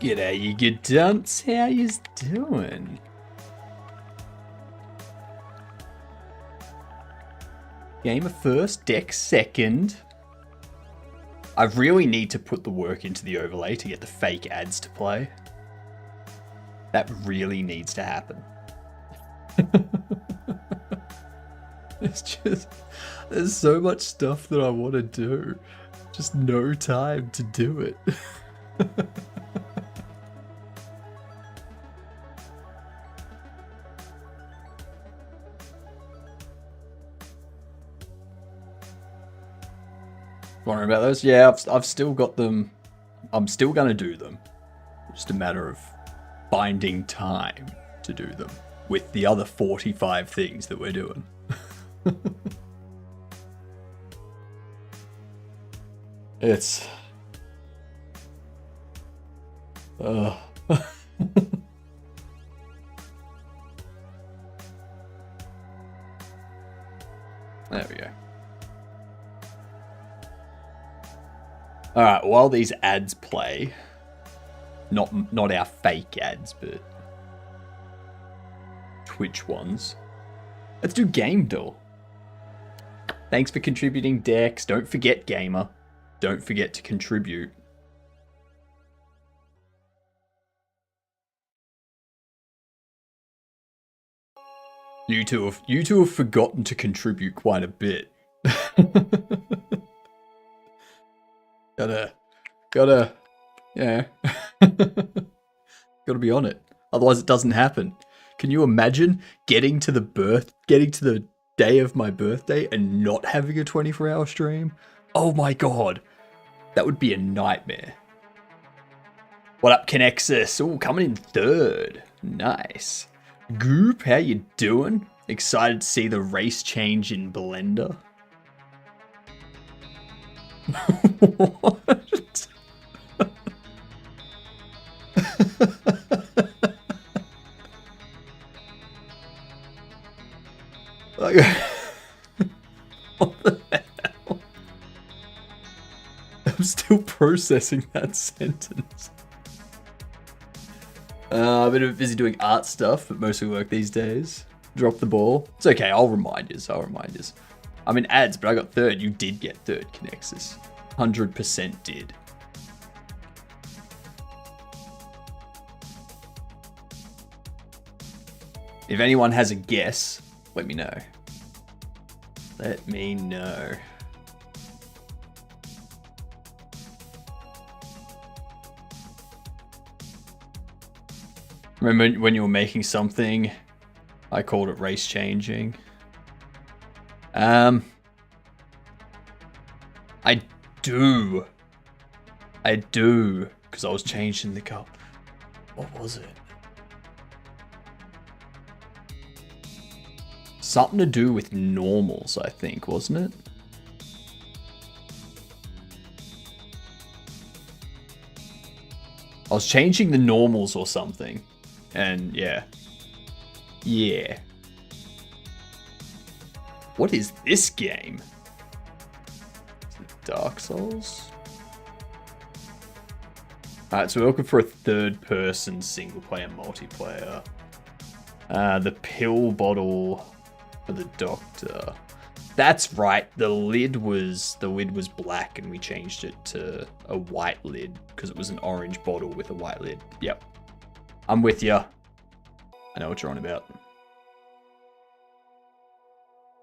G'day, you good dunce. How yous doing? Gamer first, deck second. I really need to put the work into the overlay to get the fake ads to play. That really needs to happen. There's so much stuff that I want to do. Just no time to do it. Wondering about those? Yeah, I've still got them. I'm still going to do them. Just a matter of finding time to do them with the other 45 things that we're doing. It's... there we go. Alright, while these ads play, not our fake ads, but Twitch ones, let's do Game Duel. Thanks for contributing, Dex. Don't forget, gamer. Don't forget to contribute. You two have forgotten to contribute quite a bit. Gotta, yeah. Gotta be on it. Otherwise it doesn't happen. Can you imagine getting to the day of my birthday and not having a 24-hour stream? Oh my god. That would be a nightmare. What up, Connexus? Oh, coming in third. Nice. Goop, how you doing? Excited to see the race change in Blender? What? Like, what the hell? I'm still processing that sentence. I've been busy doing art stuff, but mostly work these days. Drop the ball. It's okay, I'll remind you. I'm in ads, but I got third. You did get third, Connexus. 100% did. If anyone has a guess, let me know. Let me know. Remember when you were making something, I called it race changing. I do, because I was changing the cup. What was it? Something to do with normals, I think, wasn't it? I was changing the normals or something. And yeah. Yeah. What is this game? Is it Dark Souls? Alright, so we're looking for a third-person single-player multiplayer. The pill bottle for the doctor. That's right. The lid was black, and we changed it to a white lid because it was an orange bottle with a white lid. Yep, I'm with ya. I know what you're on about.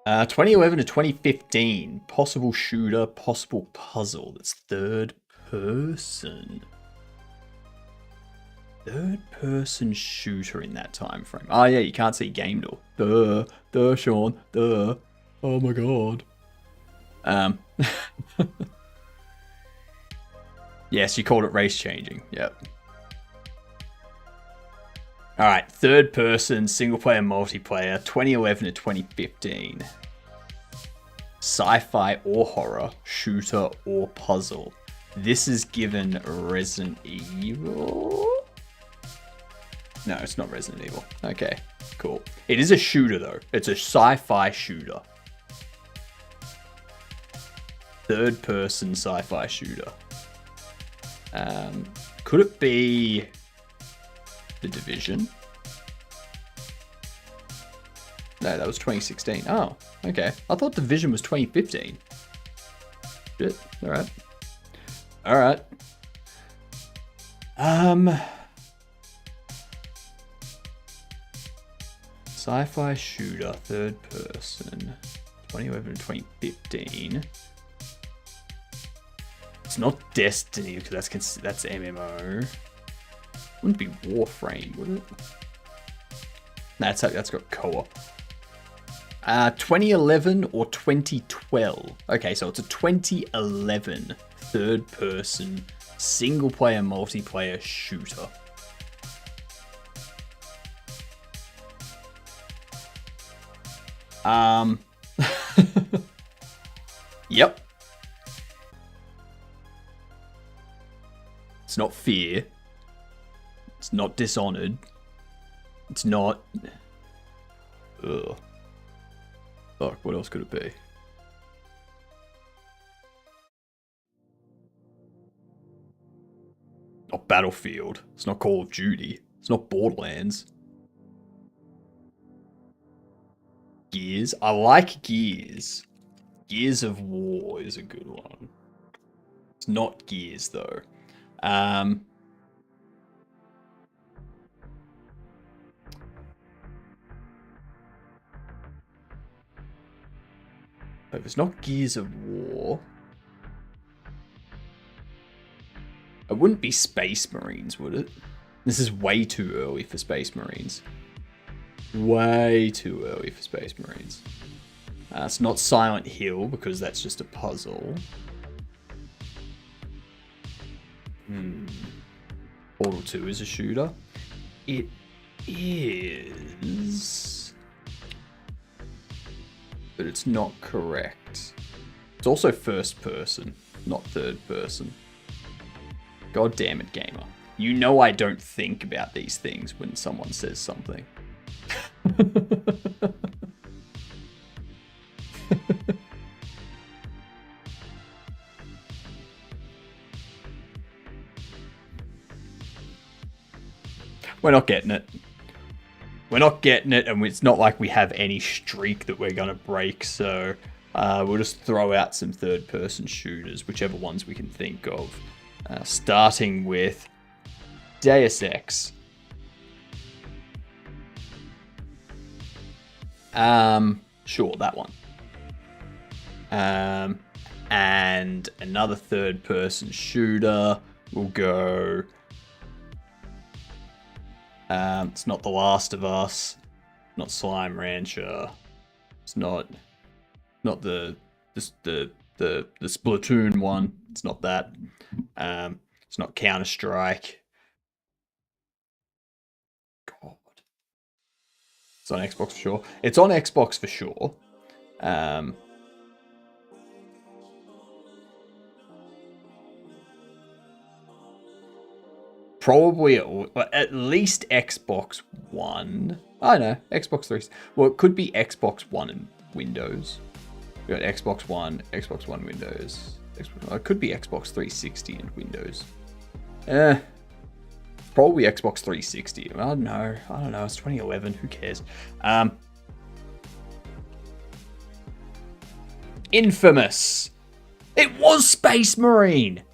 2011 to 2015. Possible shooter, possible puzzle. That's third person. Third-person shooter in that time frame. Oh yeah, you can't see Game Duel. Duh, Sean, duh. Oh my god. Yes, you called it race changing. Yep. Alright, third-person, single-player, multiplayer, 2011 to 2015. Sci-fi or horror, shooter or puzzle. This is given Resident Evil? No, it's not Resident Evil. Okay, cool. It is a shooter, though. It's a sci-fi shooter. Third-person sci-fi shooter. Could it be The Division? No, that was 2016. Oh, okay. I thought Division was 2015. Shit. All right. All right. Sci-fi shooter, third person, 2011 to 2015. It's not Destiny because that's MMO. Wouldn't be Warframe, would it? Nah, that's got co-op. 2011 or 2012. Okay, so it's a 2011 third-person single-player multiplayer shooter. Yep. It's not Fear. It's not Dishonored. It's not... Ugh. Fuck, what else could it be? Not Battlefield. It's not Call of Duty. It's not Borderlands. Gears. I like Gears. Gears of War is a good one. It's not Gears though. If it's not Gears of War, it wouldn't be Space Marines, would it? This is way too early for Space Marines. Way too early for Space Marines. It's not Silent Hill because that's just a puzzle. Portal 2 is a shooter. It is... but it's not correct. It's also first person, not third person. God damn it, gamer. You know I don't think about these things when someone says something. We're not getting it. We're not getting it, and it's not like we have any streak that we're going to break, so we'll just throw out some third-person shooters, whichever ones we can think of. Starting with Deus Ex. Sure, that one. And another third-person shooter will go... it's not The Last of Us, not Slime Rancher. It's not the Splatoon one. It's not that. It's not Counter-Strike. God. It's on Xbox for sure. It's on Xbox for sure. Probably at least Xbox One. I know, Xbox 3. Well, it could be Xbox One and Windows. We got Xbox One Windows. It could be Xbox 360 and Windows. Probably Xbox 360. I don't know. It's 2011. Who cares? Infamous. It was Space Marine.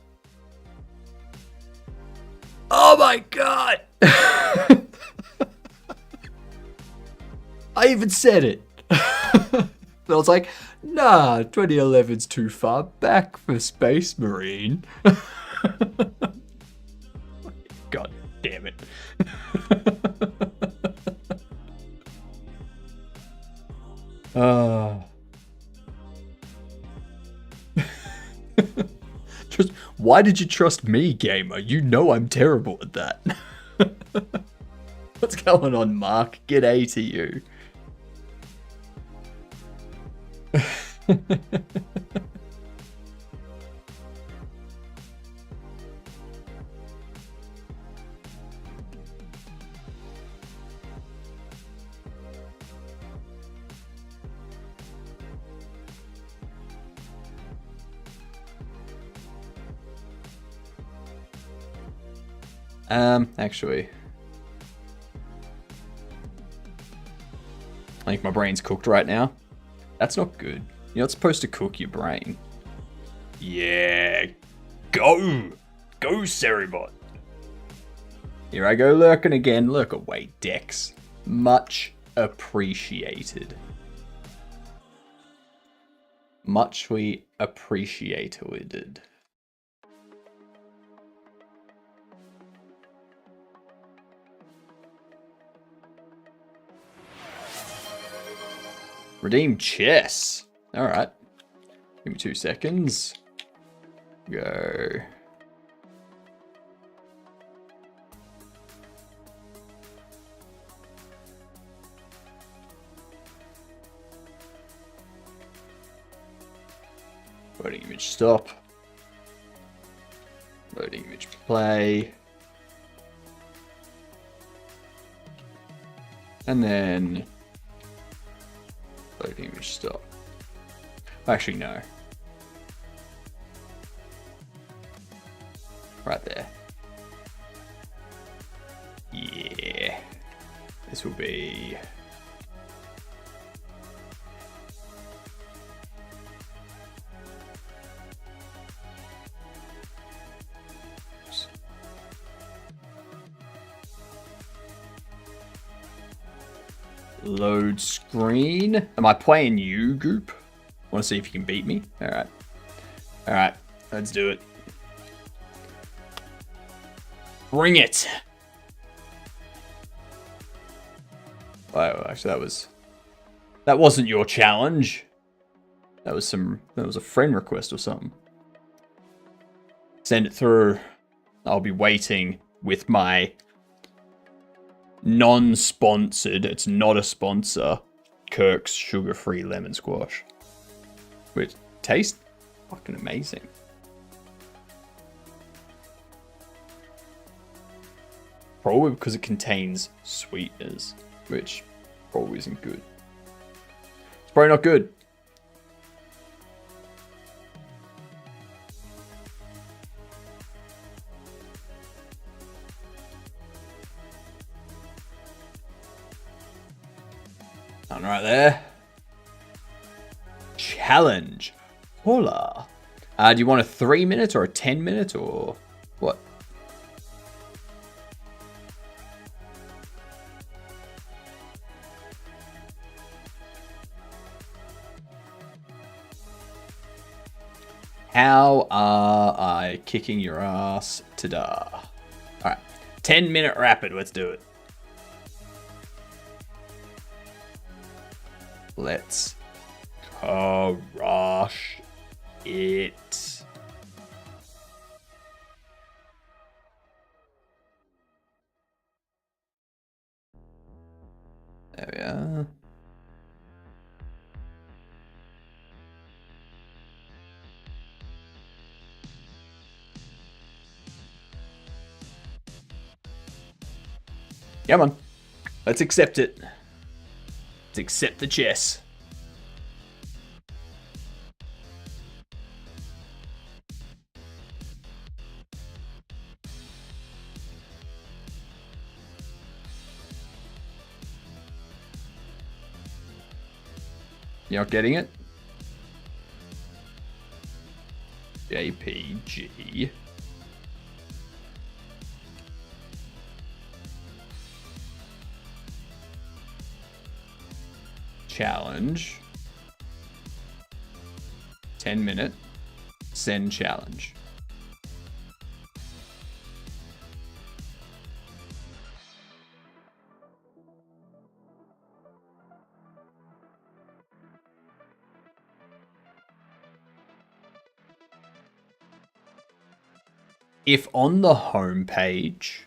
Oh my god! I even said it. I was like, nah, 2011's too far back for Space Marine. God damn it. Just, why did you trust me, gamer? You know I'm terrible at that. What's going on, Mark? G'day to you. Actually, I think my brain's cooked right now. That's not good. You're not supposed to cook your brain. Yeah, go! Go, Ceribot! Here I go lurking again. Lurk away, Dex. Much appreciated. Muchly appreciated. Redeem chess. Alright. Give me 2 seconds. Go. Loading image stop. Loading image play. And then loading image stop. Actually, no. Right there. Yeah. This will be... Load screen. Am I playing you, Goop? Want to see if you can beat me? Alright. Alright, let's do it. Bring it! Oh, actually that wasn't your challenge. That was a friend request or something. Send it through. I'll be waiting with my non-sponsored, it's not a sponsor, Kirk's sugar-free lemon squash. Which tastes fucking amazing. Probably because it contains sweeteners, which probably isn't good. It's probably not good. Nothing right there. Challenge. Hola. Do you want a 3-minute or a 10-minute or what? How are I kicking your ass today? Alright. 10-minute rapid. Let's do it. Let's crush it. There we are. Come on. Let's accept it. Let's accept the chess. You're not getting it? JPG. Challenge. 10-minute. Send challenge. If on the homepage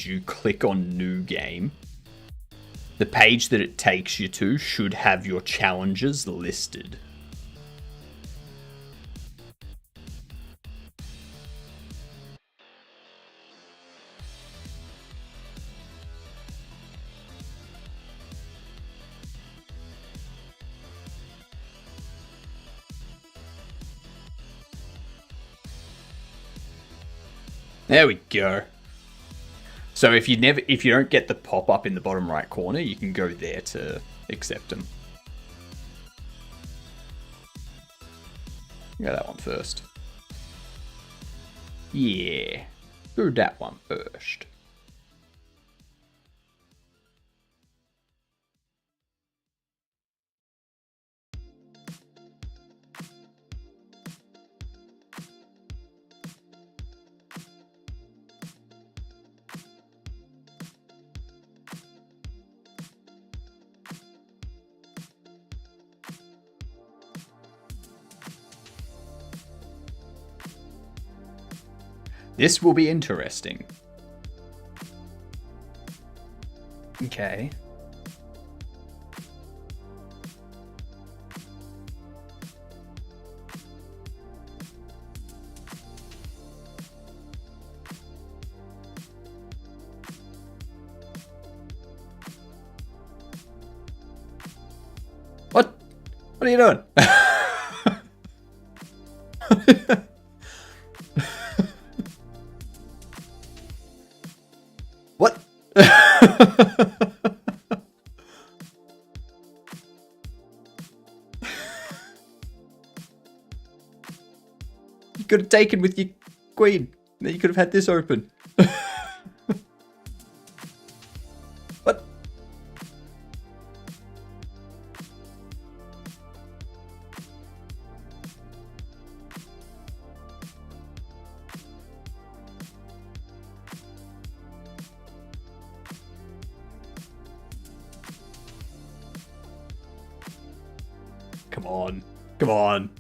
you click on new game, the page that it takes you to should have your challenges listed. There we go. So if you don't get the pop-up in the bottom right corner, you can go there to accept them. Go that one first. Yeah. Do that one first. This will be interesting. Okay. What? What are you doing? What? You could have taken with your queen. Then you could have had this open. What? Come on. Come on.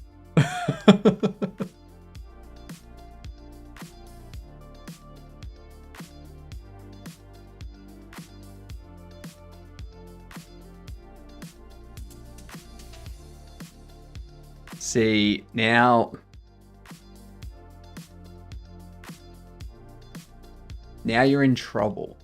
See, now you're in trouble.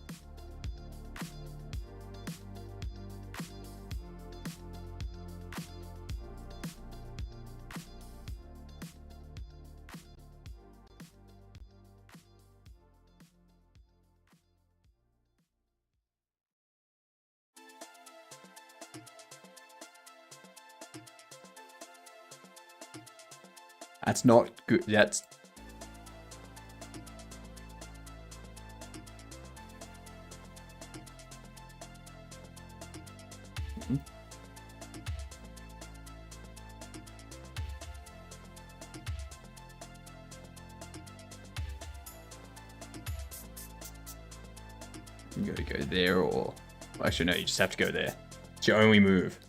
That's not good. That's... You gotta go there, or... Actually, no, you just have to go there. It's your only move.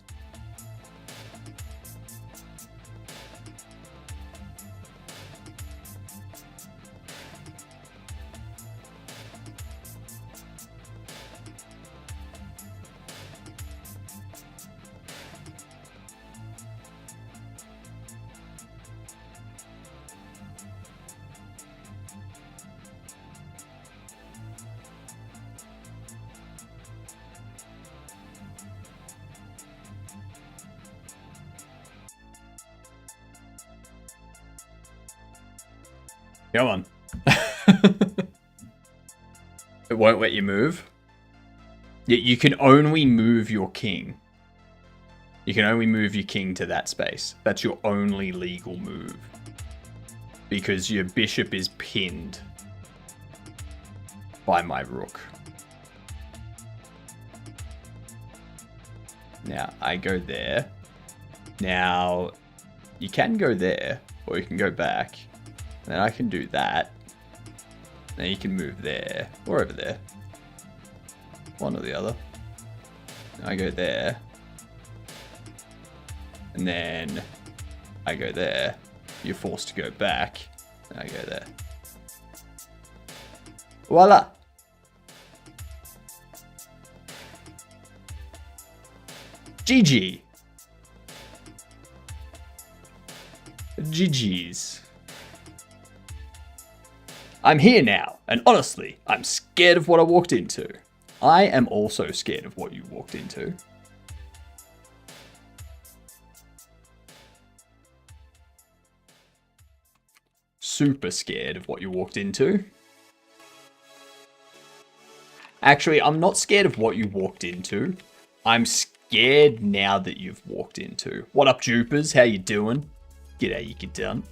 Come on. It won't let you move. You can only move your king. You can only move your king to that space. That's your only legal move. Because your bishop is pinned by my rook. Now, I go there. Now, you can go there, or you can go back. Then I can do that. Then you can move there, or over there. One or the other. I go there. And then I go there. You're forced to go back. And I go there. Voila! GG. GG's. I'm here now, and honestly, I'm scared of what I walked into. I am also scared of what you walked into. Super scared of what you walked into. Actually, I'm not scared of what you walked into. I'm scared now that you've walked into. What up, Jupers? How you doing? G'day, you get done.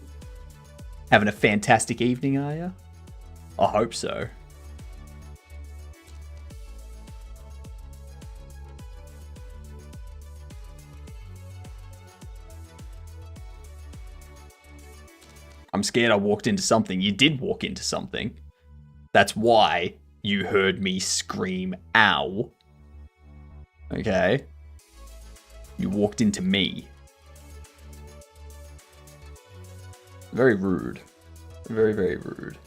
Having a fantastic evening, are you? I hope so. I'm scared I walked into something. You did walk into something. That's why you heard me scream, ow. Okay. You walked into me. Very rude. Very, very rude.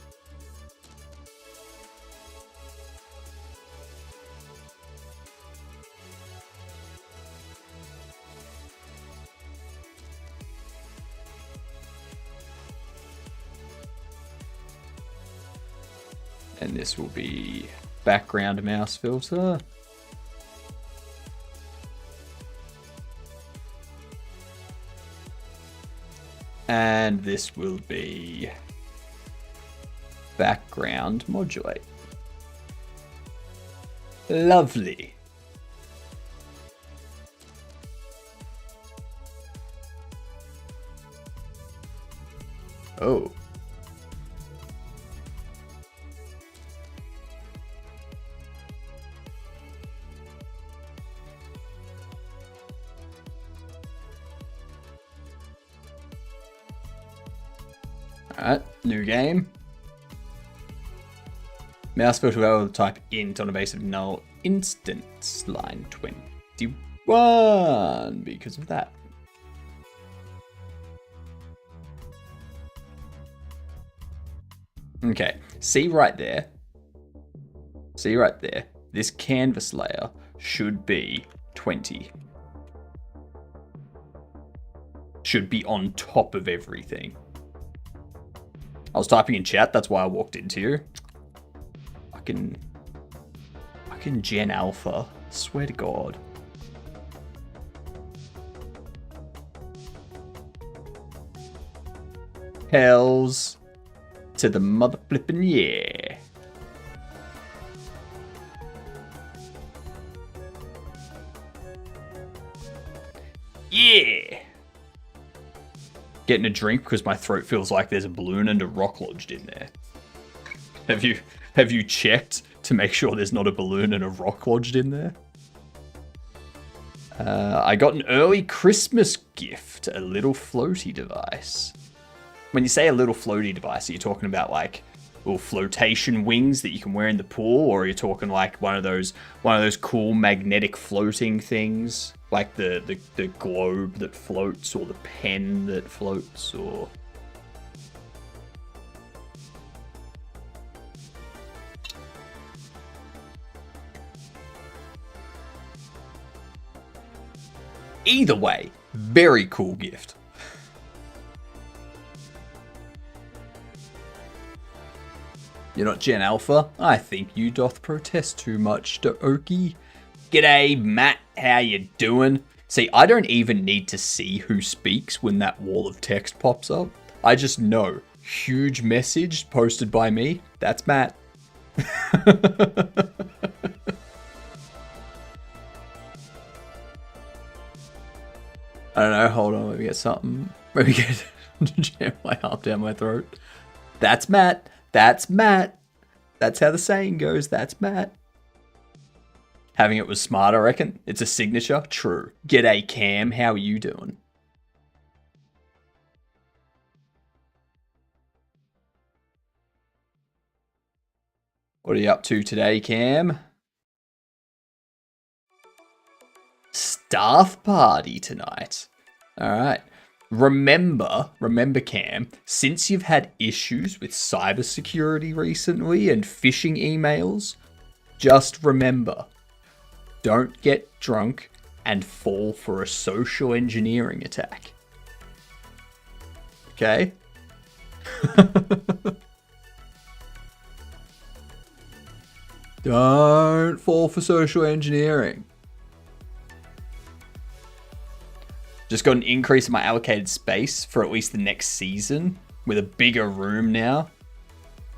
And this will be background mouse filter. And this will be background modulate. Lovely. Oh. Alright, new game. Mouse filter will type int on a base of null instance line 21 because of that. Okay, see right there. See right there. This canvas layer should be 20. Should be on top of everything. I was typing in chat, that's why I walked into you. Fucking Gen Alpha. Swear to God. Hells to the mother flippin' yeah. Yeah. Getting a drink because my throat feels like there's a balloon and a rock lodged in there. Have you checked to make sure there's not a balloon and a rock lodged in there? I got an early Christmas gift, a little floaty device. When you say a little floaty device, are you talking about like little flotation wings that you can wear in the pool, or are you talking like one of those cool magnetic floating things? Like the globe that floats, or the pen that floats, or... Either way, very cool gift. You're not Gen Alpha? I think you doth protest too much, to Oki. G'day, Matt. How you doing? See, I don't even need to see who speaks when that wall of text pops up. I just know. Huge message posted by me. That's Matt. I don't know. Hold on. Let me get something. Let me get jam my arm down my throat. That's Matt. That's Matt. That's how the saying goes. That's Matt. Having it was smart, I reckon. It's a signature. True. G'day, Cam. How are you doing? What are you up to today, Cam? Staff party tonight. All right. Remember, Cam, since you've had issues with cybersecurity recently and phishing emails, just remember, don't get drunk and fall for a social engineering attack. Okay? Don't fall for social engineering. Just got an increase in my allocated space for at least the next season with a bigger room now.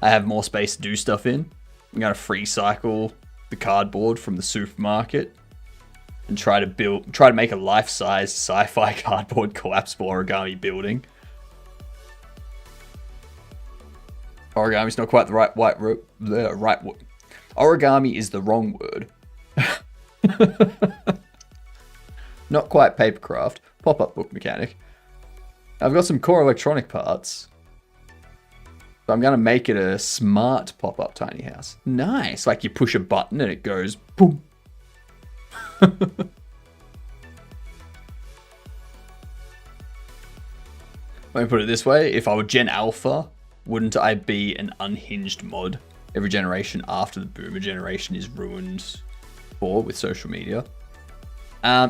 I have more space to do stuff in. I'm going to free cycle the cardboard from the supermarket and try to make a life-size sci-fi cardboard collapsible origami building. Origami's not quite the right word. Origami is the wrong word. Not quite papercraft. Pop-up book mechanic. I've got some core electronic parts. So I'm going to make it a smart pop-up tiny house. Nice. Like you push a button and it goes boom. Let me put it this way. If I were Gen Alpha, wouldn't I be an unhinged mod? Every generation after the boomer generation is ruined for with social media.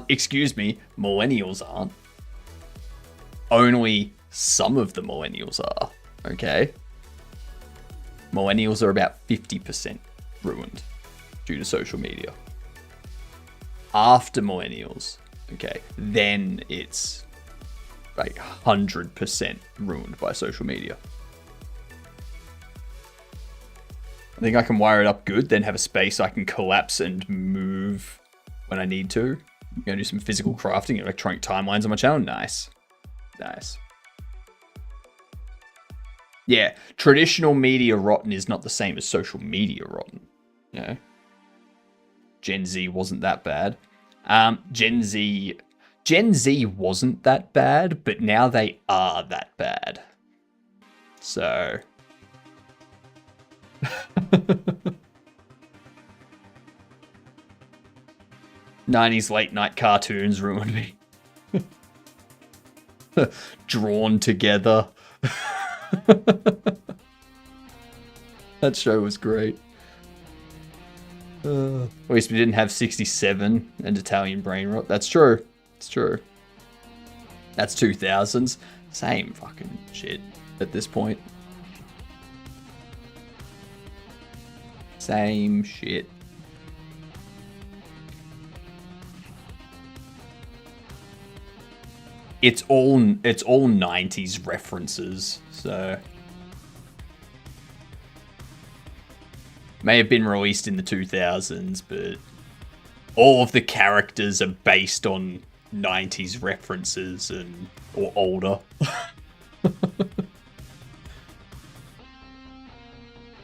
Excuse me, millennials aren't. Only some of the millennials are, okay? Millennials are about 50% ruined due to social media. After millennials, okay, then it's like 100% ruined by social media. I think I can wire it up good, then have a space I can collapse and move when I need to. I'm going to do some physical crafting and electronic timelines on my channel. Nice. Nice. Yeah, traditional media rotten is not the same as social media rotten. You know? Gen Z wasn't that bad. Gen Z wasn't that bad, but now they are that bad. So... 90s late night cartoons ruined me. Drawn together. That show was great. At least we didn't have 67 and Italian brain rot. That's true. It's true. That's 2000s. Same fucking shit at this point. Same shit. It's all 90s references, so may have been released in the 2000s, but all of the characters are based on 90s references and or older.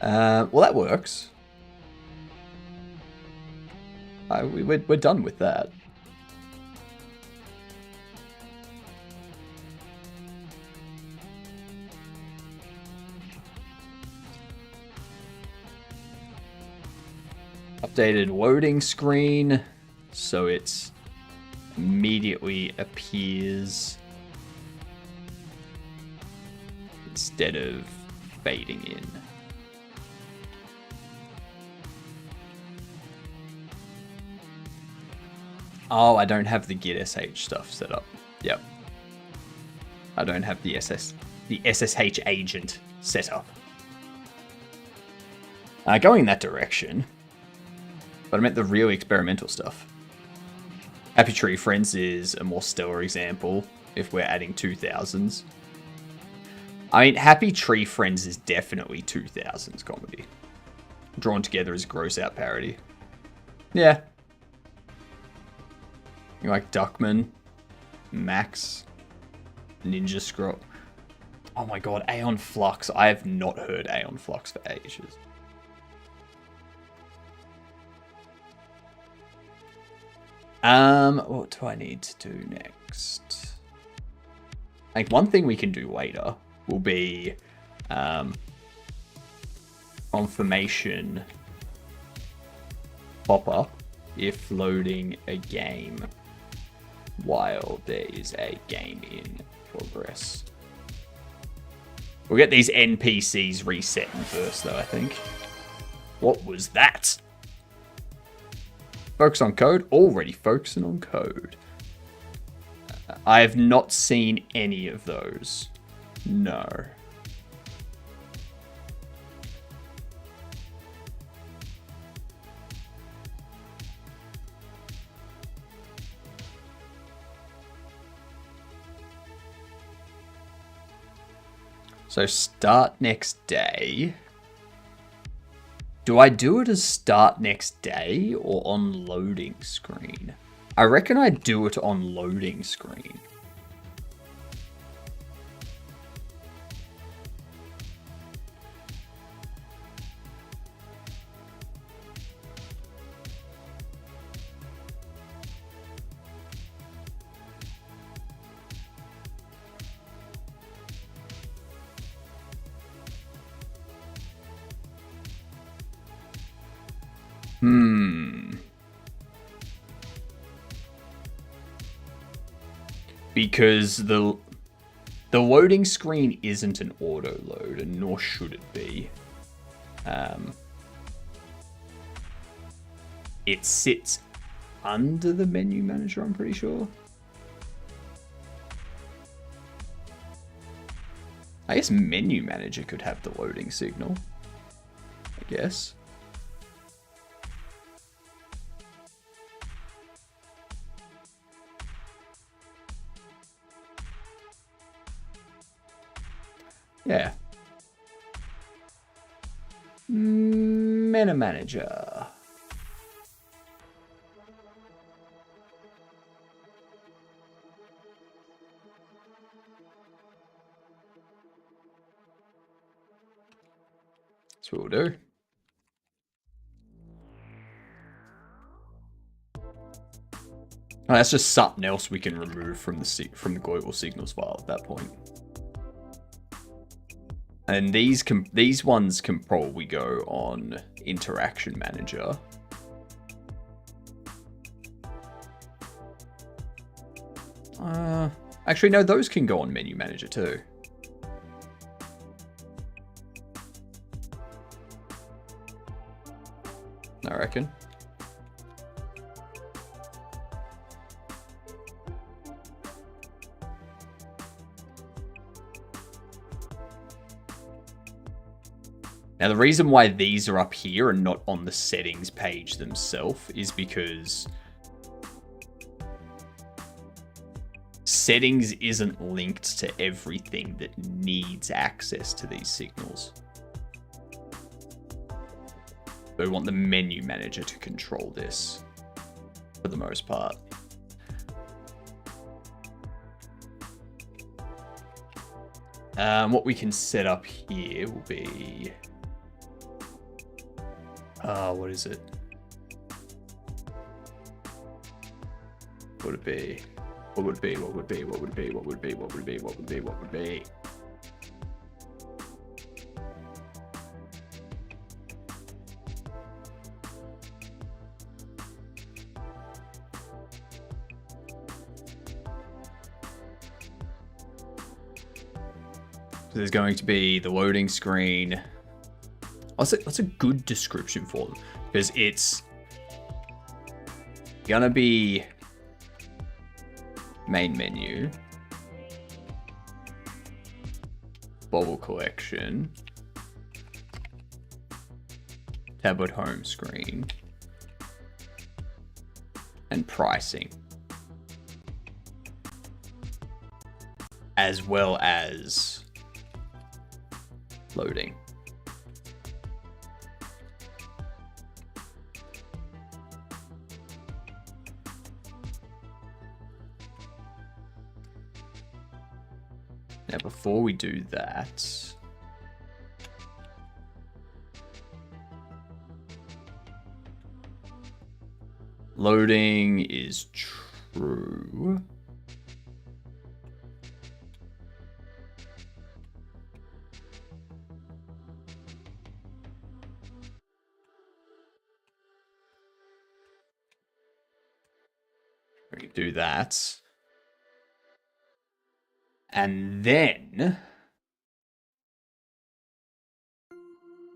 Well, that works. We're done with that. Updated loading screen, so it immediately appears instead of fading in. Oh, I don't have the Git SH stuff set up. Yep. I don't have the SSH agent set up. Going in that direction. But I meant the real experimental stuff. Happy Tree Friends is a more stellar example if we're adding 2000s. I mean, Happy Tree Friends is definitely 2000s comedy. Drawn together as gross out parody. Yeah. You like Duckman, Max, Ninja Scroll. Oh my god, Aeon Flux. I have not heard Aeon Flux for ages. What do I need to do next? I think one thing we can do later will be confirmation pop-up if loading a game while there is a game in progress. We'll get these NPCs resetting first though, I think. What was that? Focus on code. Already focusing on code. I have not seen any of those. No. So start next day. Do I do it as start next day or on loading screen? I reckon I do it on loading screen. Because the loading screen isn't an auto load, and nor should it be. It sits under the menu manager, I'm pretty sure. I guess menu manager could have the loading signal. I guess. Yeah. Menu manager. That's what we'll do. Oh, that's just something else we can remove from the global signals file at that point. And these ones can probably go on interaction manager. Actually, no, those can go on menu manager too. I reckon. Now, the reason why these are up here and not on the settings page themselves is because settings isn't linked to everything that needs access to these signals. So we want the menu manager to control this for the most part. What we can set up here will be... what is it? What would it be? What would it be? What would it be? What would it be? What would it be? What would it be? What would it be? What would it be? So there's going to be the loading screen. What's a good description for them? Because it's gonna be main menu, Bobble collection, tablet home screen, and pricing, as well as loading. Now, before we do that, loading is true. We can do that. And then,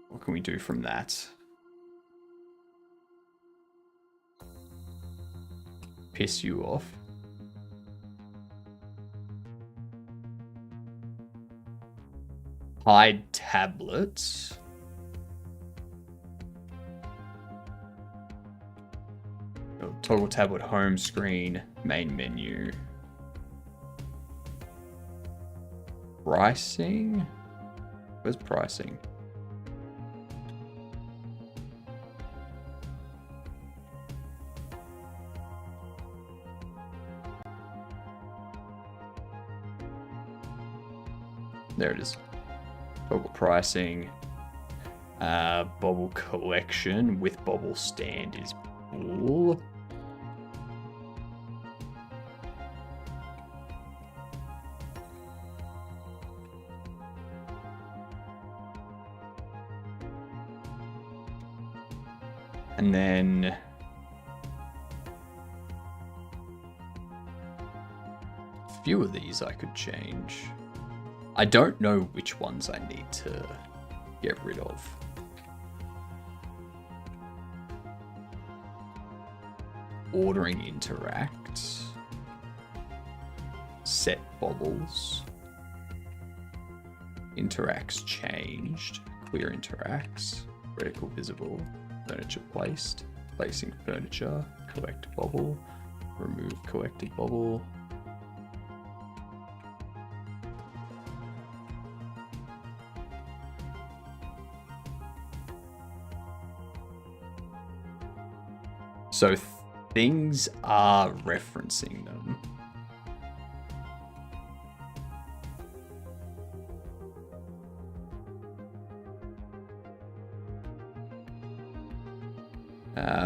what can we do from that? Piss you off. Hide tablets. Toggle tablet home screen, main menu. Pricing? Where's pricing? There it is. Bobble pricing. Bobble collection with bobble stand is cool. And then a few of these I could change. I don't know which ones I need to get rid of. Ordering interact. Set bobbles. Interacts changed. Clear interacts. Vertical visible. Furniture placed. Placing furniture. Collect bobble. Remove collected bobble. So things are referencing them.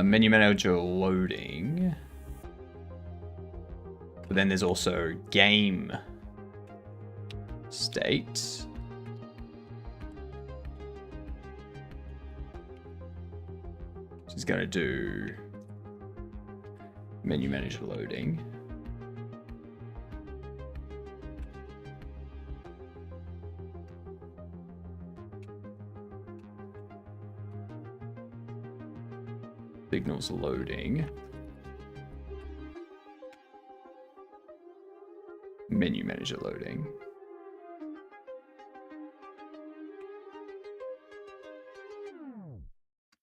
Menu manager loading. But then there's also game state. She's going to do menu manager loading. Signals loading. Menu manager loading.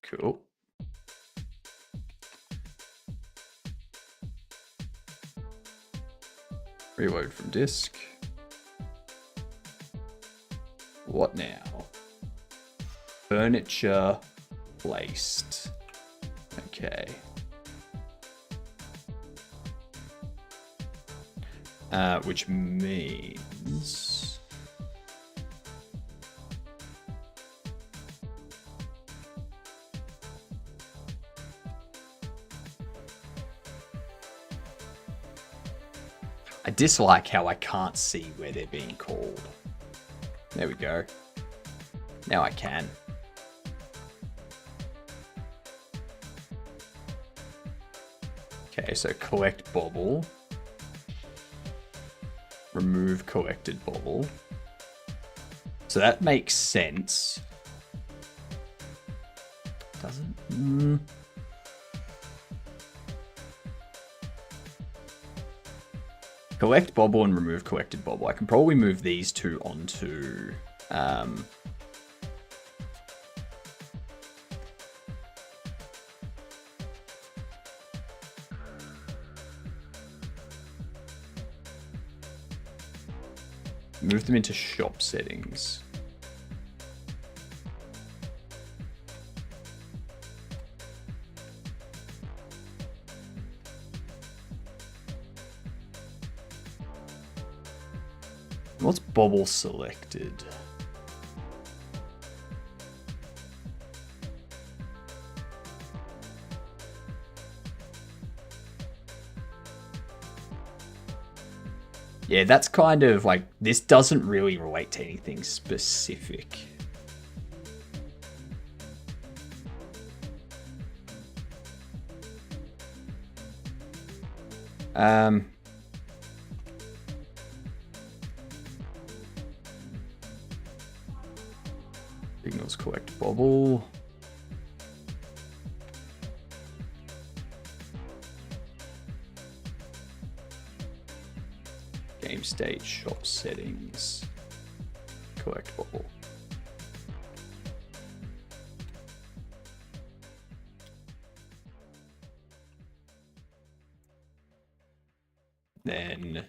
Cool. Reload from disk. What now? Furniture placed. Okay. Which means I dislike how I can't see where they're being called. There we go. Now I can. Okay, so collect bobble. Remove collected bobble. So that makes sense. Doesn't? Collect bobble and remove collected bobble. I can probably move these two onto... move them into shop settings. What's bobble selected? Yeah, that's kind of like, this doesn't really relate to anything specific. Signals collect bobble. Game state, shop settings, collect bobble. Then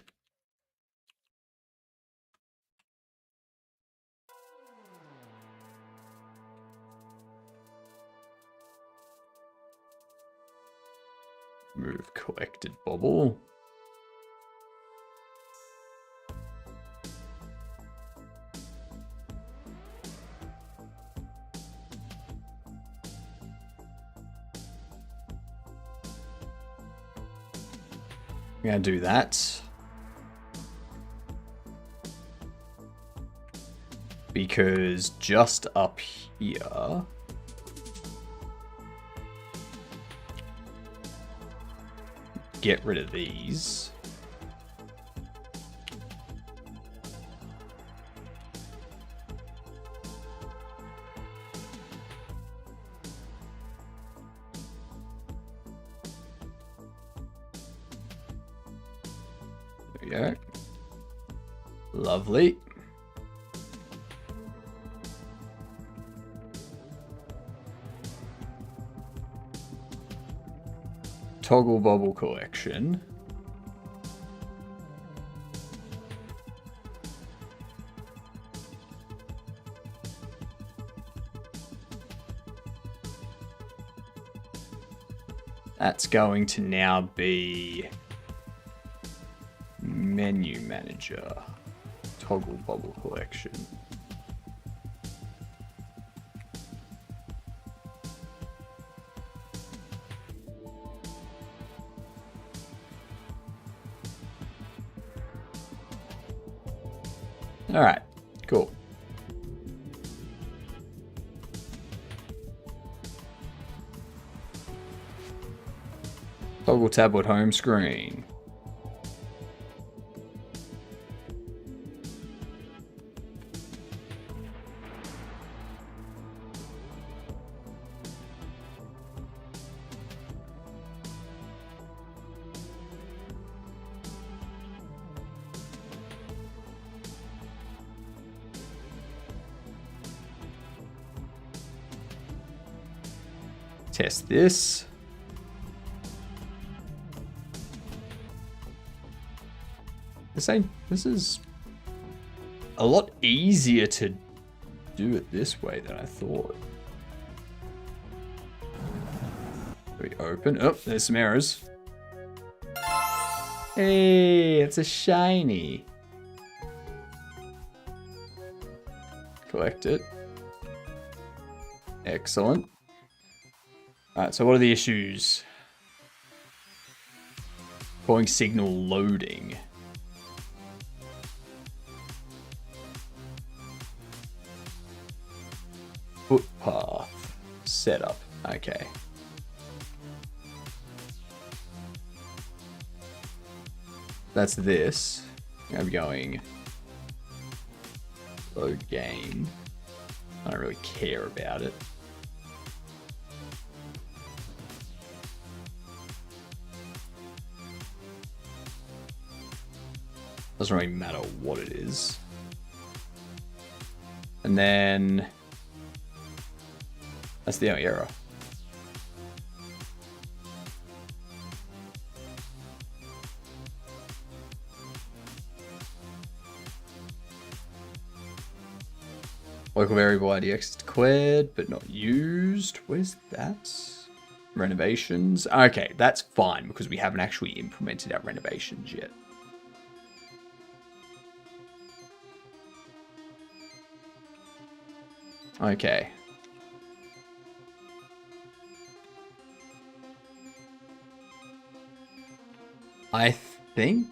move collected bobble. I'm going to do that. Because just up here... Get rid of these. There we go. Lovely. Toggle Bobble collection. That's going to now be menu manager. Toggle Bobble collection. All right, cool. Toggle tablet home screen. Test this. This is a lot easier to do it this way than I thought. We open. Oh, there's some errors. Hey, it's a shiny. Collect it. Excellent. Alright, so what are the issues? Calling signal loading. Footpath setup. Okay. That's this. I'm going load game. I don't really care about it. Doesn't really matter what it is. And then that's the only error. Local variable IDX is declared, but not used. Where's that? Renovations. Okay, that's fine because we haven't actually implemented our renovations yet. Okay. I think...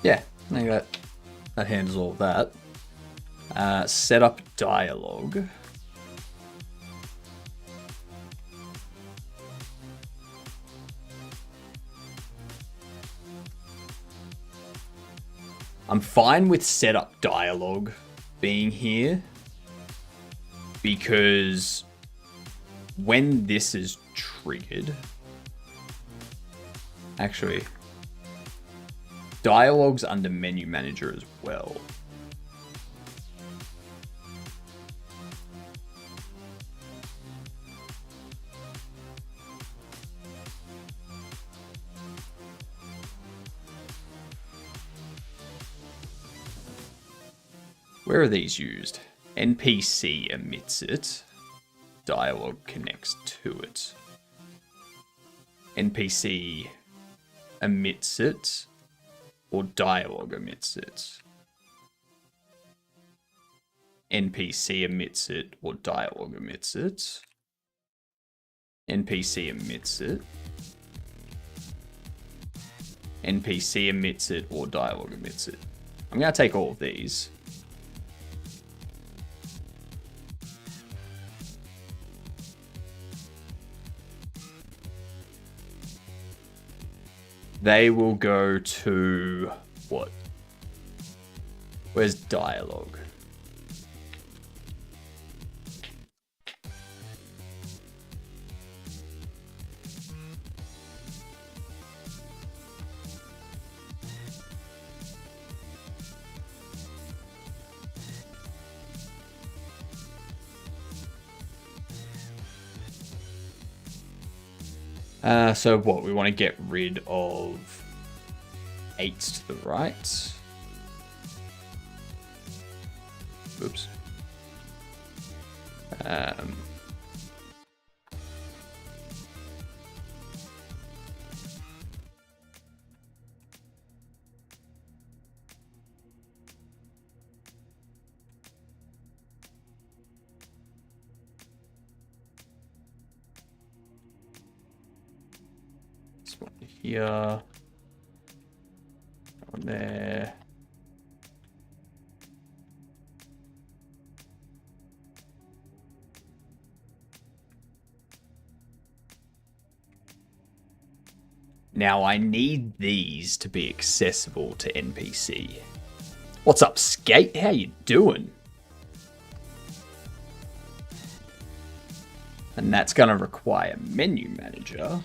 Yeah, I think that handles all of that. Set up dialogue. I'm fine with setup dialogue being here because when this is triggered, actually, dialogue's under menu manager as well. Where are these used? NPC emits it. Dialogue connects to it. NPC emits it. or dialogue omits it. NPC omits it or dialogue omits it. NPC omits it. NPC omits it or dialogue omits it. I'm going to take all of these. They will go to what? Where's dialogue? So what, we want to get rid of 8 to the right. Oops. Here, on there. Now I need these to be accessible to NPC. What's up, Skate? How you doing? And that's going to require menu manager.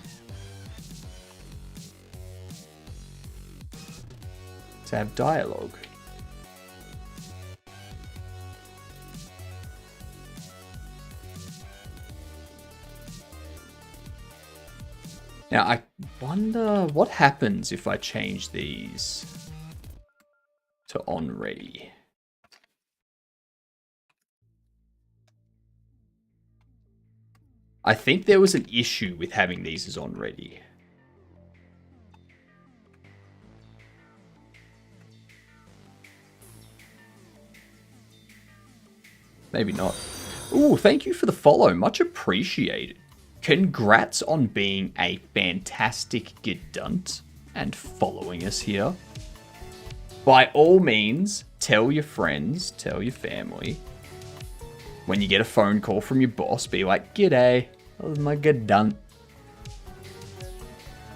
To have dialogue. Now, I wonder what happens if I change these to on ready. I think there was an issue with having these as on ready. Maybe not. Ooh, thank you for the follow. Much appreciated. Congrats on being a fantastic gedunt and following us here. By all means, tell your friends, tell your family. When you get a phone call from your boss, be like, "G'day, that was my gedunt."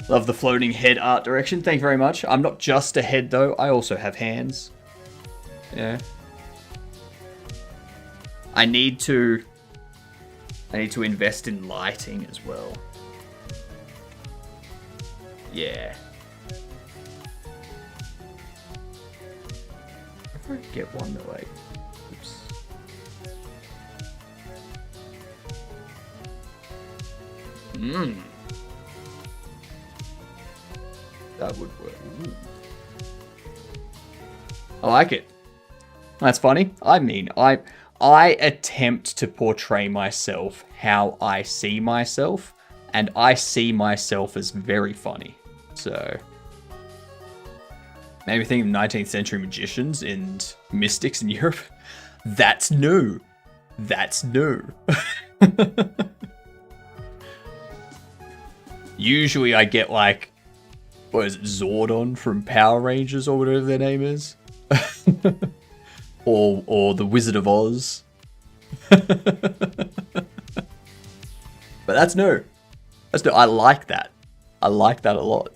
Love the floating head art direction. Thank you very much. I'm not just a head though. I also have hands. Yeah. I need to invest in lighting as well. Yeah. If I get one that way. Oops. That would work. Ooh. I like it. That's funny. I mean, I attempt to portray myself how I see myself, and I see myself as very funny. So, maybe think of 19th century magicians and mystics in Europe. That's new. That's new. Usually I get like, what is it, Zordon from Power Rangers or whatever their name is. Or the Wizard of Oz. But that's new. That's new. I like that. I like that a lot.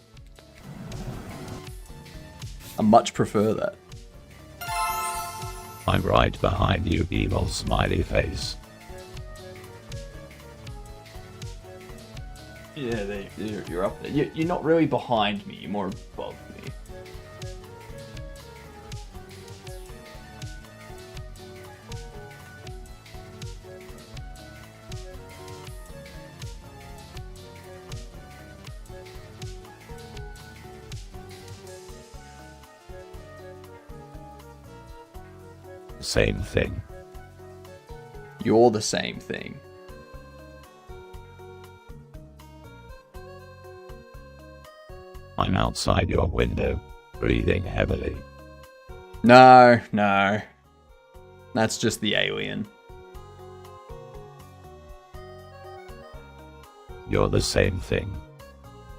I much prefer that. I'm right behind you, evil smiley face. Yeah, you're up there. You're not really behind me. You're more above me. Same thing. You're the same thing. I'm outside your window. Breathing heavily. No, no. That's just the alien. You're the same thing.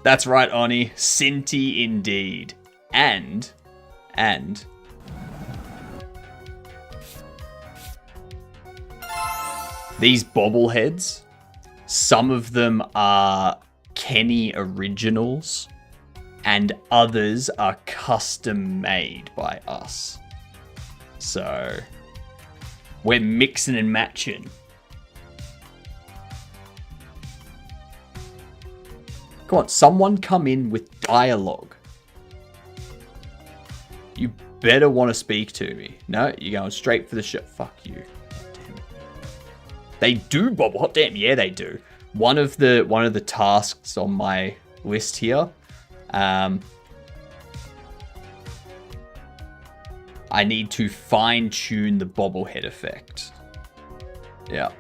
That's right, Oni. Sinti indeed. And these bobbleheads, some of them are Kenny originals, and others are custom made by us. So we're mixing and matching. Come on, someone come in with dialogue. You better want to speak to me. No, you're going straight for the shit. Fuck you. Damn it. They do bobble. Hot damn, yeah, they do. One of the tasks on my list here. I need to fine tune the bobblehead effect. Yeah.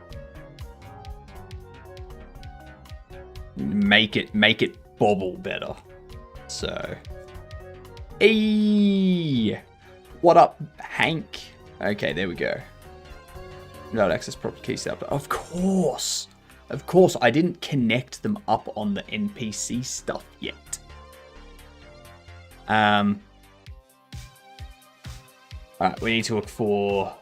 Make it bobble better. So, hey, what up, Hank? Okay, there we go. Not access proper key setup. Of course, I didn't connect them up on the NPC stuff yet. All right, we need to look for.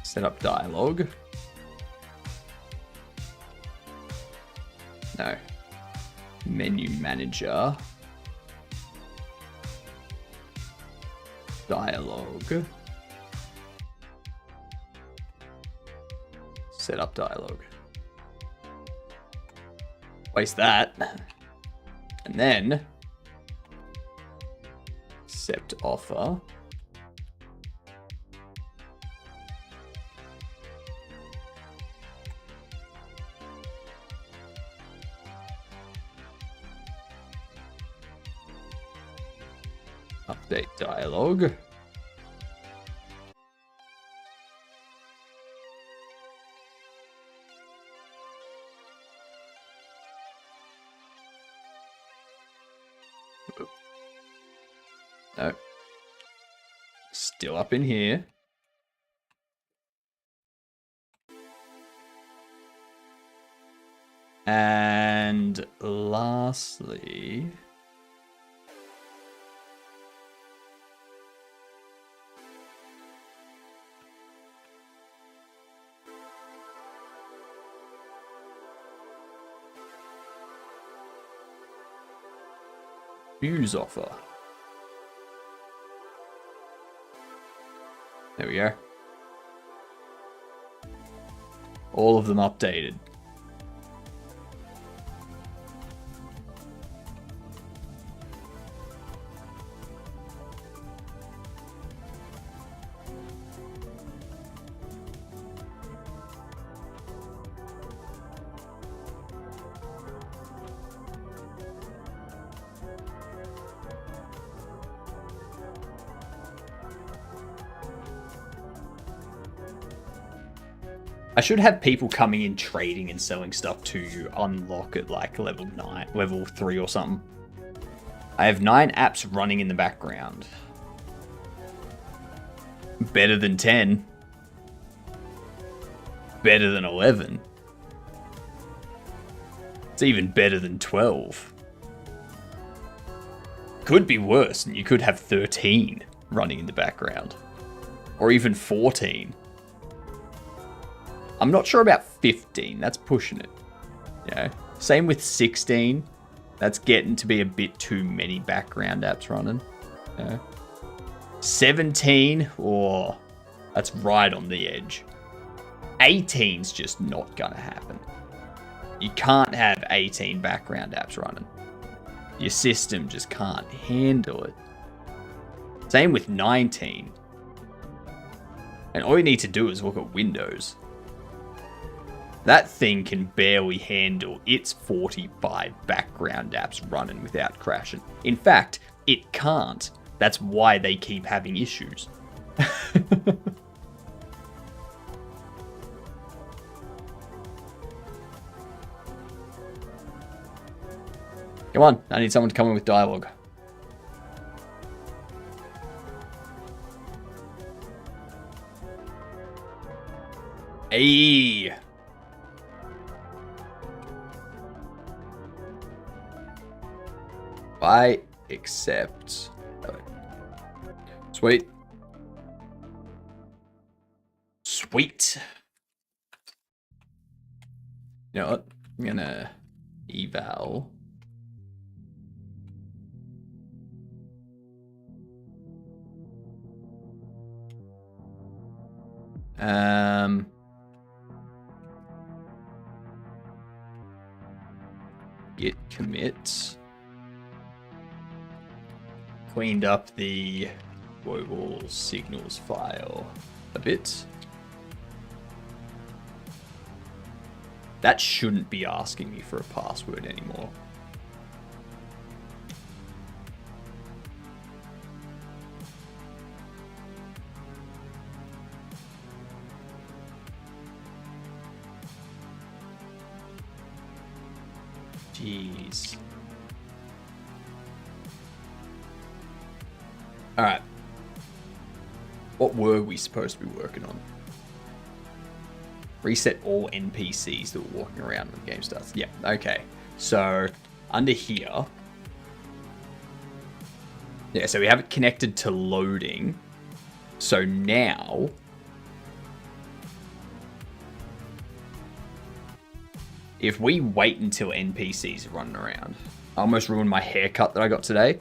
Set up dialogue. No. Menu manager. Dialogue. Set up dialogue. Waste that. And then accept offer. Update dialogue. No. Still up in here. And lastly, use offer. There we go. All of them updated. I should have people coming in trading and selling stuff to you unlock at like level 9, level 3 or something. I have 9 apps running in the background. Better than 10. Better than 11. It's even better than 12. Could be worse, and you could have 13 running in the background. Or even 14. I'm not sure about 15. That's pushing it. Yeah. Same with 16. That's getting to be a bit too many background apps running. Yeah. 17. Oh, that's right on the edge. 18's just not gonna happen. You can't have 18 background apps running. Your system just can't handle it. Same with 19. And all you need to do is look at Windows. That thing can barely handle its 45 background apps running without crashing. In fact, it can't. That's why they keep having issues. Come on, I need someone to come in with dialogue. Hey! I accept. Sweet. Sweet. You know what? I'm gonna eval. Git commit. Cleaned up the global signals file a bit. That shouldn't be asking me for a password anymore. Jeez. Alright. What were we supposed to be working on? Reset all NPCs that were walking around when the game starts. Yeah, okay. So, under here... Yeah, so we have it connected to loading. So now... If we wait until NPCs are running around... I almost ruined my haircut that I got today.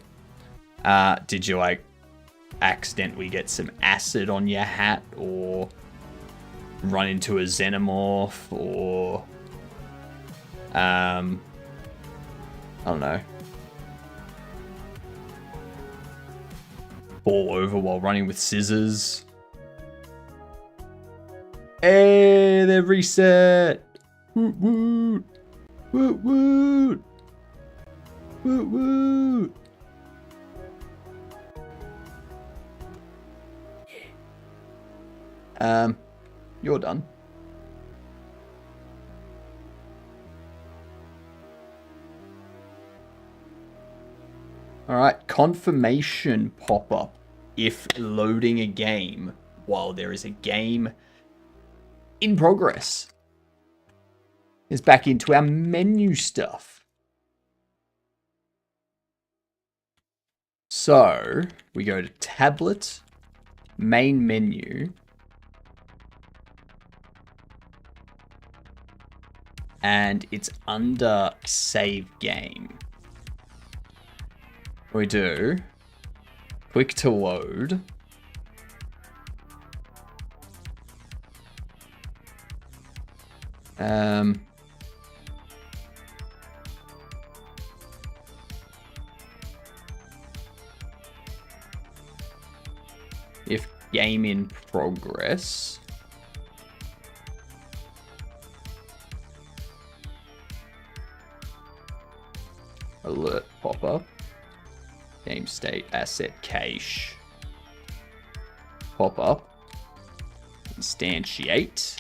Did you, like, accidentally get some acid on your hat, or run into a xenomorph, or I don't know, fall over while running with scissors? Hey, they're reset. Woot woot. Woot woot. Woot woot. You're done. Alright, confirmation pop-up if loading a game while there is a game in progress. Is back into our menu stuff. So, we go to tablet, main menu, and it's under save game. We do quick to load. If game in progress. Alert pop up. Game state asset cache. Pop up. Instantiate.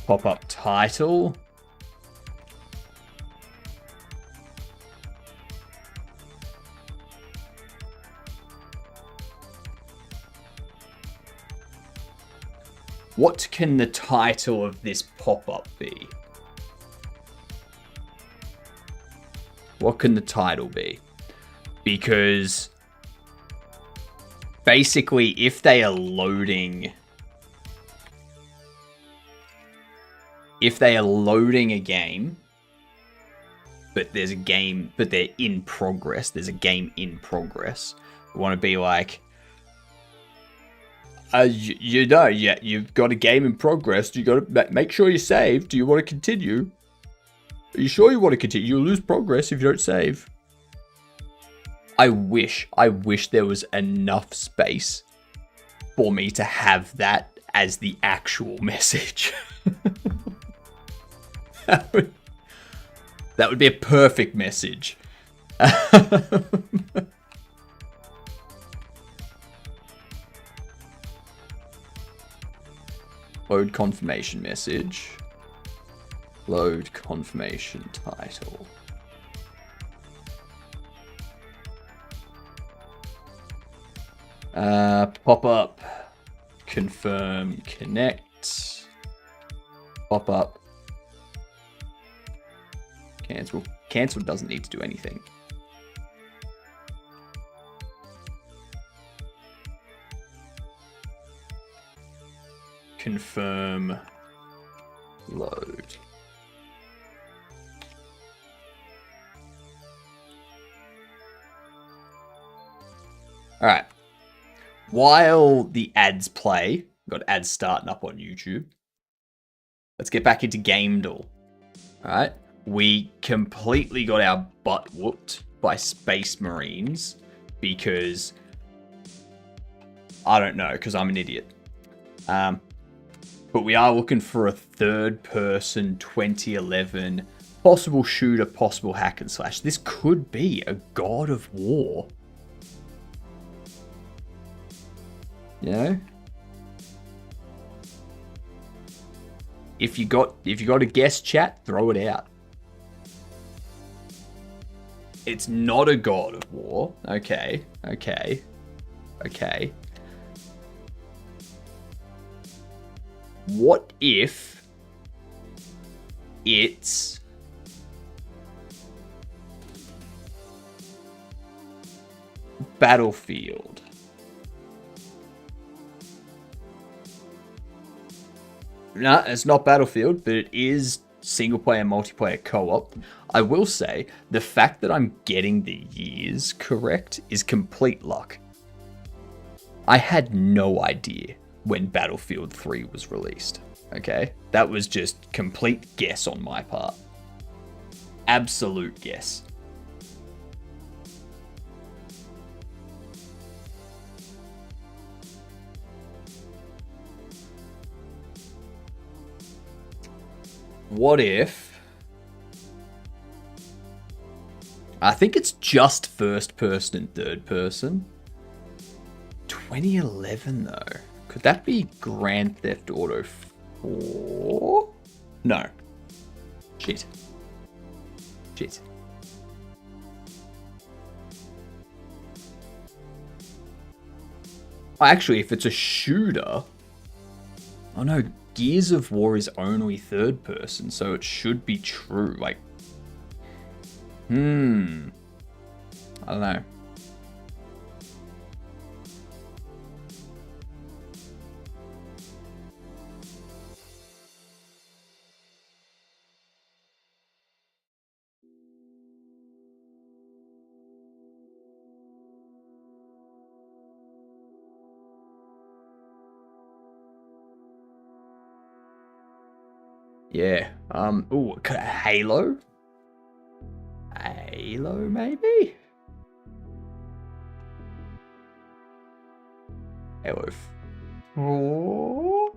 Pop up title. What can the title of this pop up be? What can the title be? Because basically, if they are loading, a game, but there's a game, but they're in progress, there's a game in progress, we want to be like, you've got a game in progress, you got to make sure you save. Do you want to continue? Are you sure you want to continue? You'll lose progress if you don't save. I wish there was enough space for me to have that as the actual message. That would be a perfect message. Load confirmation message. Load confirmation title. Pop up. Confirm connect. Pop up. Cancel. Cancel doesn't need to do anything. Confirm load. All right. While the ads play, got ads starting up on YouTube. Let's get back into Gamedall. All right. We completely got our butt whooped by Space Marines because I don't know, because I'm an idiot. But we are looking for a third-person 2011 possible shooter, possible hack and slash. This could be a God of War. You know? If you got a guess, chat, throw it out. It's not a God of War. Okay. What if it's Battlefield? No, it's not Battlefield, but it is single-player, multiplayer co-op. I will say, the fact that I'm getting the years correct is complete luck. I had no idea when Battlefield 3 was released, okay? That was just complete guess on my part. Absolute guess. What if... I think it's just first person and third person. 2011 though. Could that be Grand Theft Auto 4? No. Shit. Actually, if it's a shooter... Oh no, Gears of War is only third person, so it should be true. Like... I don't know. Yeah. Ooh, Halo? Halo, maybe? Halo 4?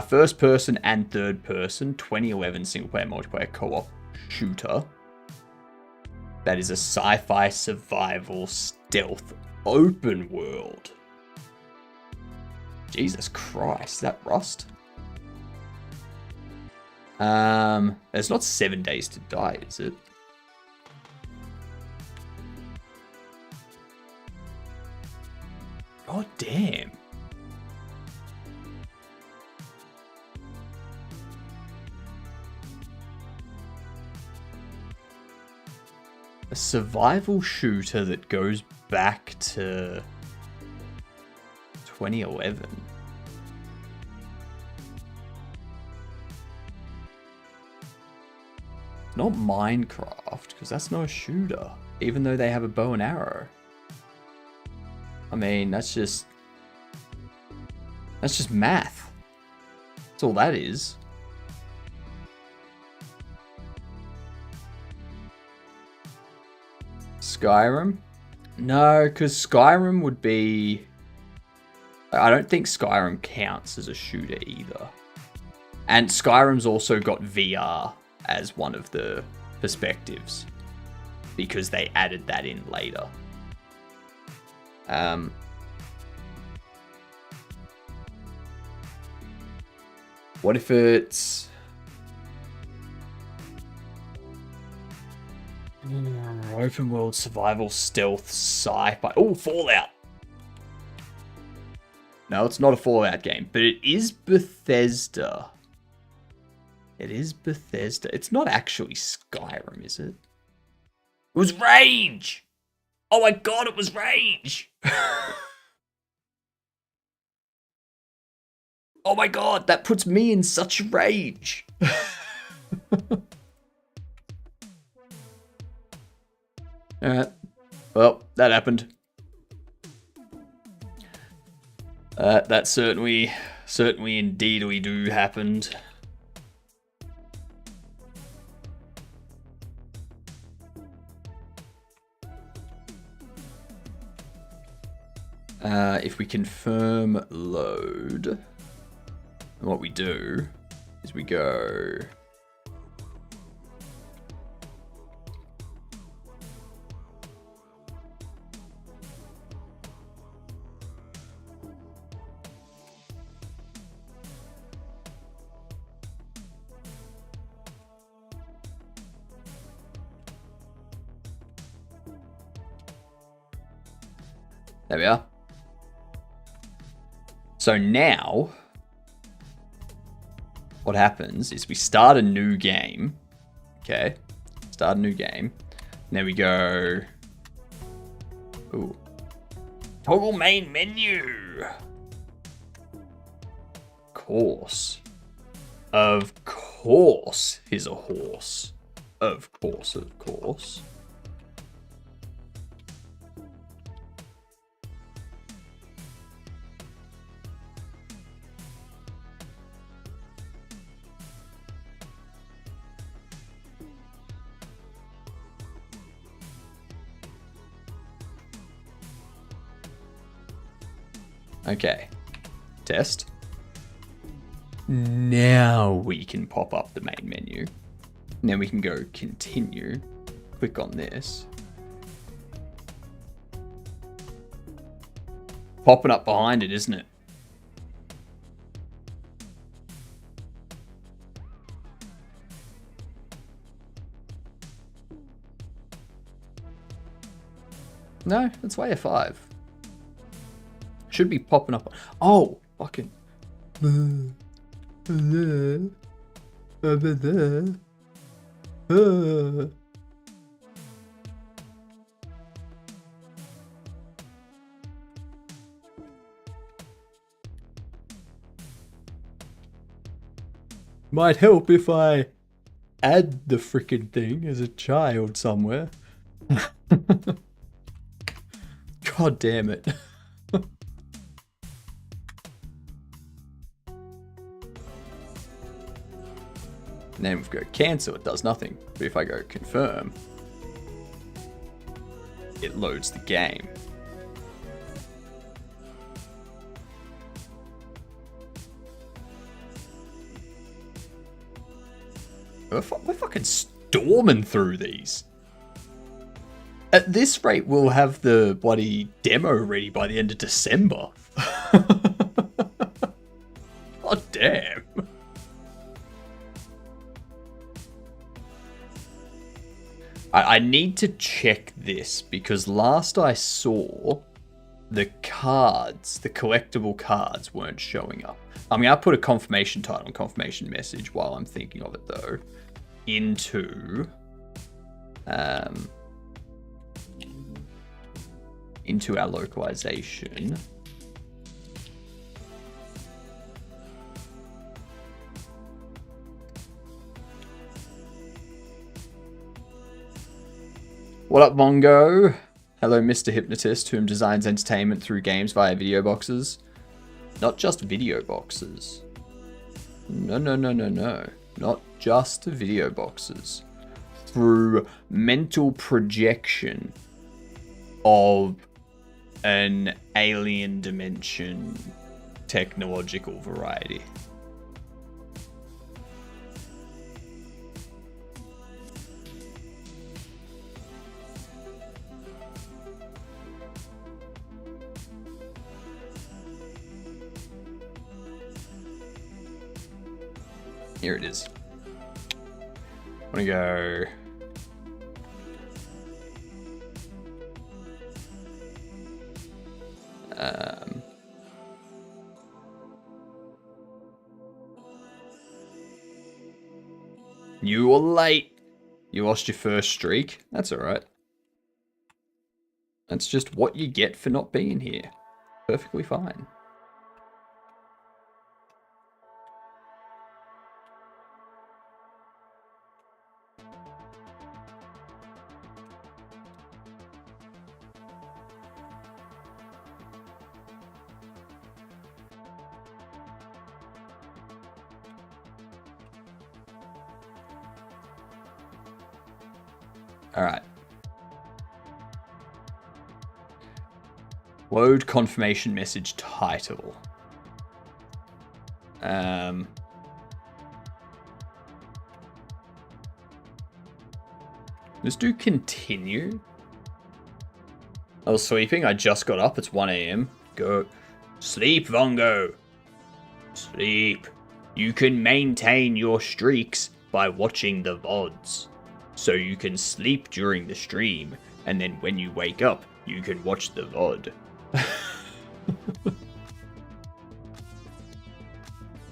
First person and third person, 2011 single player multiplayer co-op shooter. That is a sci-fi survival stealth open world. Jesus Christ, is that Rust? It's not 7 Days to Die, is it? God damn. A survival shooter that goes back to 2011. Not Minecraft, because that's not a shooter, even though they have a bow and arrow. I mean, that's just math. That's all that is. Skyrim? No, because Skyrim would be... I don't think Skyrim counts as a shooter either. And Skyrim's also got VR as one of the perspectives, because they added that in later. What if it's... Open world survival stealth sci-fi. Oh, Fallout. No, it's not a Fallout game, but it is Bethesda. It is Bethesda. It's not actually Skyrim, is it? It was Rage! Oh my god, it was Rage! Oh my god, that puts me in such rage. Alright. Well, that happened. That certainly indeedly do happened. If we confirm load, and what we do is we go... There we are. So now, what happens is we start a new game. Okay, start a new game. And then we go, ooh, toggle main menu. Of course, here's a horse. Of course. Okay, test. Now we can pop up the main menu. And then we can go continue. Click on this. Popping up behind it, isn't it? No, it's way of 5. Should be popping up. Oh, fucking. Might help if I add the frickin' thing as a child somewhere. God damn it. And then if we go cancel, it does nothing. But if I go confirm, it loads the game. We're fucking storming through these. At this rate, we'll have the bloody demo ready by the end of December. God damn. I need to check this because last I saw, the cards, the collectible cards weren't showing up. I mean, I put a confirmation title and confirmation message while I'm thinking of it though, into our localization. What up, Mongo? Hello, Mr. Hypnotist, whom designs entertainment through games via video boxes. Not just video boxes. No. Not just video boxes. Through mental projection of an alien dimension technological variety. Here it is. I'm gonna go. You were late. You lost your first streak. That's alright. That's just what you get for not being here. Perfectly fine. Alright. Load confirmation message title. Let's do continue. I was sleeping. I just got up. It's 1 a.m. Go. Sleep, Vongo. Sleep. You can maintain your streaks by watching the VODs. So you can sleep during the stream, and then when you wake up, you can watch the VOD.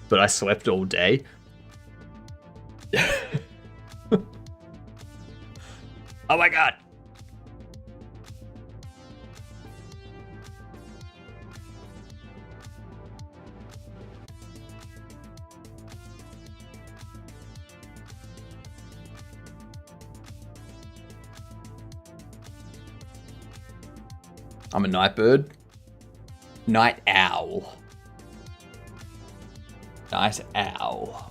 But I slept all day. Oh my god! I'm a night bird. Night owl. Night owl.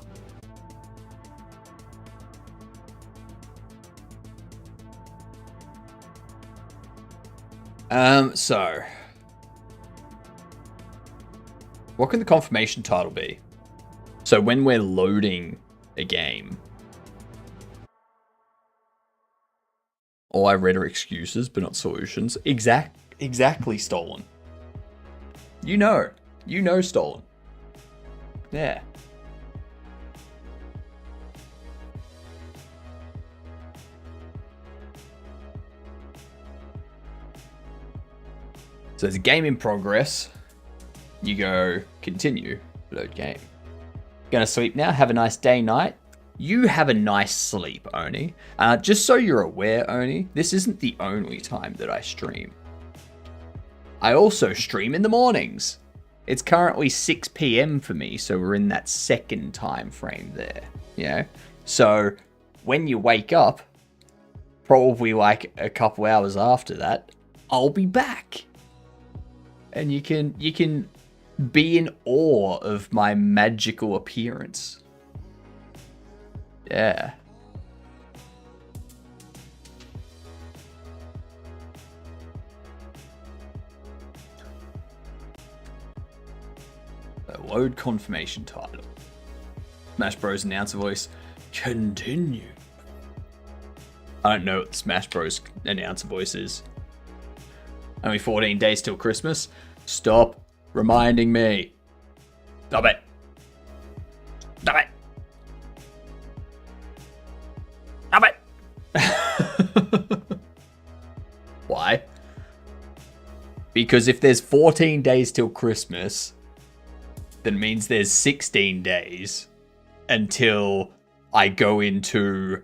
So. What can the confirmation title be? So when we're loading a game. All I read are excuses, but not solutions. Exactly stolen. You know stolen. Yeah. So there's a game in progress. You go continue, load game. Gonna sleep now, have a nice day, night. You have a nice sleep, Oni. Just so you're aware, Oni, this isn't the only time that I stream. I also stream in the mornings. It's currently 6 p.m. for me, so we're in that second time frame there. Yeah. So when you wake up, probably like a couple hours after that, I'll be back. And you can be in awe of my magical appearance. Yeah. So load confirmation title. Smash Bros. Announcer voice. Continue. I don't know what the Smash Bros. Announcer voice is. Only 14 days till Christmas. Stop reminding me. Stop it. Stop it. Stop it. Why? Because if there's 14 days till Christmas, that means there's 16 days until I go into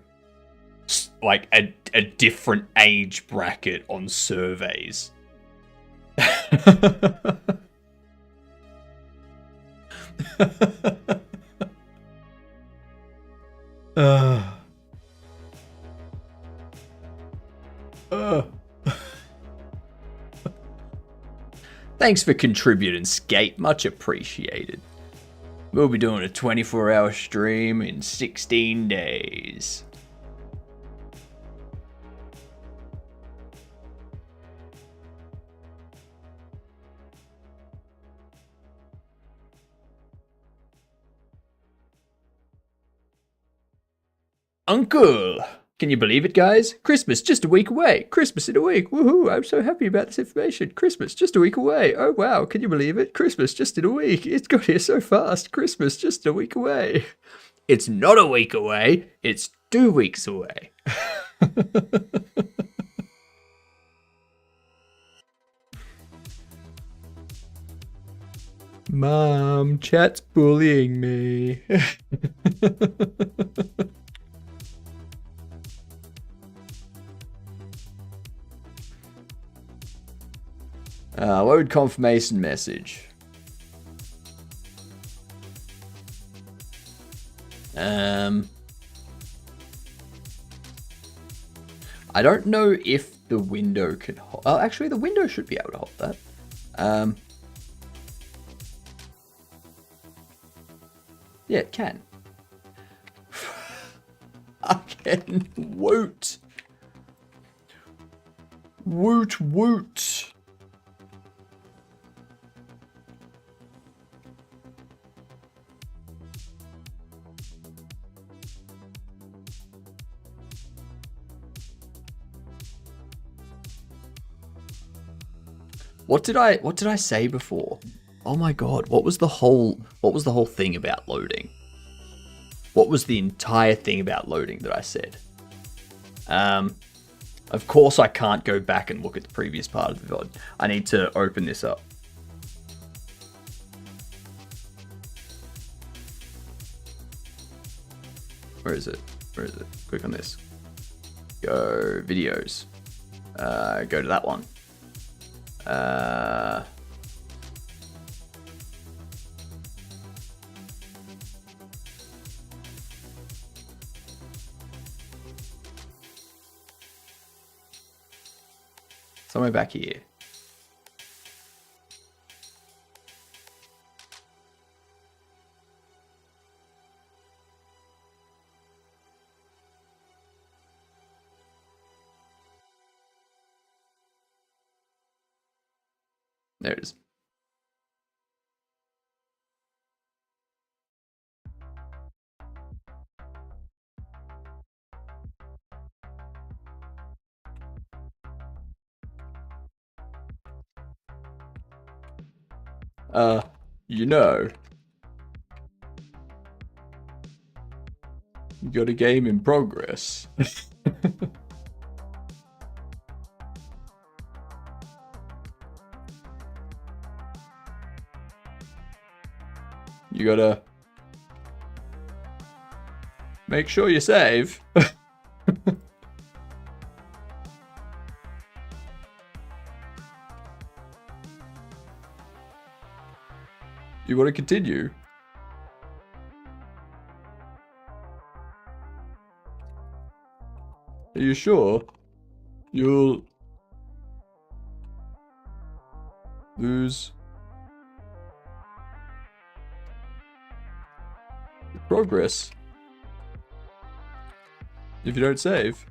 like a different age bracket on surveys. Thanks for contributing, Skate. Much appreciated. We'll be doing a 24-hour stream in 16 days. Uncle! Can you believe it, guys? Christmas just a week away. Christmas in a week. Woohoo! I'm so happy about this information. Christmas just a week away. Oh wow, can you believe it? Christmas just in a week. It's got here so fast. Christmas just a week away. It's not a week away. It's 2 weeks away. Mom, chat's bullying me. What would confirmation message? I don't know if the window can hold. Oh, actually, the window should be able to hold that. Yeah, it can. I can woot. Woot woot. What did I say before? Oh my god, what was the whole thing about loading? What was the entire thing about loading that I said? Of course I can't go back and look at the previous part of the VOD. I need to open this up. Where is it? Where is it? Click on this. Go videos. Go to that one. Somewhere back here. There it is. You know, you got a game in progress. You gotta make sure you save. You want to continue? Are you sure? You'll lose progress if you don't save.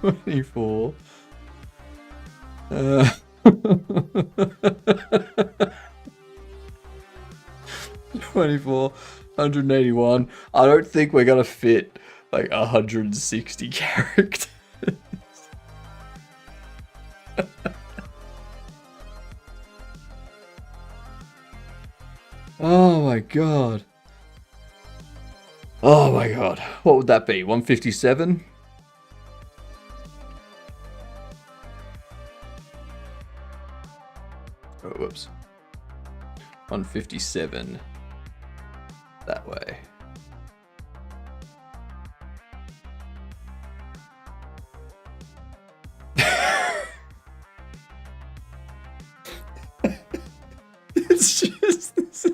$24. 24, 181. I don't think we're gonna fit like 160 characters. Oh my god. Oh my god. What would that be? 157? Oh, whoops. 157. That way. It's just this.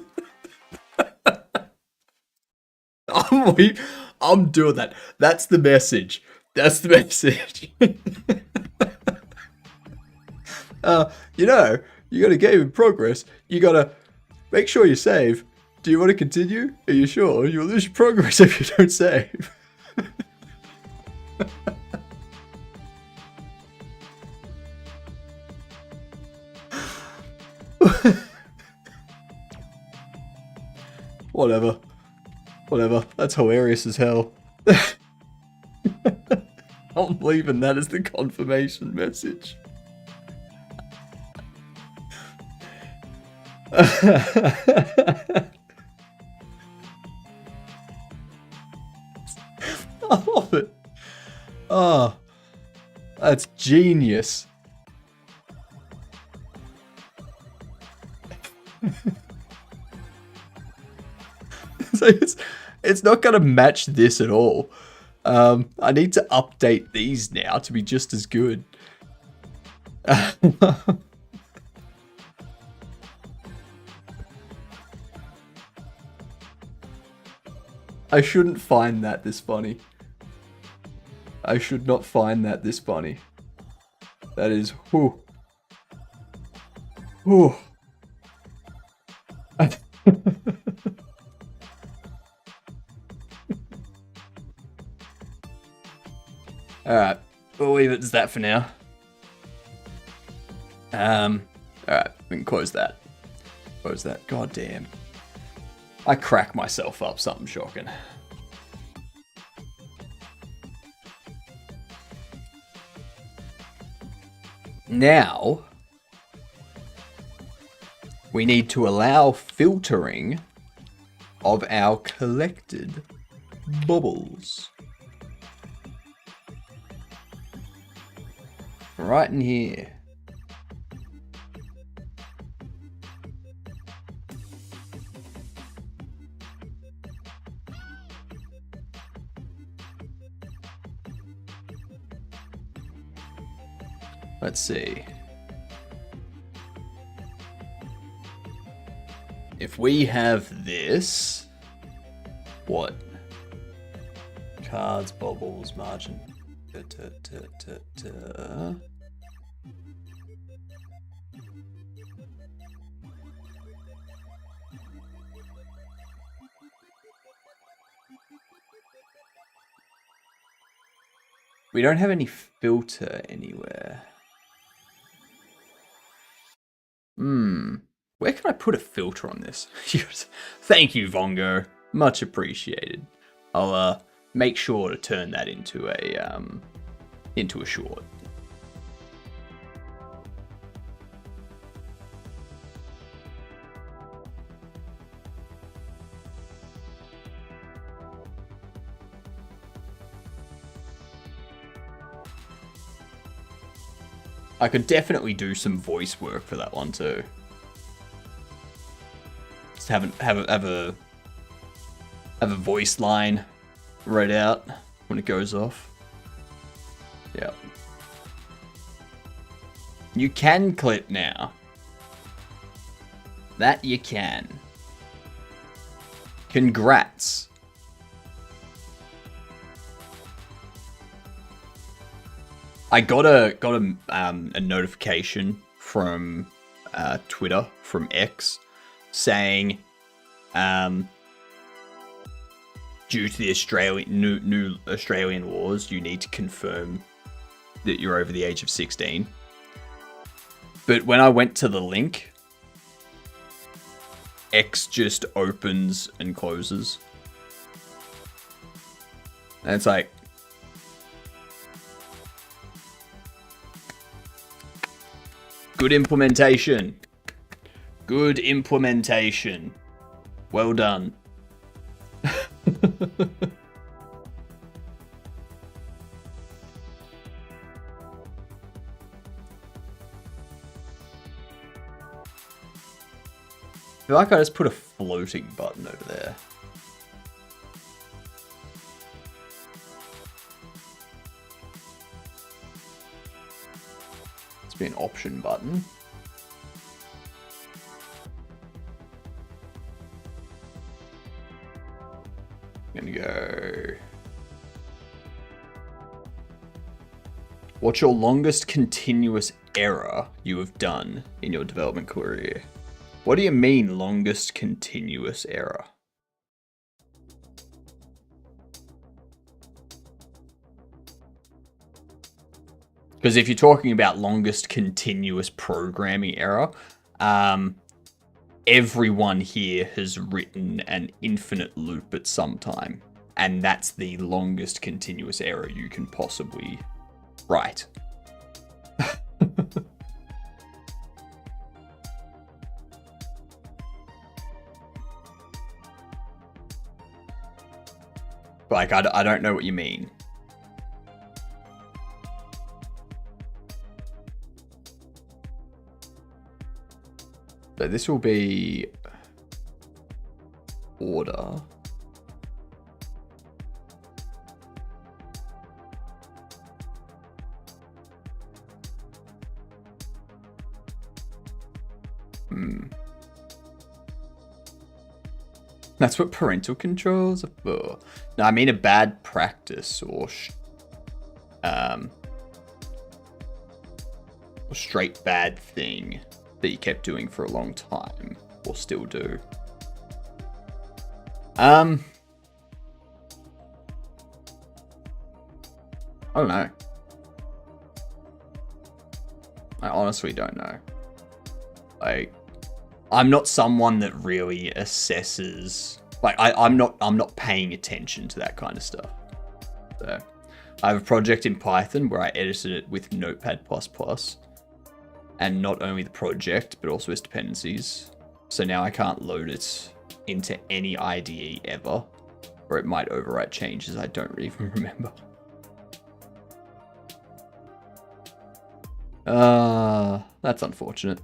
I'm doing that. That's the message. That's the message. You know, you got a game in progress. You gotta make sure you save. Do you want to continue? Are you sure? You'll lose your progress if you don't save. Whatever. Whatever. That's hilarious as hell. I'm leaving that as the confirmation message. I love it. Oh, that's genius. So it's not going to match this at all. I need to update these now to be just as good. I shouldn't find that this funny. I should not find that this funny. That is, whew. Whew. Alright, we'll leave it as that for now. Alright, we can close that. Close that. God damn. I crack myself up, something shocking. Now, we need to allow filtering of our collected bubbles. Right in here. Let's see. If we have this, what? Cards, bubbles, margin. We don't have any filter anywhere. Where can I put a filter on this? Thank you, Vongo. Much appreciated. I'll make sure to turn that into a short. I could definitely do some voice work for that one too. Just have a voice line read out when it goes off. Yeah. You can clip now. That you can. Congrats. I got a notification from Twitter, from X, saying due to the new Australian laws, you need to confirm that you're over the age of 16. But when I went to the link, X just opens and closes. And it's like, good implementation. Good implementation. Well done. I feel like I just put a floating button over there. Let's be an option button. I'm gonna go. What's your longest continuous error you have done in your development career? What do you mean, longest continuous error? Because if you're talking about longest continuous programming error, everyone here has written an infinite loop at some time. And that's the longest continuous error you can possibly write. Like, I don't know what you mean. So this will be order. That's what parental controls are for. No, I mean a bad practice or straight bad thing that you kept doing for a long time or still do. I don't know. I honestly don't know. Like, I'm not someone that really assesses. Like, I'm not paying attention to that kind of stuff. So, I have a project in Python where I edited it with Notepad++, and not only the project but also its dependencies. So now I can't load it into any IDE ever, or it might overwrite changes I don't even remember. That's unfortunate.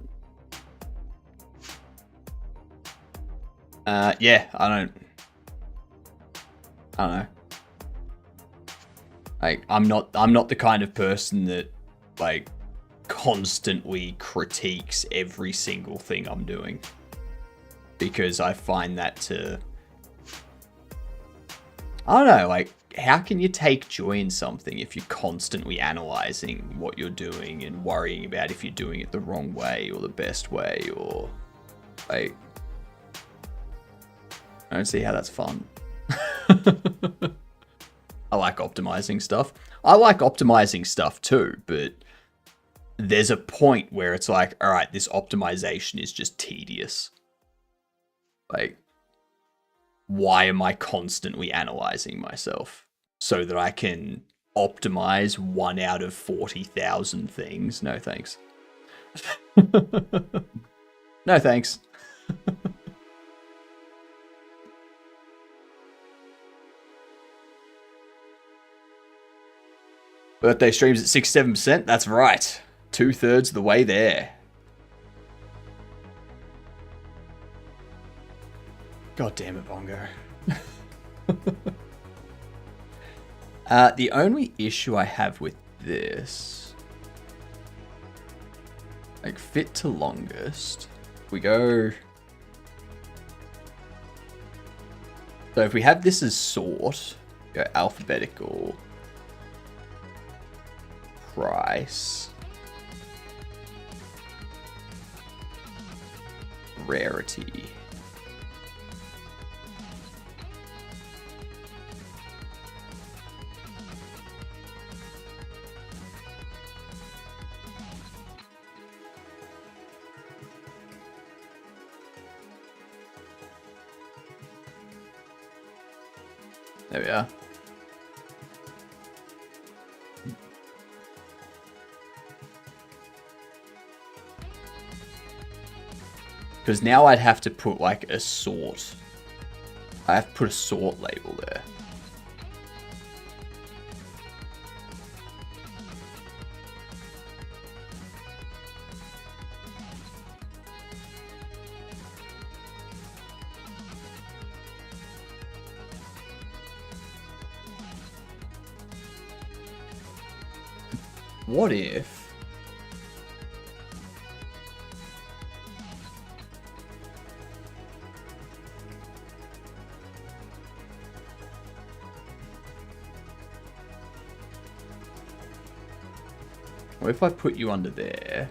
Yeah, I don't know. Like, I'm not the kind of person that, like, constantly critiques every single thing I'm doing, because I find that to, I don't know, like, how can you take joy in something if you're constantly analyzing what you're doing and worrying about if you're doing it the wrong way or the best way, or, like, I don't see how that's fun. I like optimizing stuff. I like optimizing stuff too, but there's a point where it's like, all right, this optimization is just tedious. Like, why am I constantly analyzing myself so that I can optimize 1 out of 40,000 things? No thanks. No thanks. Birthday streams at 6-7%. That's right. 2/3 the way there. God damn it, Bongo. The only issue I have with this, like, fit to longest, we go. So if we have this as sort, go alphabetical, price, rarity. There we are. Because now I'd have to put, like, a sort. I have to put a sort label there. What if... What if I put you under there?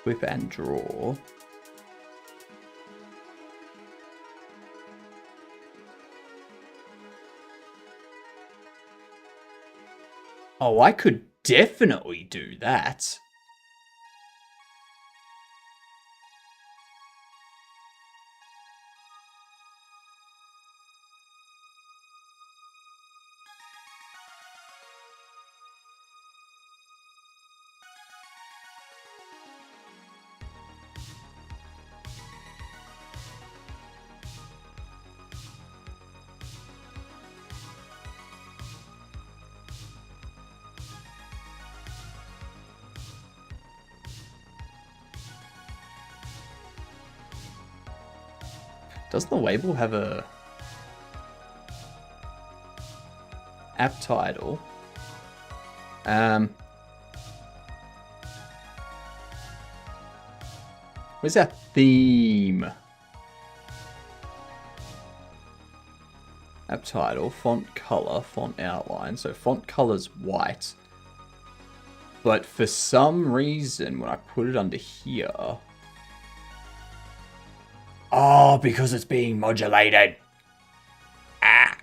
Whip and draw. Oh, I could definitely do that. Doesn't the label have a app title? Where's our theme? App title, font color, font outline. So font color's white. But for some reason, when I put it under here... Oh, because it's being modulated. Ah.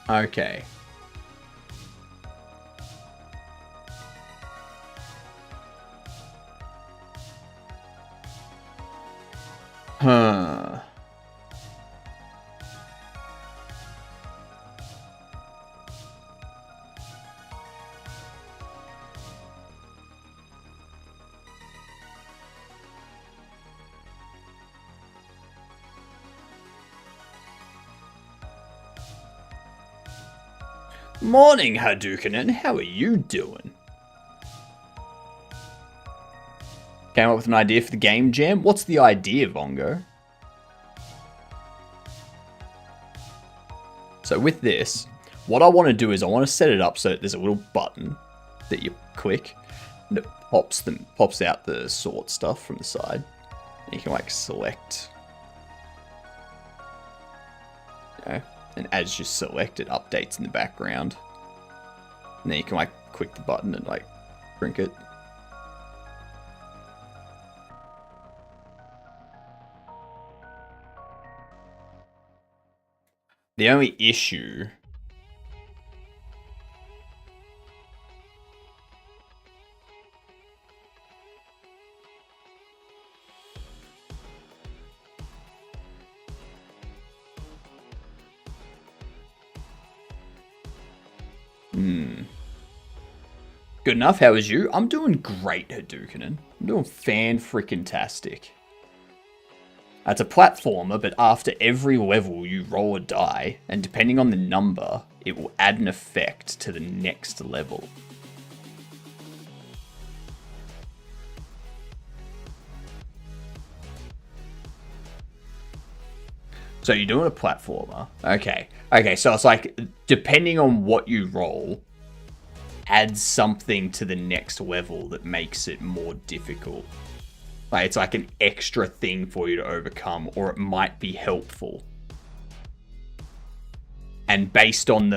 Okay. Huh. Morning, Hadouken. How are you doing? Came up with an idea for the game jam? What's the idea, Vongo? So with this, what I want to do is I want to set it up so that there's a little button that you click and it pops out the sort stuff from the side. And you can like select. You know, and as you select, it updates in the background. And then you can like click the button and like shrink it. The only issue Good enough, how is you? I'm doing great, Hadouken. I'm doing fan-freaking-tastic. It's a platformer, but after every level you roll a die, and depending on the number, it will add an effect to the next level. So you're doing a platformer. Okay. Okay, so it's like, depending on what you roll, adds something to the next level that makes it more difficult. Like, it's like an extra thing for you to overcome, or it might be helpful. And based on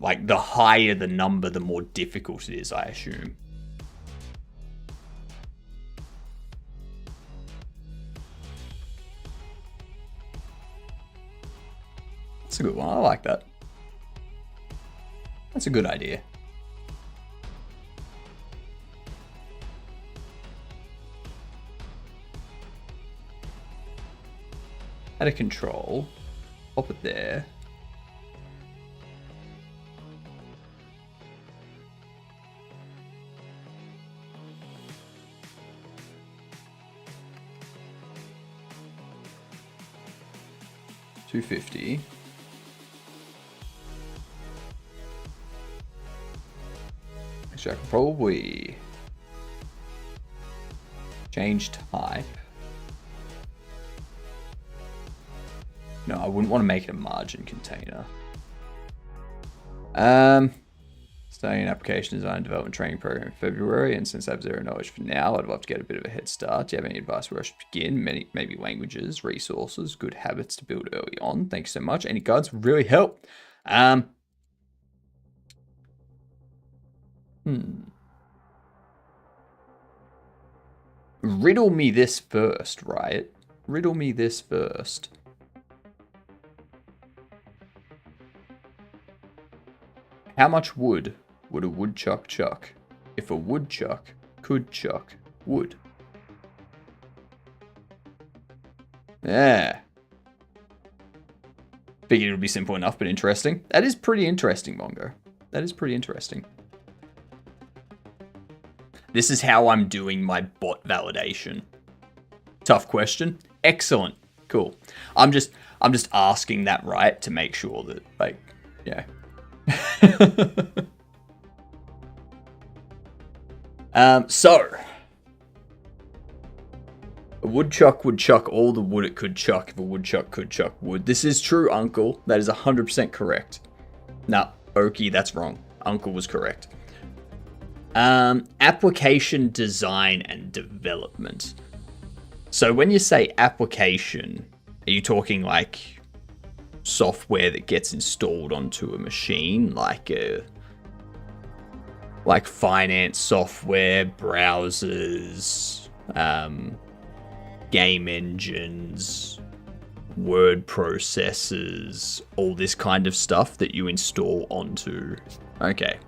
like the higher the number, the more difficult it is, I assume. That's a good one. I like that. That's a good idea. Add a control. Pop it there. $250. Actually, I could probably change type. No, I wouldn't want to make it a margin container. Starting an application design development training program in February, and since I have zero knowledge for now, I'd love to get a bit of a head start. Do you have any advice where I should begin? Maybe languages, resources, good habits to build early on. Thank you so much. Any guides would really help. Riddle me this first, Riot. Riddle me this first. How much wood would a woodchuck chuck if a woodchuck could chuck wood? Yeah. Figured it would be simple enough, but interesting. That is pretty interesting, Mongo. That is pretty interesting. This is how I'm doing my bot validation. Tough question. Excellent. Cool. I'm just asking that, right, to make sure that, like, yeah. So a woodchuck would chuck all the wood it could chuck if a woodchuck could chuck wood. This is true, Uncle. That is 100% correct. Nah, Okie, that's wrong. Uncle was correct. Application design and development. So when you say application, are you talking like software that gets installed onto a machine, like finance software, browsers, game engines, word processors, all this kind of stuff that you install onto? Okay.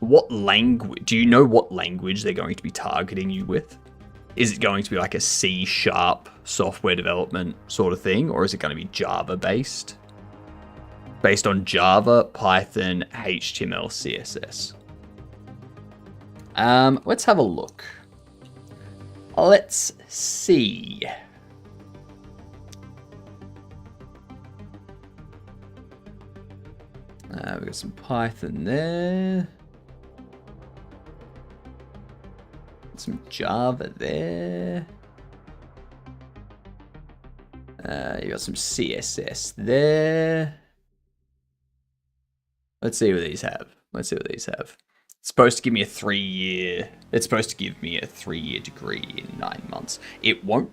What language? Do you know what language they're going to be targeting you with? Is it going to be like a C# software development sort of thing, or is it going to be Java based? Based on Java, Python, HTML, CSS. Let's have a look. Let's see. We've got some Python there. Some Java there. You got some CSS there. Let's see what these have. It's supposed to give me a 3-year. It's supposed to give me a 3-year degree in 9 months. It won't.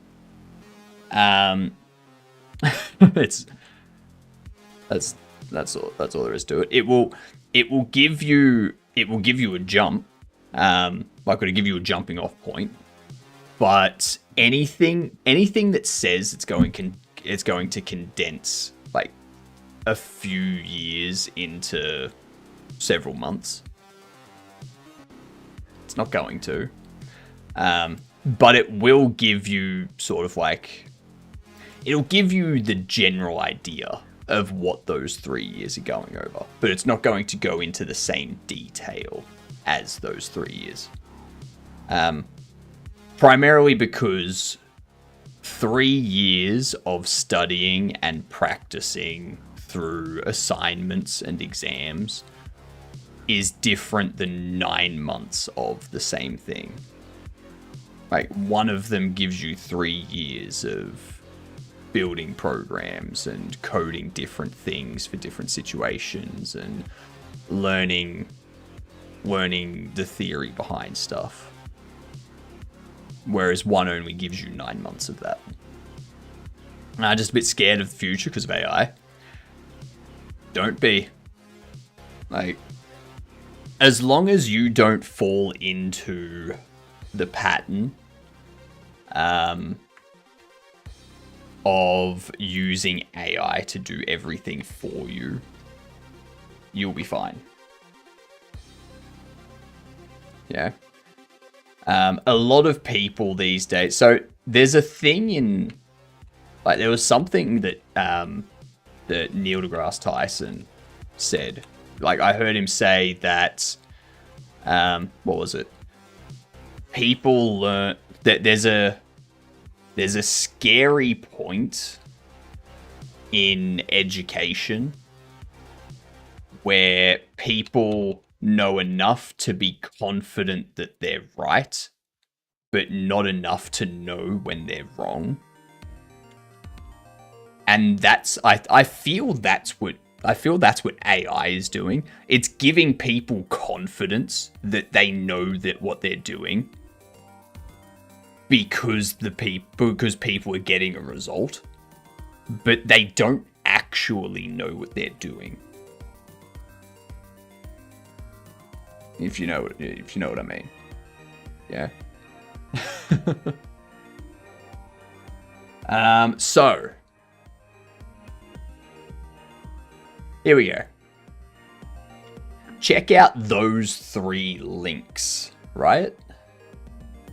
That's all there is to it. It will give you a jump. Like it'll give you a jumping off point. But anything that says it's going to condense like a few years into several months, it's not going to. But it will give you sort of like, it'll give you the general idea of what those 3 years are going over, but it's not going to go into the same detail as those 3 years. Primarily because 3 years of studying and practicing through assignments and exams is different than 9 months of the same thing. Like, one of them gives you 3 years of building programs and coding different things for different situations and learning the theory behind stuff. Whereas one only gives you 9 months of that. I'm just a bit scared of the future because of AI. Don't be. Like, as long as you don't fall into the pattern of using AI to do everything for you, you'll be fine. Yeah. A lot of people these days. So there's a thing in, like, there was something that that Neil deGrasse Tyson said. Like, I heard him say that, what was it? People learn that there's a scary point in education where people know enough to be confident that they're right, but not enough to know when they're wrong. And that's, I feel that's what AI is doing. It's giving people confidence that they know that what they're doing because people are getting a result, but they don't actually know what they're doing. If you know what I mean. Yeah. So here we go. Check out those 3 links, right?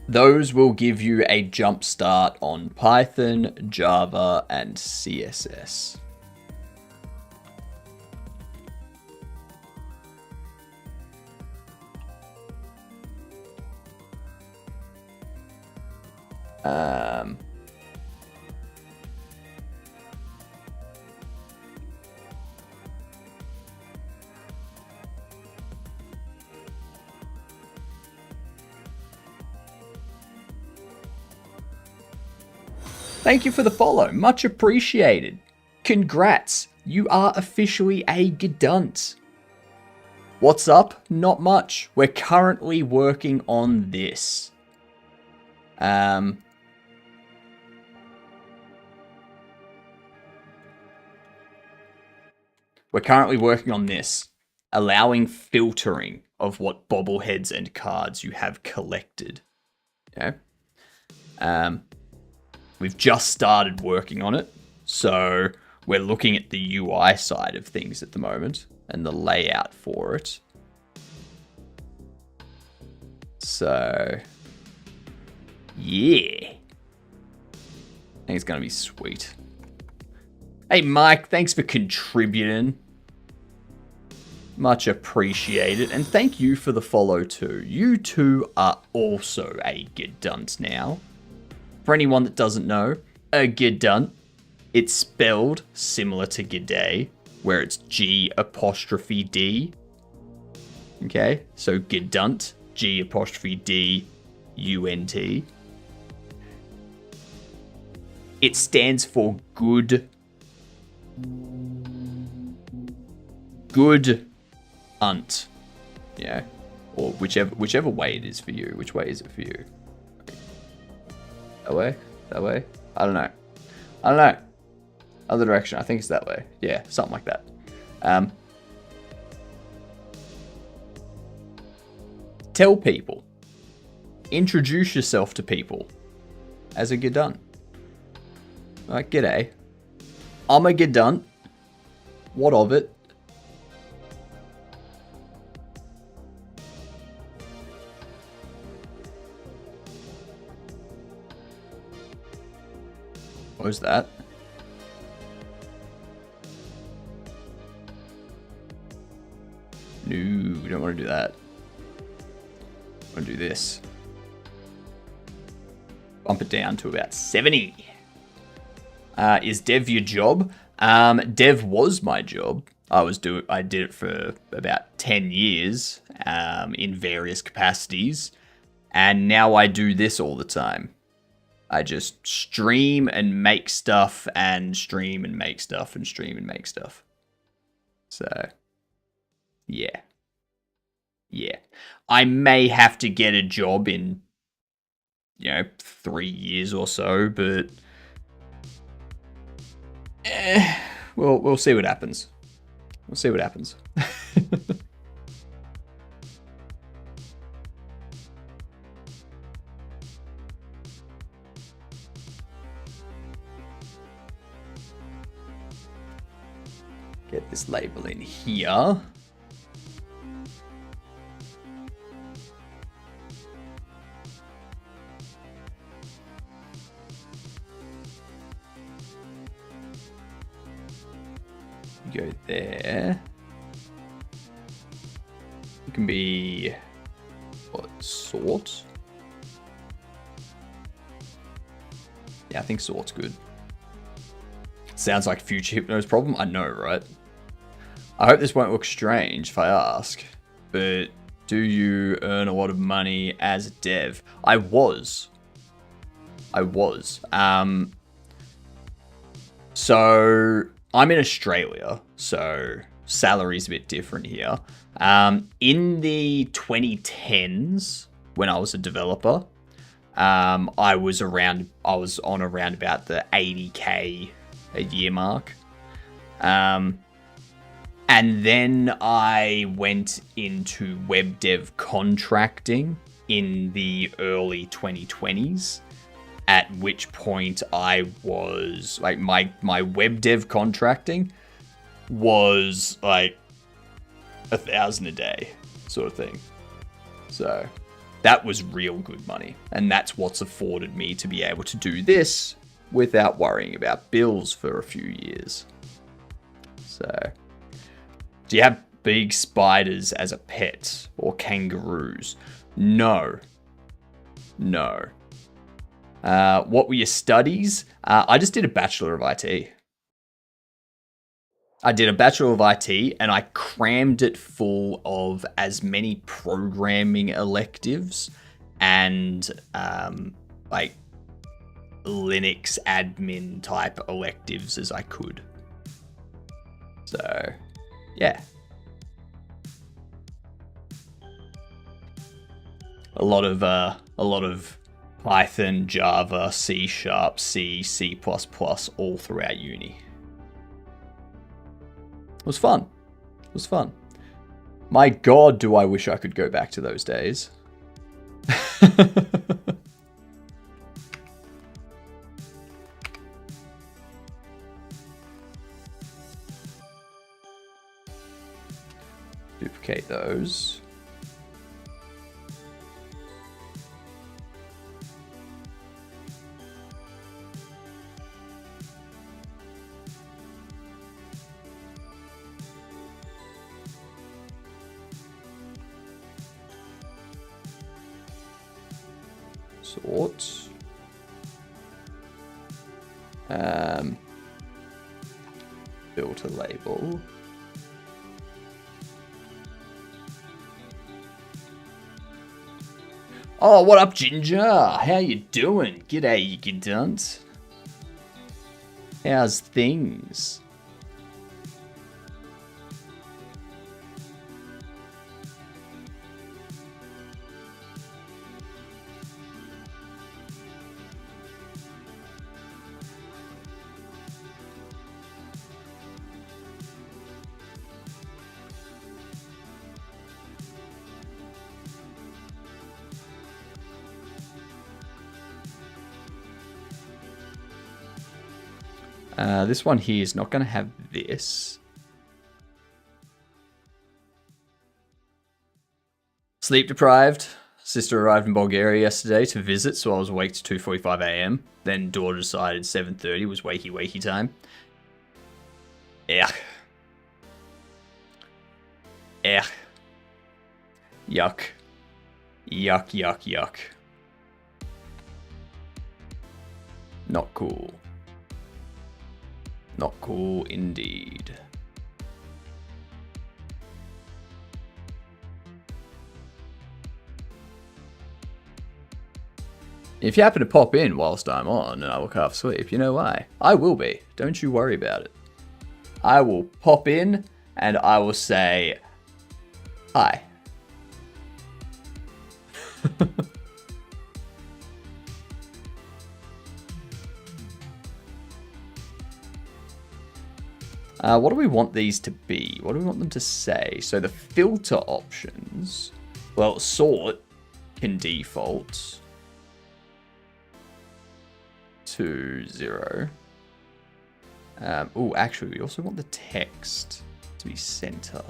Those will give you a jump start on Python, Java, and CSS. Thank you for the follow. Much appreciated. Congrats. You are officially a Gedunt. What's up? Not much. We're currently working on this. We're currently working on this, allowing filtering of what bobbleheads and cards you have collected. Okay. We've just started working on it, so we're looking at the UI side of things at the moment and the layout for it. So, yeah. I think it's going to be sweet. Hey, Mike, thanks for contributing. Much appreciated. And thank you for the follow, too. You two are also a Gedunt now. For anyone that doesn't know, a Gedunt, it's spelled similar to G'day, where it's G''D. Okay, so Gedunt, G''D-UNT. It stands for good unt. Yeah. Or whichever way it is for you. Which way is it for you? That way? That way? I don't know. Other direction. I think it's that way. Yeah, something like that. Tell people. Introduce yourself to people as a Gedunt. Like, g'day. I'm a Gedunt. What of it? What was that? No, we don't want to do that. I want to do this. Bump it down to about 70. Is dev your job? Dev was my job. I did it for about 10 years in various capacities. And now I do this all the time. I just stream and make stuff and stream and make stuff and stream and make stuff. So, yeah. Yeah. I may have to get a job in, 3 years or so, but we'll see what happens. We'll see what happens. Get this label in here. Go there. It can be what sort? Yeah, I think sort's good. Sounds like future Hypno's problem. I know, right? I hope this won't look strange if I ask, but do you earn a lot of money as a dev? I was. So I'm in Australia, so salary's a bit different here. In the 2010s, when I was a developer, I was on around about the 80K a year mark. And then I went into web dev contracting in the early 2020s, at which point I was like, my web dev contracting was like 1,000 a day sort of thing. So that was real good money. And that's what's afforded me to be able to do this without worrying about bills for a few years. So, do you have big spiders as a pet or kangaroos? No. What were your studies? I just did a Bachelor of IT. I did a Bachelor of IT and I crammed it full of as many programming electives and like Linux admin type electives as I could. So, yeah. A lot of Python, Java, C#, C, C++ all throughout uni. It was fun. It was fun. My God, do I wish I could go back to those days. Duplicate those. Sort. Filter label. Oh, what up, Ginger? How you doing? G'day, you gidunt. How's things? This one here is not going to have this. Sleep deprived. Sister arrived in Bulgaria yesterday to visit, so I was awake to 2:45 a.m. Then daughter decided 7:30 was wakey time. Yuck. Yuck. Yuck. Yuck. Not cool. Not cool indeed. If you happen to pop in whilst I'm on and I look half asleep, you know why. I will be. Don't you worry about it. I will pop in and I will say hi. What do we want these to be? What do we want them to say? So the filter options, well, sort can default to 0. Oh, actually, we also want the text to be center.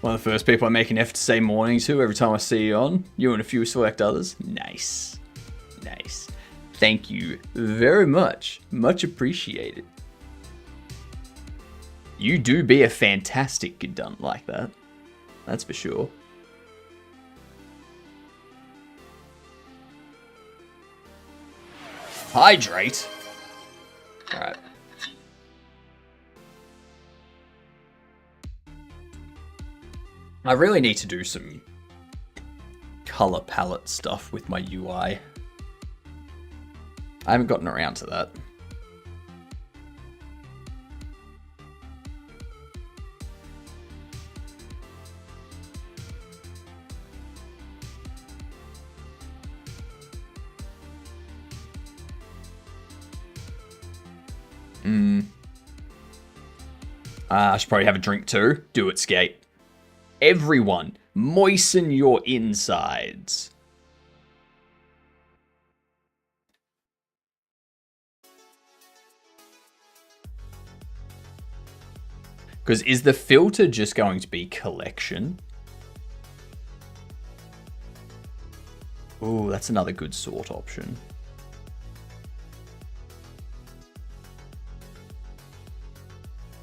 One of the first people I make an effort to say morning to every time I see you on. You and a few select others. Nice. Nice. Thank you very much. Much appreciated. You do be a fantastic gidunt like that. That's for sure. Hydrate. Alright. I really need to do some color palette stuff with my UI. I haven't gotten around to that. I should probably have a drink too. Do it, Skate. Everyone, moisten your insides. Because is the filter just going to be collection? Ooh, that's another good sort option.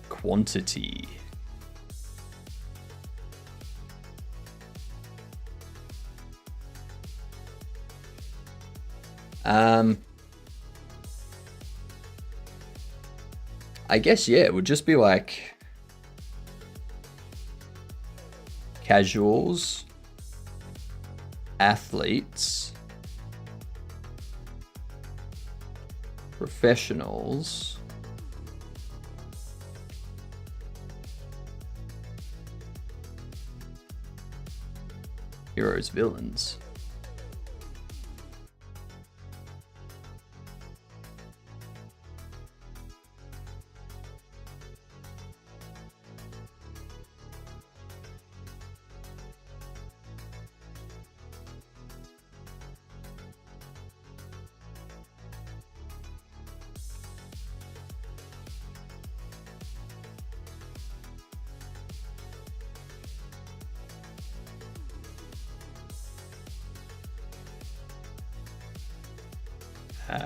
Quantity. I guess, yeah, it would just be like casuals, athletes, professionals, heroes, villains.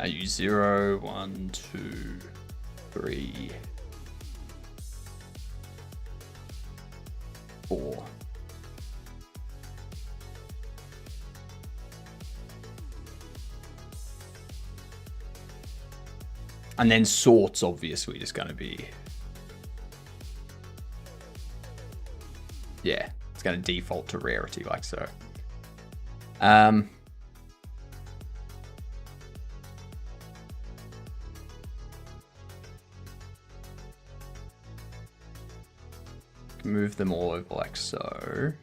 Use 0, 1, 2, 3, 4. And then sorts, obviously, just going to be... Yeah, it's going to default to rarity like so. Move them all over like so.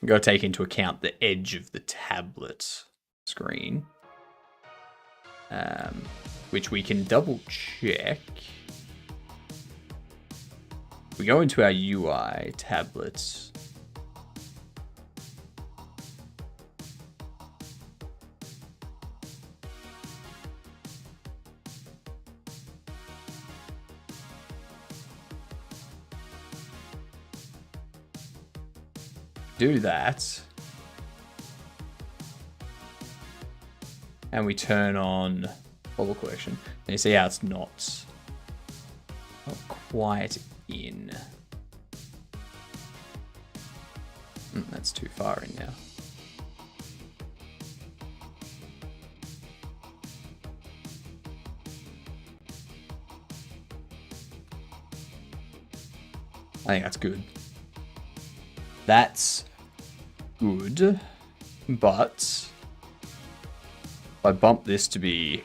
You've got to take into account the edge of the tablet screen, which we can double check. We go into our UI tablets. Do that. And we turn on Bobble Collection. And you see how it's not quite in. That's too far in now. I think that's good. That's good, but if I bump this to be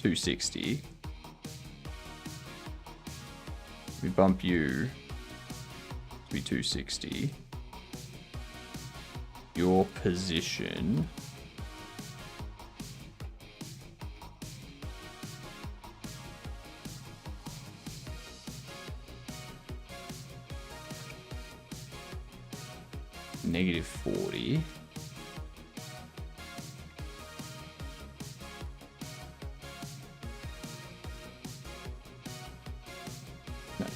260, we bump you to be 260, your position -40.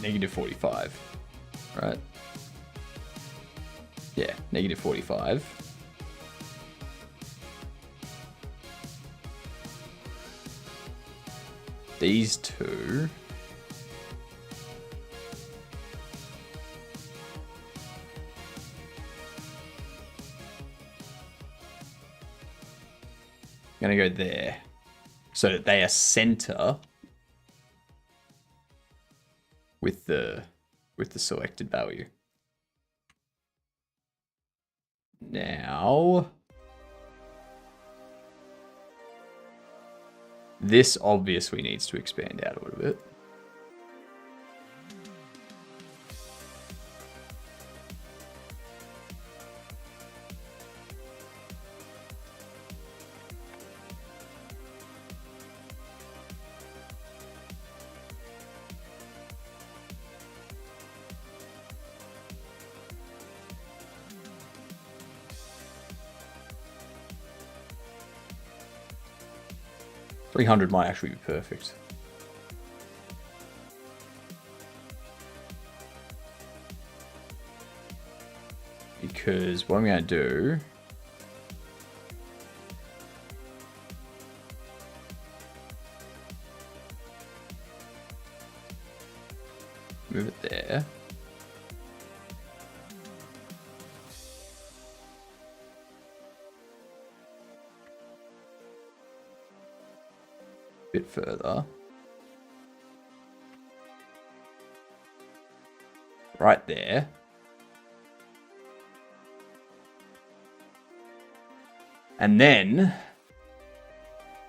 No, -45. Right? Yeah, -45. These two. Gonna go there so that they are center with the selected value. Now this obviously needs to expand out a little bit. $300 might actually be perfect. Because what I'm going to do move it there. bit further. Right there. And then,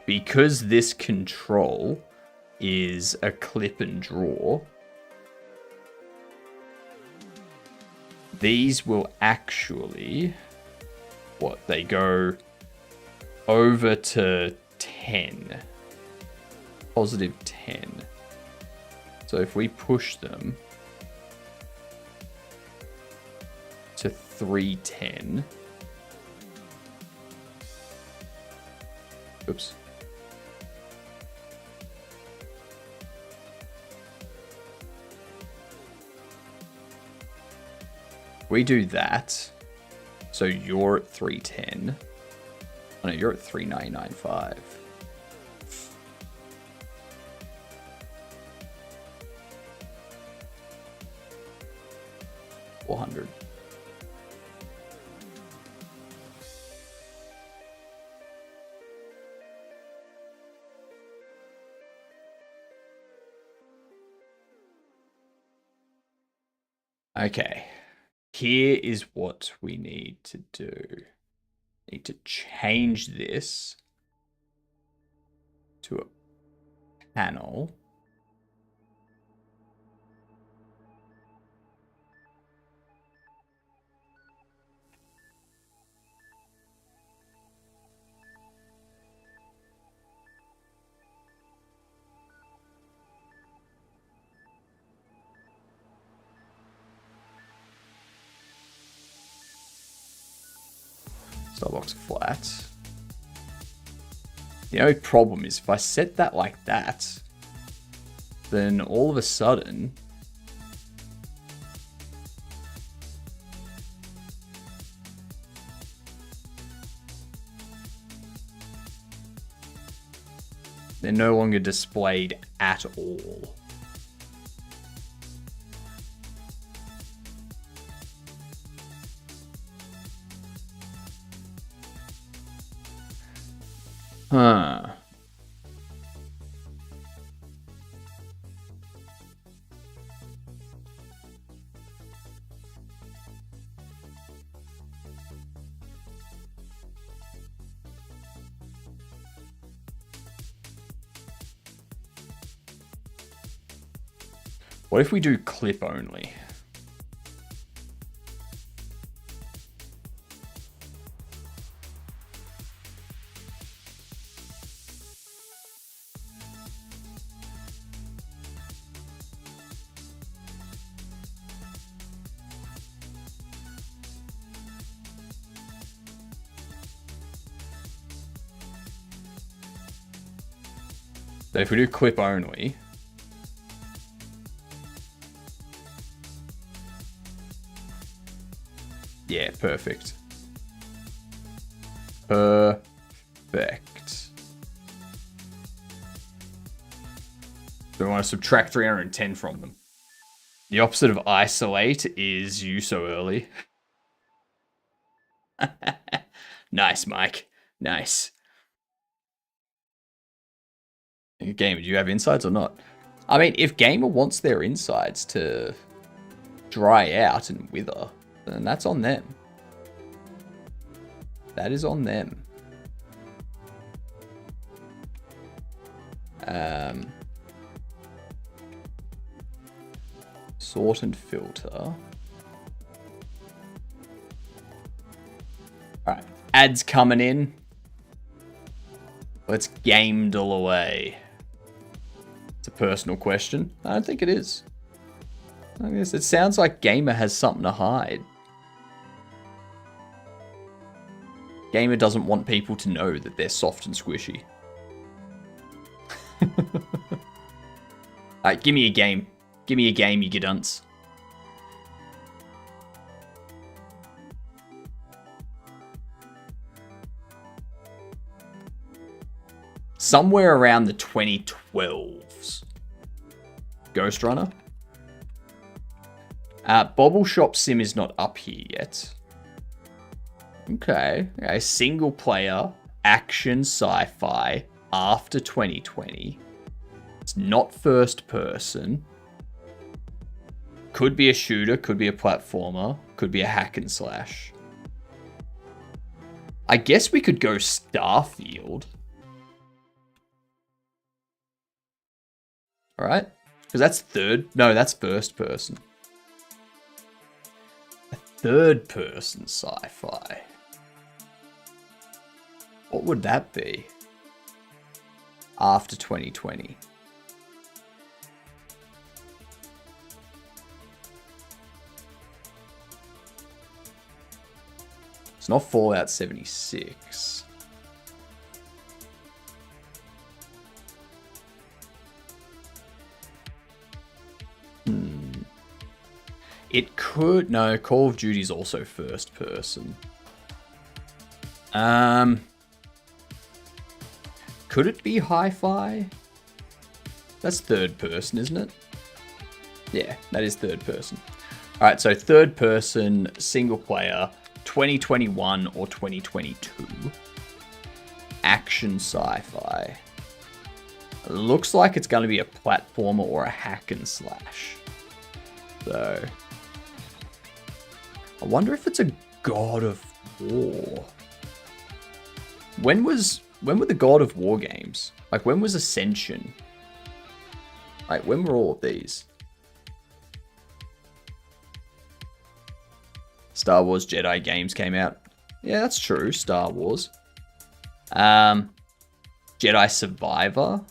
because this control is a clip and draw, these will actually, they go over to 10. Positive 10. So if we push them to 310. Oops. We do that. So you're at 310. Oh no, you're at 3995. $400. Okay. Here is what we need to do. Need to change this to a panel. Starbox flat. The only problem is if I set that like that, then all of a sudden they're no longer displayed at all. Huh. What if we do clip only? So if we do clip only, yeah, perfect. Perfect. So we want to subtract 310 from them. The opposite of isolate is you so early. Nice, Mike. Nice. Gamer, do you have insides or not? I mean, if Gamer wants their insides to dry out and wither, then that's on them. That is on them. Sort and filter. Alright, ads coming in. Let's gamedle away. It's a personal question. I don't think it is. I guess it sounds like Gamer has something to hide. Gamer doesn't want people to know that they're soft and squishy. Alright, give me a game. Give me a game, you gidunts. Somewhere around the 2012s. Ghost Runner. Bobble Shop Sim is not up here yet. Okay. Single player, action, sci-fi, after 2020. It's not first person. Could be a shooter, could be a platformer, could be a hack and slash. I guess we could go Starfield. Alright? Because that's that's first person. A third person sci-fi. What would that be? After 2020. It's not Fallout 76. It could... No, Call of Duty is also first person. Could it be Hi-Fi? That's third person, isn't it? Yeah, that is third person. Alright, so third person, single player, 2021 or 2022. Action sci-fi. Looks like it's going to be a platformer or a hack and slash. So... I wonder if it's a God of War. When were the God of War games? Like, when was Ascension? Like, when were all of these? Star Wars Jedi games came out. Yeah, that's true. Star Wars. Jedi Survivor.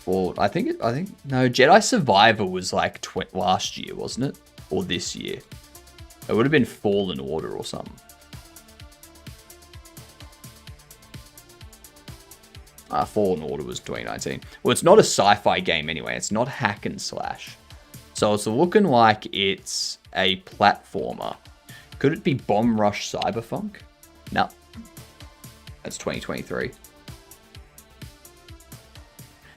Or no, Jedi Survivor was like last year, wasn't it? Or this year. It would have been Fallen Order or something. Fallen Order was 2019. Well, it's not a sci-fi game anyway. It's not hack and slash. So it's looking like it's a platformer. Could it be Bomb Rush Cyberpunk? No. That's 2023.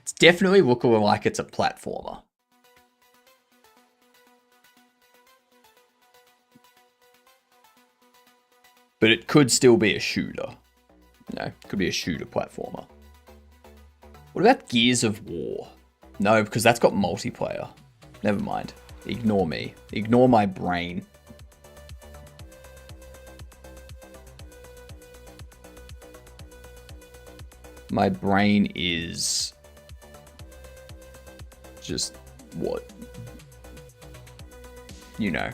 It's definitely looking like it's a platformer. But it could still be a shooter. No, it could be a shooter platformer. What about Gears of War? No, because that's got multiplayer. Never mind. Ignore me. Ignore my brain. My brain is... just... what? You know.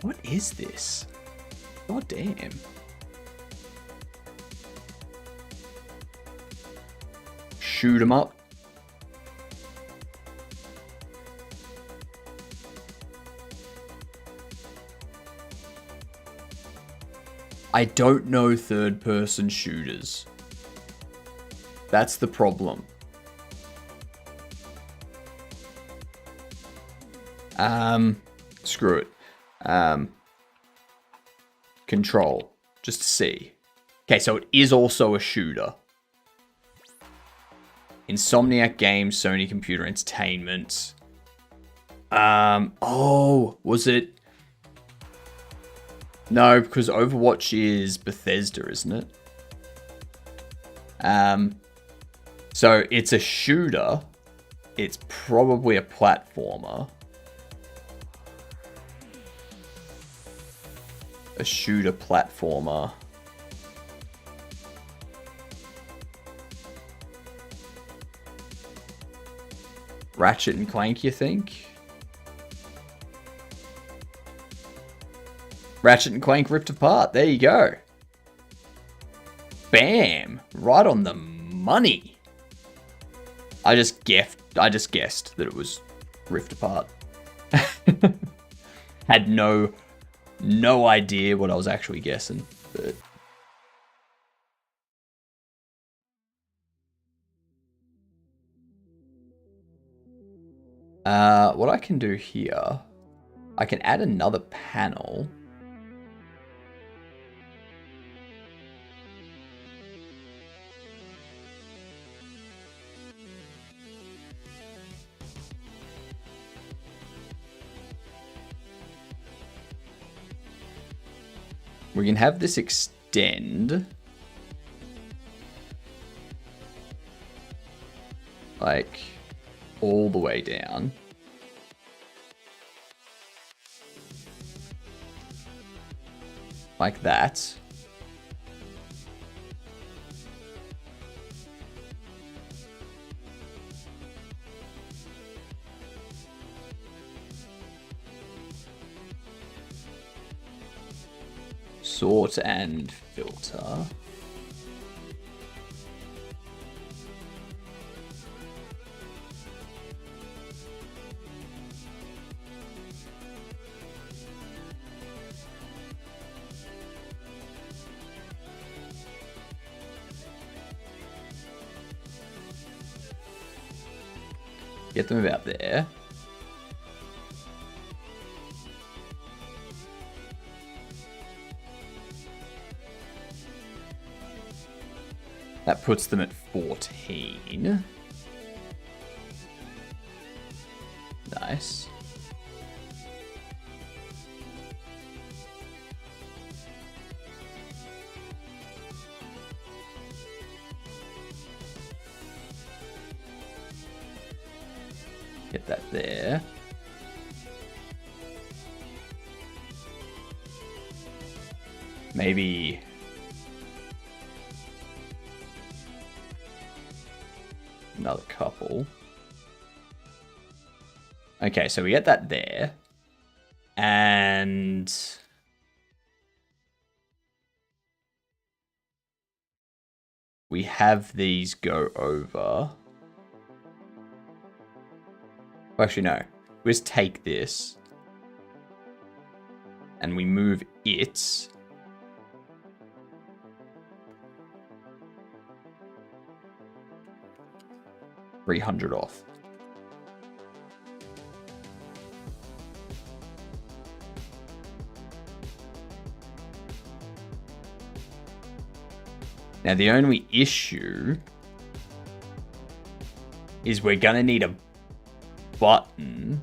What is this? God damn. Shoot 'em up. I don't know third-person shooters. That's the problem. Screw it. Control. Just to see. Okay, so it is also a shooter. Insomniac Games, Sony Computer Entertainment. Oh, was it? No, because Overwatch is Bethesda, isn't it? So it's a shooter. It's probably a platformer. A shooter platformer. Ratchet and Clank, you think? Ratchet and Clank Ripped Apart. There you go. Bam! Right on the money. I just guessed that it was Rift Apart. Had no idea what I was actually guessing. But what I can do here, I can add another panel. We can have this extend like all the way down. Like that. Sort and filter. Get them about there. That puts them at 14. Nice. Get that there. Maybe another couple. Okay, so we get that there. And we have these go over. Well, actually, no. We just take this and we move it 300 off. Now, the only issue is we're going to need a button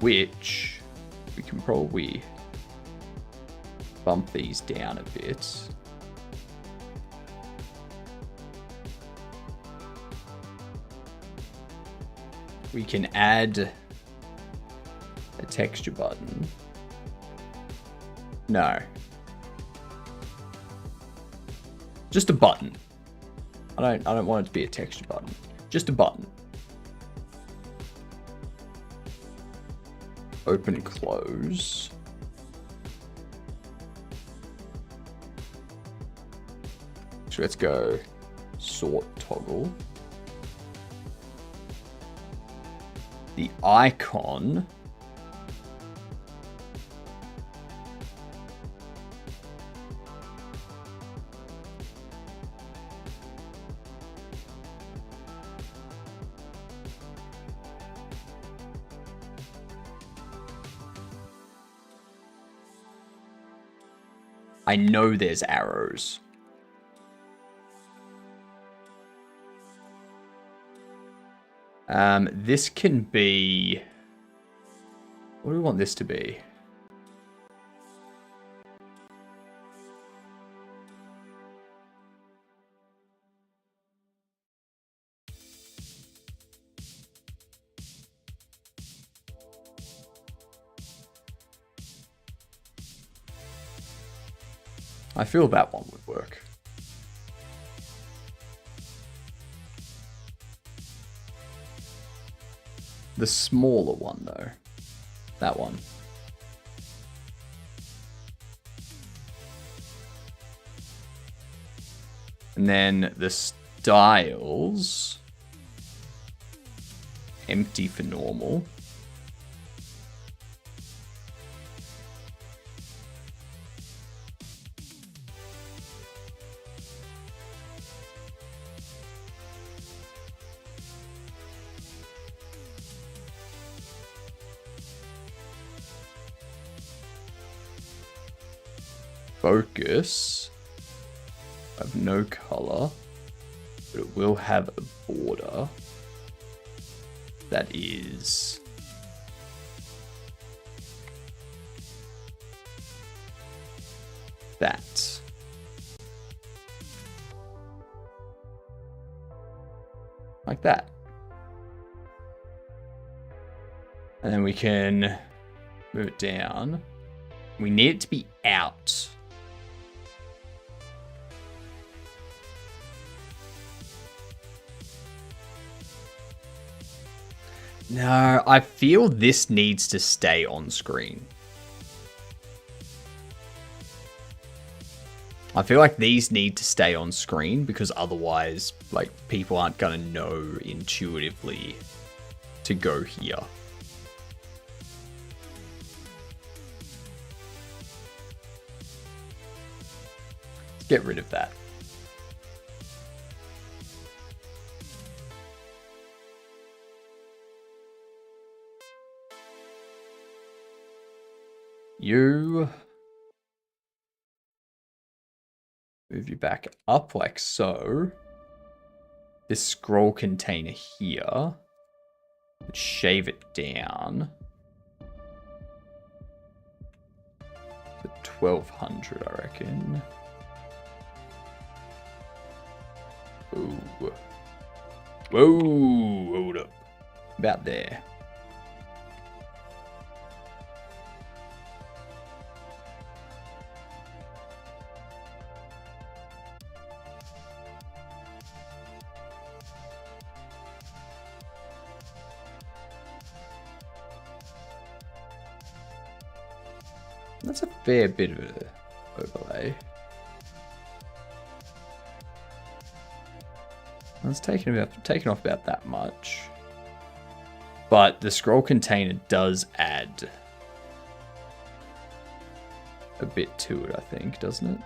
which we can probably bump these down a bit. We can add a texture button. No. Just a button. I don't want it to be a texture button. Just a button. Open, close. So let's go sort toggle. The icon I know there's arrows. This can be... What do we want this to be? I feel that one would work. The smaller one, though. That one. And then the styles. Empty for normal. Focus of no color, but it will have a border that is that. Like that. And then we can move it down. We need it to be out. No, I feel this needs to stay on screen. I feel like these need to stay on screen because otherwise, like, people aren't gonna know intuitively to go here. Get rid of that. You move you back up like so. This scroll container here. Let's shave it down to 1200, I reckon. Ooh. Whoa, hold up. About there. That's a fair bit of an overlay. It's taken off about that much. But the scroll container does add a bit to it, I think, doesn't it?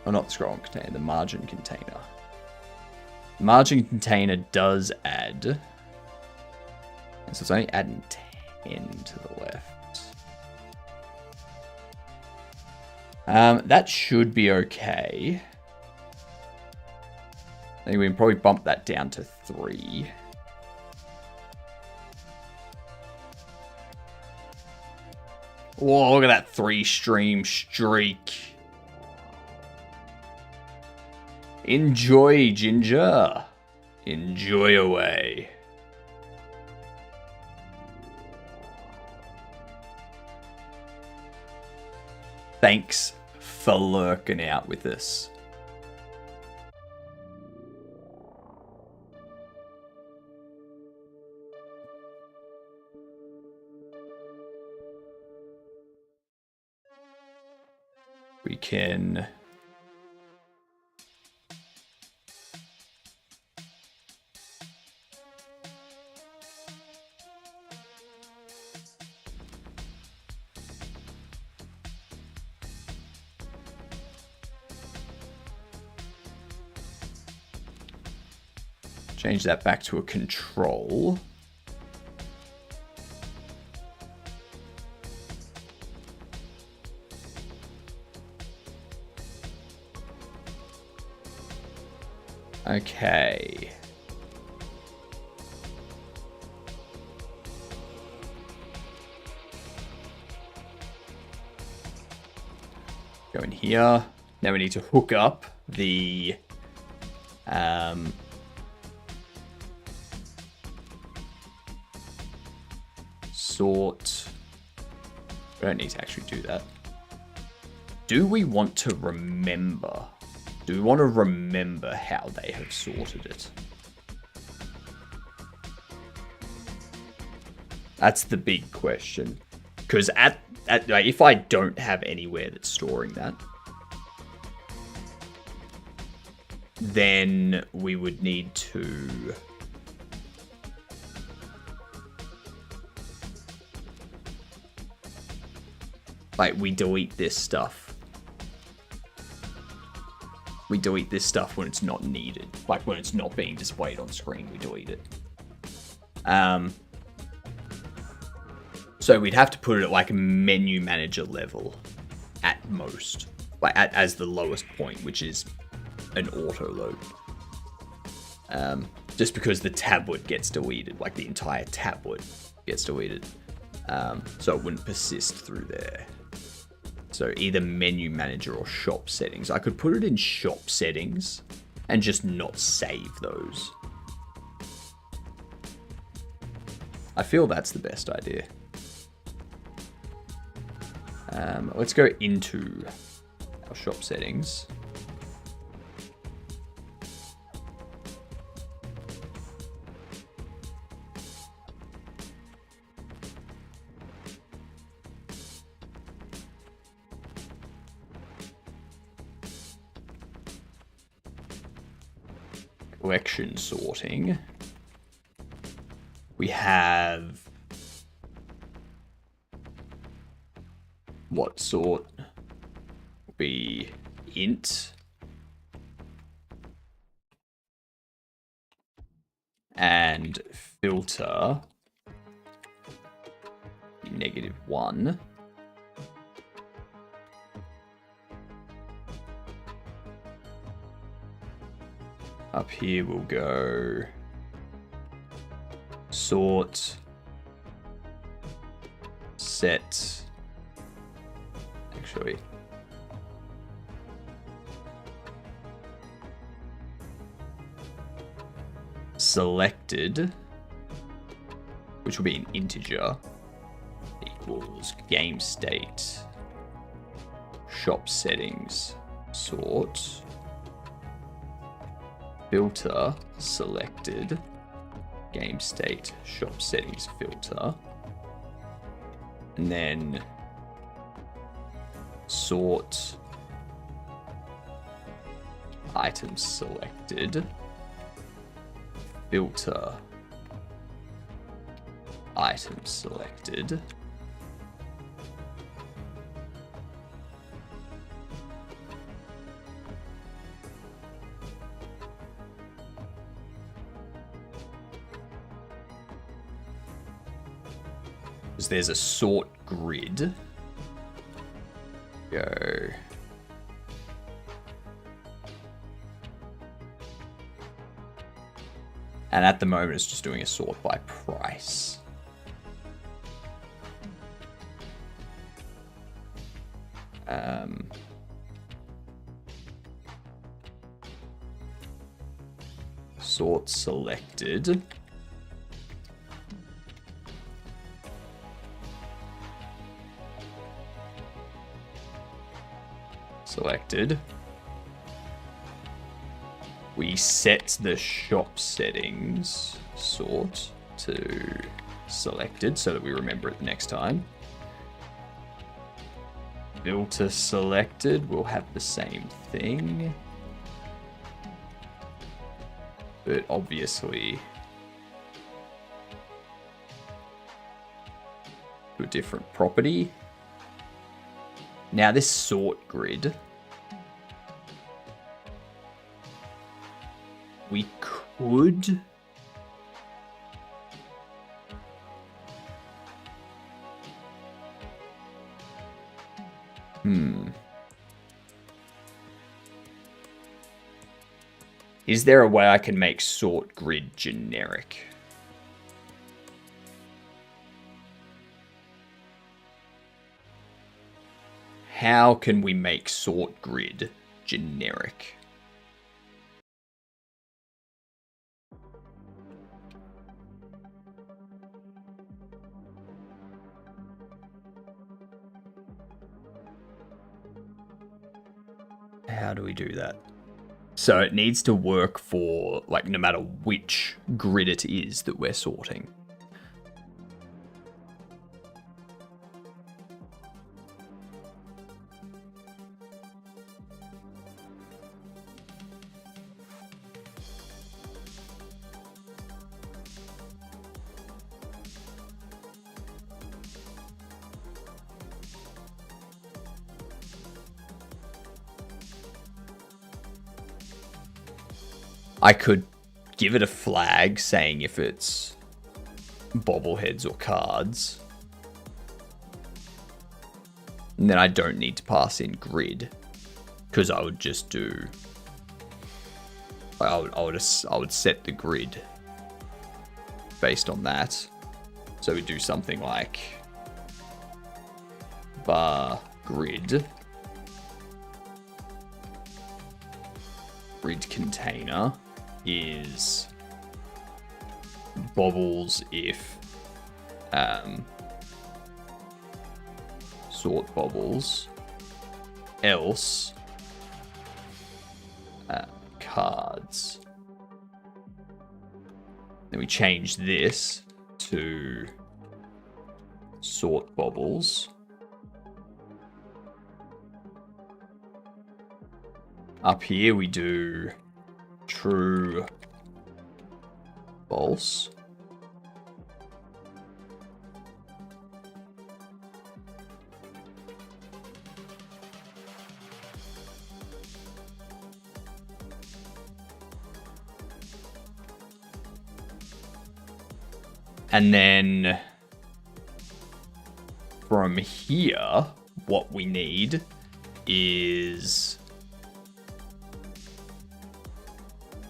Oh, not the scroll container, the margin container. The margin container does add. So it's only adding 10 to the left. That should be okay. I think we can probably bump that down to 3. Whoa, look at that 3-stream streak. Enjoy, Ginger. Enjoy away. Thanks for lurking out with us. We can change that back to a control. Okay. Go in here. Now we need to hook up the sort. We don't need to actually do that. Do we want to remember? Do we want to remember how they have sorted it? That's the big question. Because like, if I don't have anywhere that's storing that, then we would need to like, we delete this stuff. We delete this stuff when it's not needed. Like, when it's not being displayed on screen, we delete it. So we'd have to put it at, like, a menu manager level at most. Like, as the lowest point, which is an auto load. Just because the tablet gets deleted. Like, the entire tablet gets deleted. So it wouldn't persist through there. So either menu manager or shop settings. I could put it in shop settings and just not save those. I feel that's the best idea. Let's go into our shop settings. Collection sorting. We have what sort will be int and filter -1. Up here we'll go sort, set, actually, selected, which will be an integer, equals game state, shop settings, sort, filter, selected, game state, shop settings, filter, and then sort, items selected, filter, items selected, because there's a sort grid. Go. And at the moment, it's just doing a sort by price. Sort selected. Selected. We set the shop settings sort to selected so that we remember it the next time. Filter selected will have the same thing, but obviously to a different property. Now this sort grid, we could Is there a way I can make sort grid generic? How can we make sort grid generic? How do we do that? So it needs to work for, like, no matter which grid it is that we're sorting. I could give it a flag saying if it's bobbleheads or cards. And then I don't need to pass in grid, because I would just do, I would set the grid based on that. So we do something like bar grid. Grid container is bobbles if sort bobbles, else cards. Then we change this to sort bobbles. Up here we do true, false. And then from here, what we need is,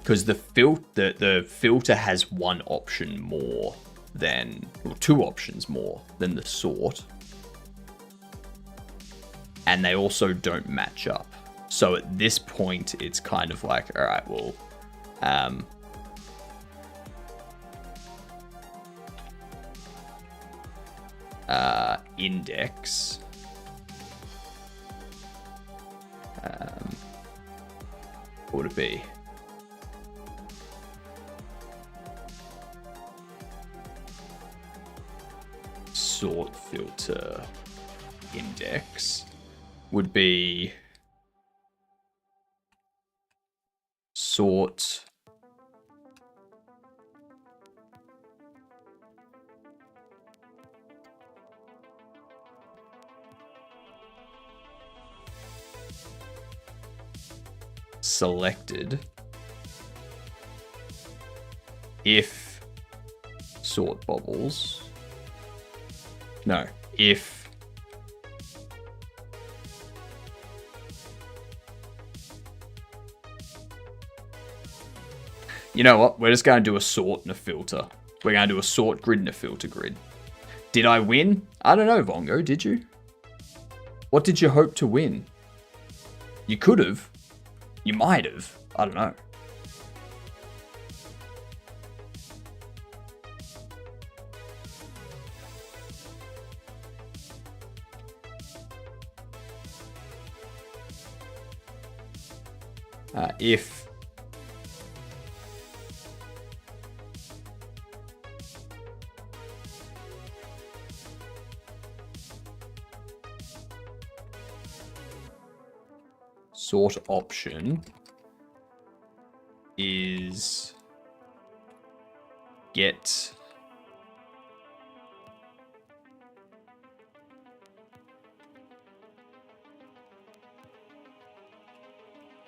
because the filter has one option more than, or two options more than the sort, and they also don't match up. So at this point, it's kind of like, all right, well, index what would it be? Sort filter index would be sort selected if sort bobbles. No, if you know what? We're just going to do a sort and a filter. We're going to do a sort grid and a filter grid. Did I win? I don't know, Vongo. Did you? What did you hope to win? You could have. You might have. I don't know. If sort option is get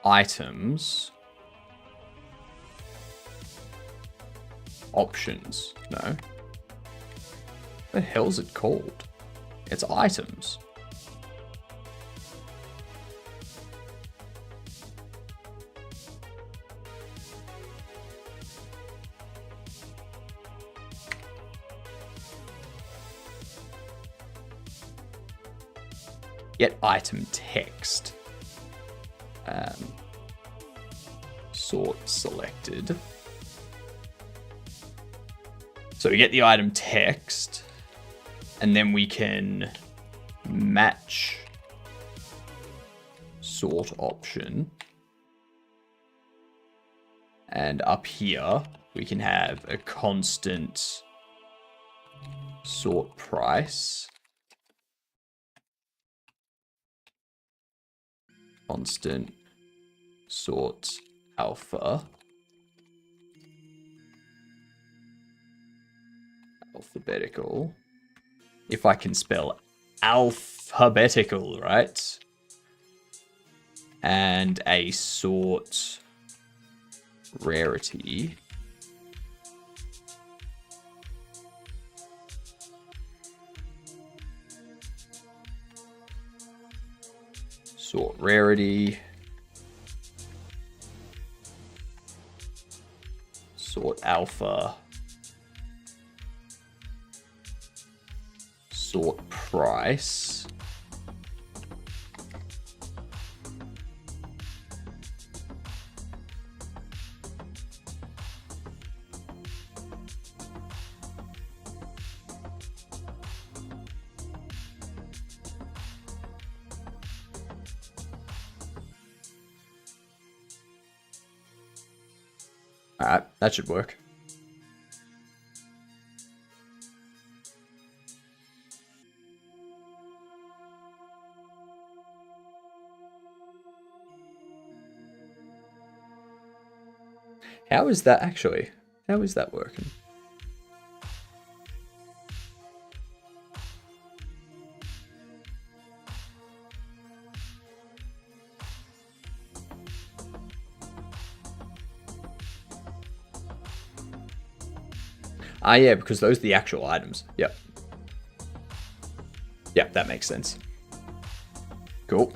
items options. No. What the hell is it called? It's items. Get item text. Sort selected. So we get the item text, and then we can match sort option. And up here, we can have a constant sort price. Constant sort alpha. Alphabetical. If I can spell alphabetical, right? And a sort rarity. Sort rarity. Sort alpha. Sort price. Alright, that should work. How is that actually? How is that working? Ah, yeah, because those are the actual items. Yep. Yep, that makes sense. Cool.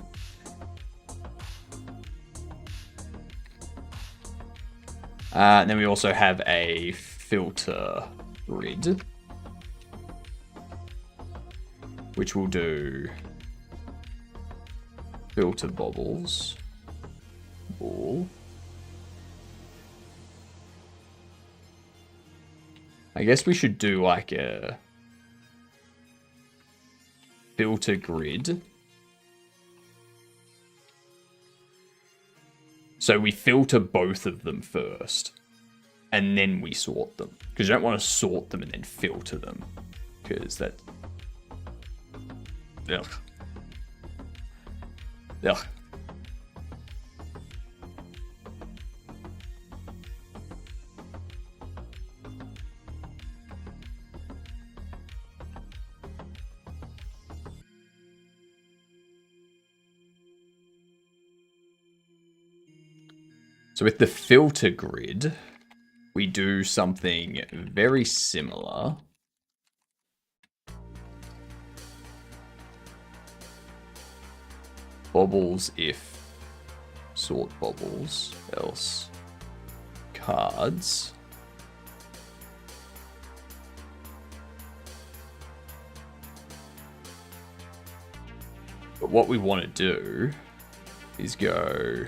And then we also have a filter grid, which will do filter bobbles, ball. I guess we should do like a filter grid. So we filter both of them first, and then we sort them. Because you don't want to sort them and then filter them. Because that... Ugh. Ugh. So with the filter grid, we do something very similar. Bobbles if, sort bobbles, else cards. But what we want to do is go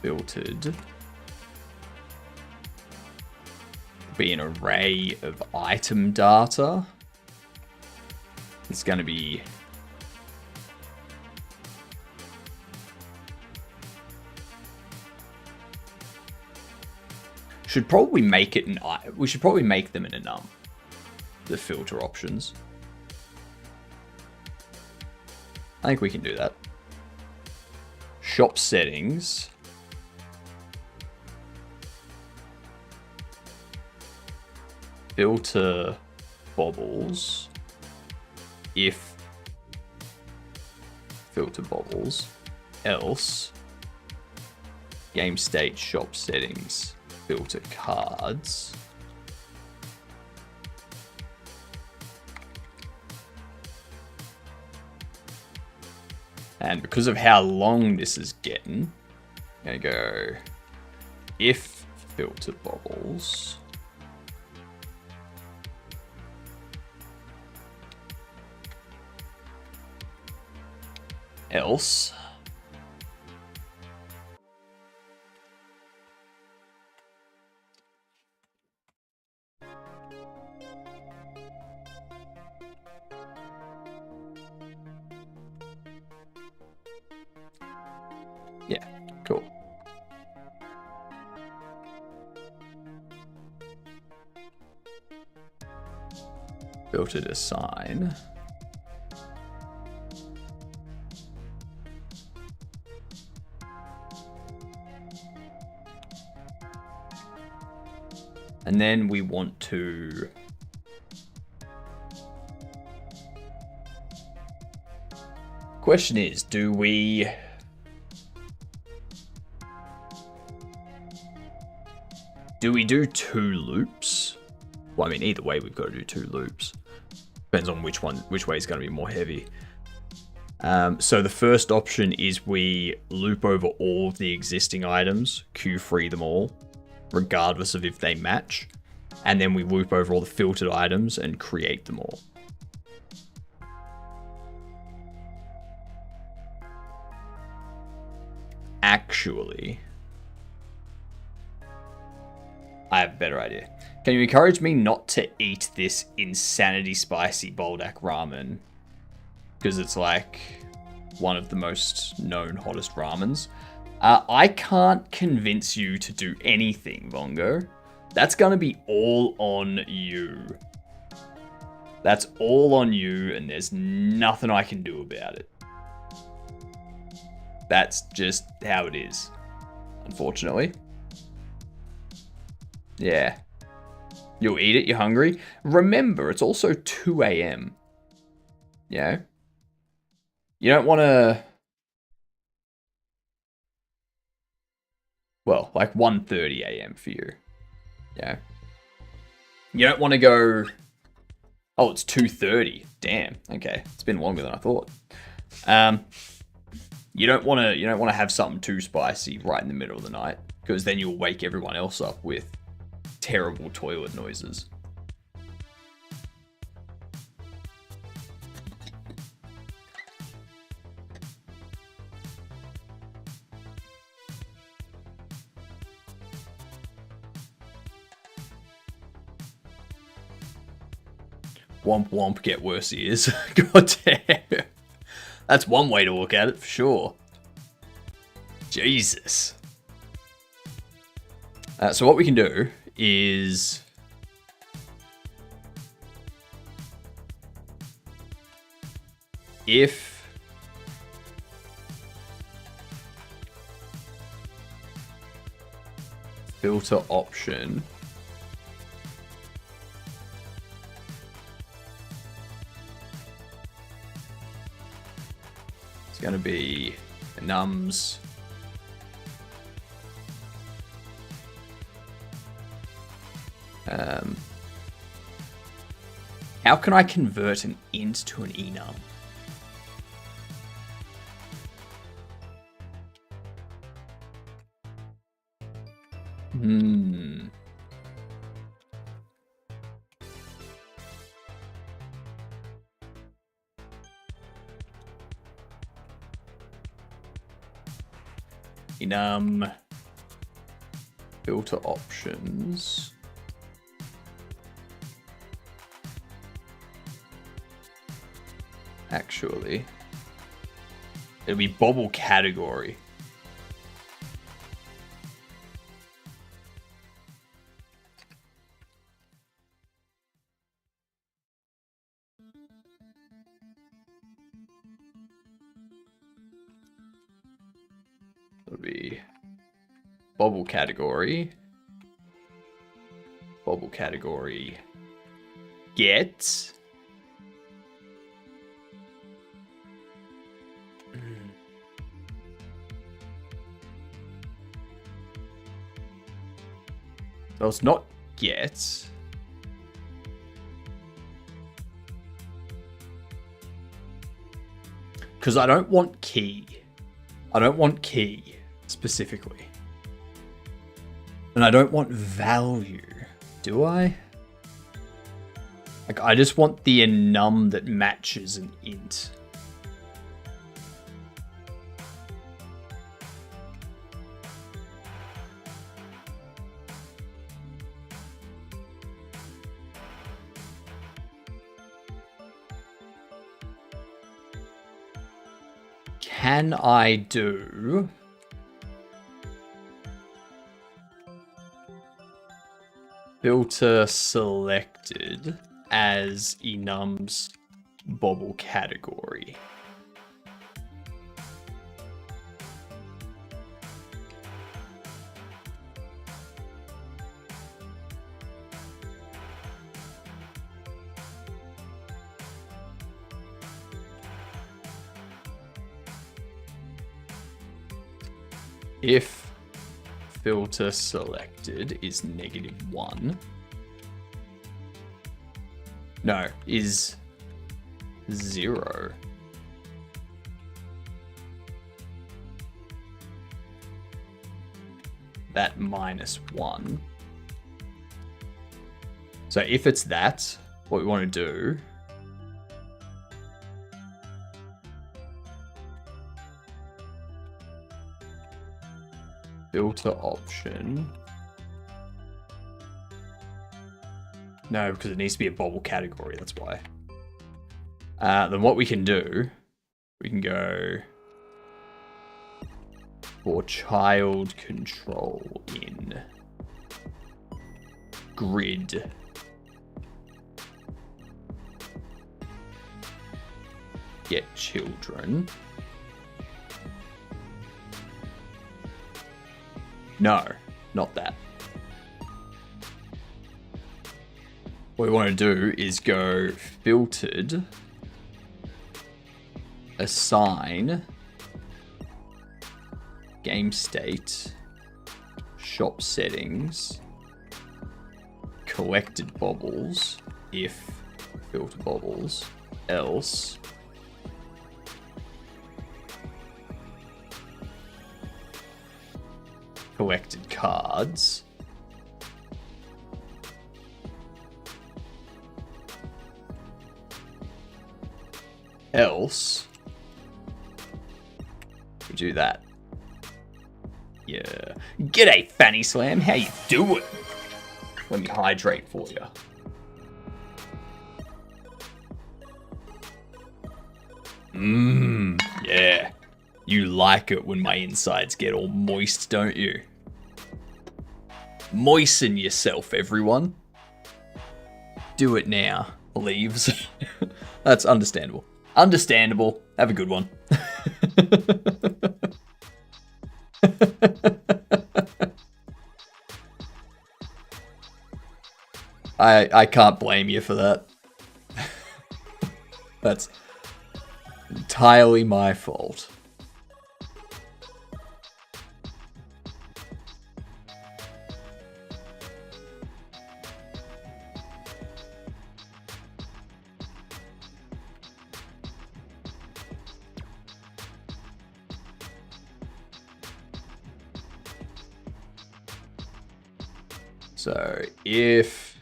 filtered be an array of item data. It's going to be should probably make it an we should probably make them in a num, the filter options. I think we can do that. Shop settings. Filter bobbles. If filter bobbles. Else. Game state shop settings. Filter cards. And because of how long this is getting, I'm going to go if filter bobbles. Else. Yeah, cool. Filtered assign. And then we want to question is, do we do 2 loops? Well, I mean, either way, we've got to do 2 loops. Depends on which way is going to be more heavy. So the first option is we loop over all of the existing items, queue free them all, regardless of if they match. And then we loop over all the filtered items and create them all. Actually, I have a better idea. Can you encourage me not to eat this insanity spicy Boldak ramen because it's like one of the most known, hottest ramens. I can't convince you to do anything, Vongo. That's going to be all on you. That's all on you, and there's nothing I can do about it. That's just how it is, unfortunately. Yeah. You'll eat it, you're hungry. Remember, it's also 2 a.m. Yeah? You don't want to... Well, like 1:30 a.m. for you. Yeah. You don't want to go... Oh, it's 2:30. Damn. Okay. It's been longer than I thought. You don't want to have something too spicy right in the middle of the night, because then you'll wake everyone else up with terrible toilet noises. Womp womp, get worse ears. God damn. That's one way to look at it, for sure. Jesus. So what we can do is... If... Filter option... It's going to be nums. How can I convert an int to an enum? Enum. Filter options. Actually, it'll be Bobble category. It'll be Bobble category. Bobble category. Get. So it's not get. Because I don't want key. I don't want key specifically. And I don't want value. Do I? Like, I just want the enum that matches an int. Can I do filter selected as enums Bobble category? If filter selected is -1, no, is 0. That -1. So if it's that, what we want to do filter option. No, because it needs to be a Bobble category, that's why. Then what we can do We can go for child control in grid. Get children. No, not that. What we want to do is go filtered, assign, game state, shop settings, collected bobbles, if filter bobbles, else collected cards, else we do that. Yeah. G'day, Fanny Slam. How you doing? Let me hydrate for you. Yeah. You like it when my insides get all moist, don't you? Moisten yourself, everyone. Do it now, leaves. That's understandable. Understandable. Have a good one. I can't blame you for that. That's entirely my fault. So if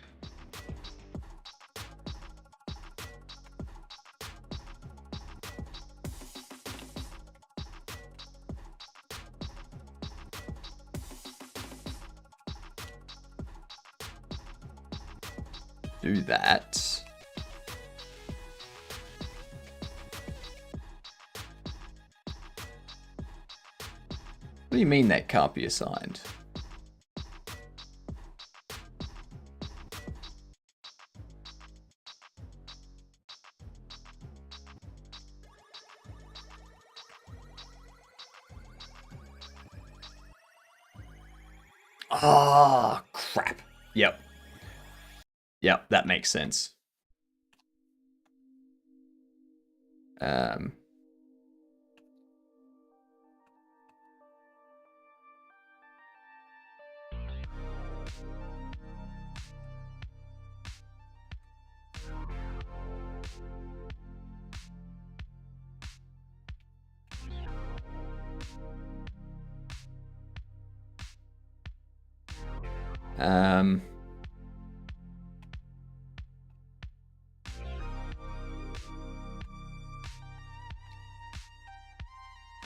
do that, what do you mean that can't be assigned? Ah, oh, crap. Yep. Yep, that makes sense.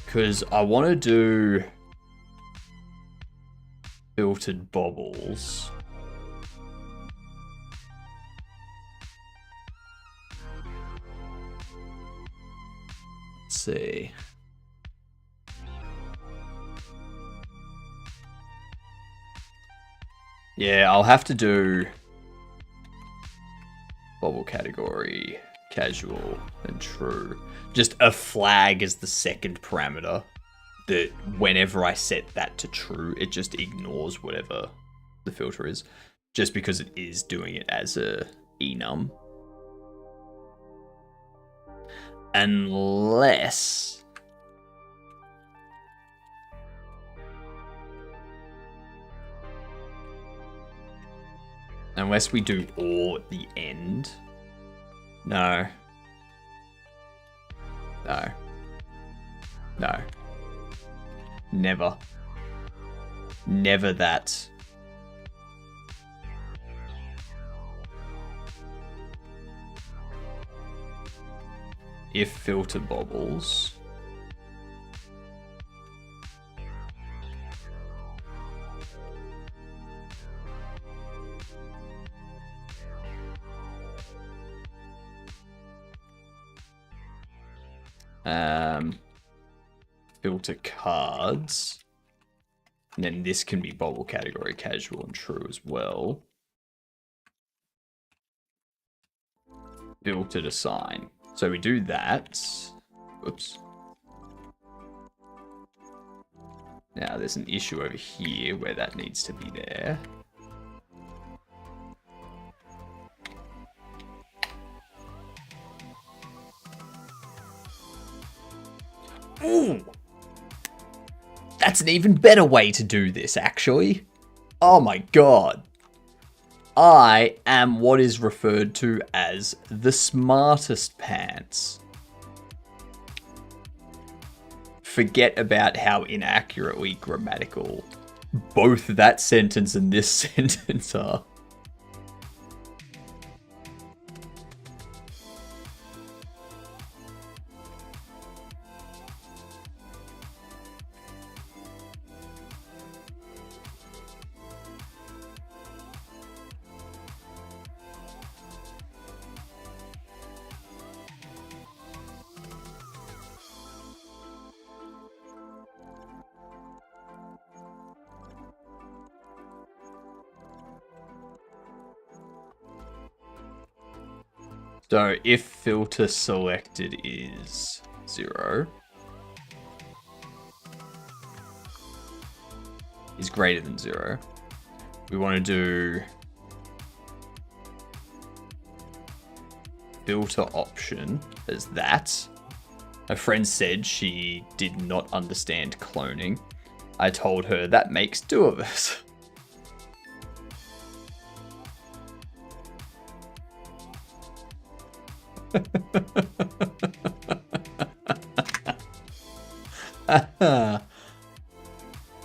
Because I want to do filtered bobbles. Let's see. Yeah, I'll have to do bobble category, casual, and true. Just a flag as the second parameter that whenever I set that to true, it just ignores whatever the filter is, just because it is doing it as a enum. Unless we do or at the end. No. No. No. Never. Never that. If filter bobbles. Filter cards. And then this can be bobble category casual and true as well. Filter to sign. So we do that. Oops. Now there's an issue over here where that needs to be there. Ooh! That's an even better way to do this, actually. Oh my god. I am what is referred to as the smartest pants. Forget about how inaccurately grammatical both that sentence and this sentence are. So if filter selected is 0, is greater than 0, we want to do filter option as that. A friend said she did not understand cloning. I told her that makes 2 of us.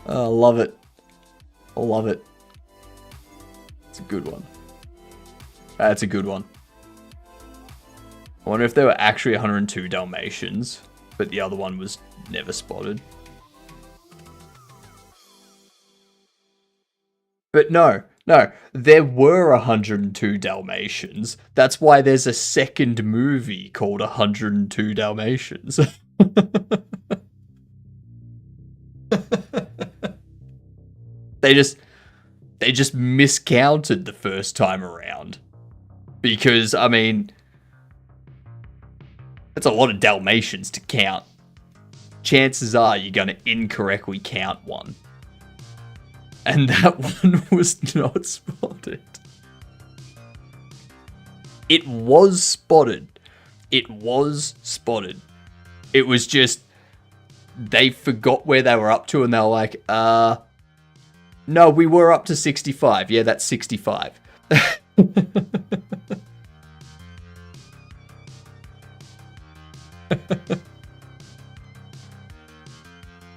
Oh, love it. I love it. It's a good one. That's a good one. I wonder if there were actually 102 Dalmatians, but the other one was never spotted. But no, there were 102 Dalmatians. That's why there's a second movie called 102 Dalmatians. They just miscounted the first time around. Because, I mean, that's a lot of Dalmatians to count. Chances are you're going to incorrectly count one. And that one was not spotted. It was spotted. It was spotted. It was just, they forgot where they were up to and they were like, no, we were up to 65. Yeah, that's 65.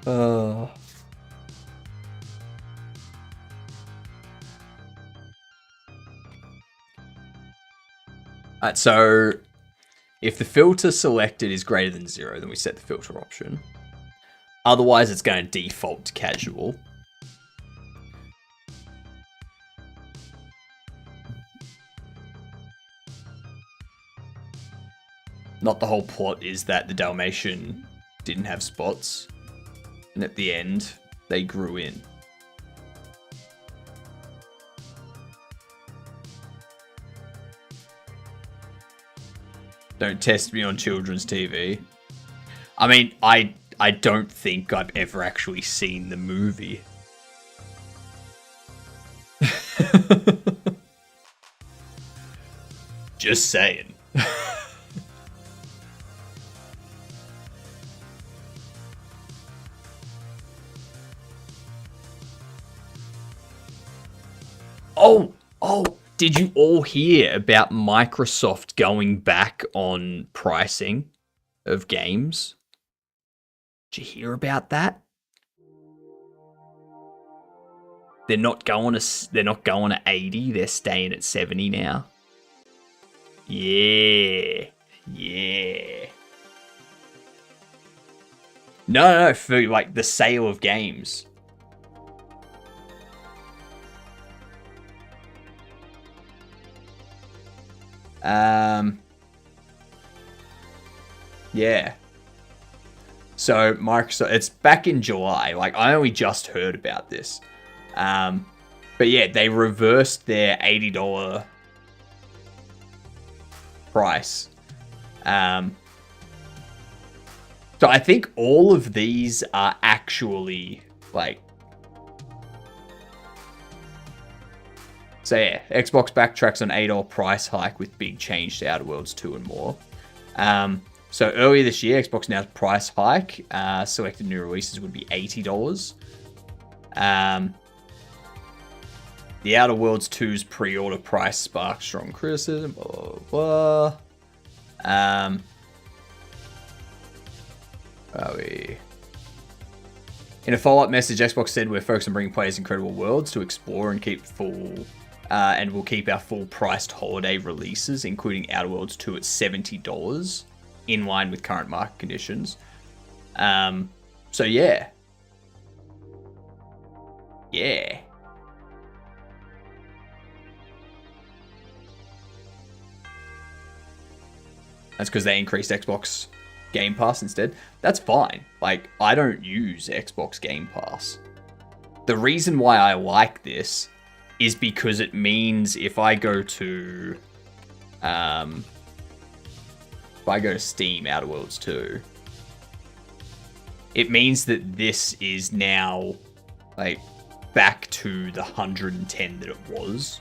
Oh. Alright, so if the filter selected is greater than 0, then we set the filter option. Otherwise, it's going to default to casual. Not the whole plot is that the Dalmatian didn't have spots. And at the end, they grew in. Don't test me on children's TV. I mean, I don't think I've ever actually seen the movie. Just saying. Oh, did you all hear about Microsoft going back on pricing of games? Did you hear about that? They're not going to 80, they're staying at 70 now. Yeah. No, for like the sale of games. Yeah. So Microsoft, it's back in July. Like, I only just heard about this. But yeah, they reversed their $80 price. So I think all of these are actually like. So yeah, Xbox backtracks on $8 price hike with big change to Outer Worlds 2 and more. So earlier this year, Xbox announced price hike. Selected new releases would be $80. The Outer Worlds 2's pre-order price sparked strong criticism. Blah, blah, blah. In a follow-up message, Xbox said we're focused on bringing players incredible worlds to explore and keep and we'll keep our full-priced holiday releases, including Outer Worlds 2 at $70, in line with current market conditions. So yeah. Yeah. That's because they increased Xbox Game Pass instead. That's fine. Like, I don't use Xbox Game Pass. The reason why I like this is because it means if I go to Steam Outer Worlds 2, it means that this is now like back to the 110 that it was,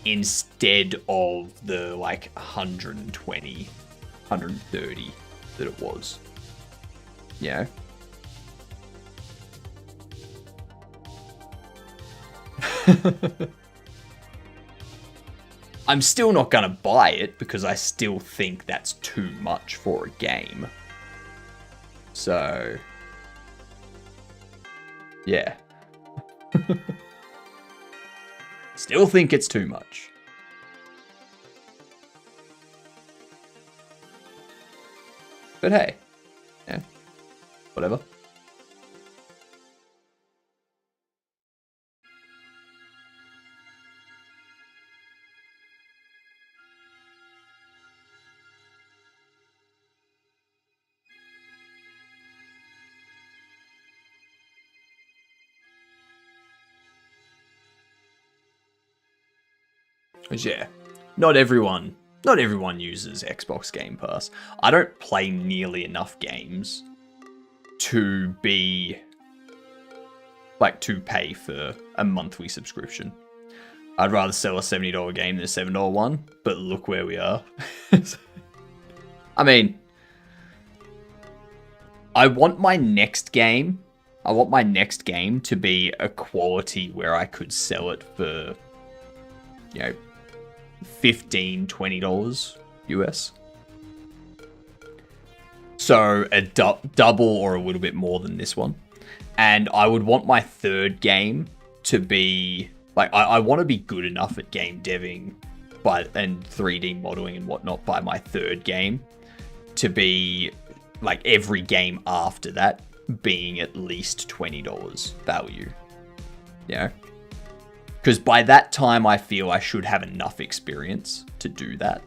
instead of the like 120, 130 that it was. You know? I'm still not gonna buy it because I still think that's too much for a game. So, yeah. Still think it's too much. But hey, yeah, whatever. Yeah, not everyone uses Xbox Game Pass. I don't play nearly enough games to be like to pay for a monthly subscription. I'd rather sell a $70 game than a $7 one, but look where we are. I mean, I want my next game to be a quality where I could sell it for, you know, $15, $20 US. So a double or a little bit more than this one. And I would want my third game to be like, I want to be good enough at game deving and 3D modeling and whatnot by my third game to be like every game after that being at least $20 value. You know? Because by that time, I feel I should have enough experience to do that.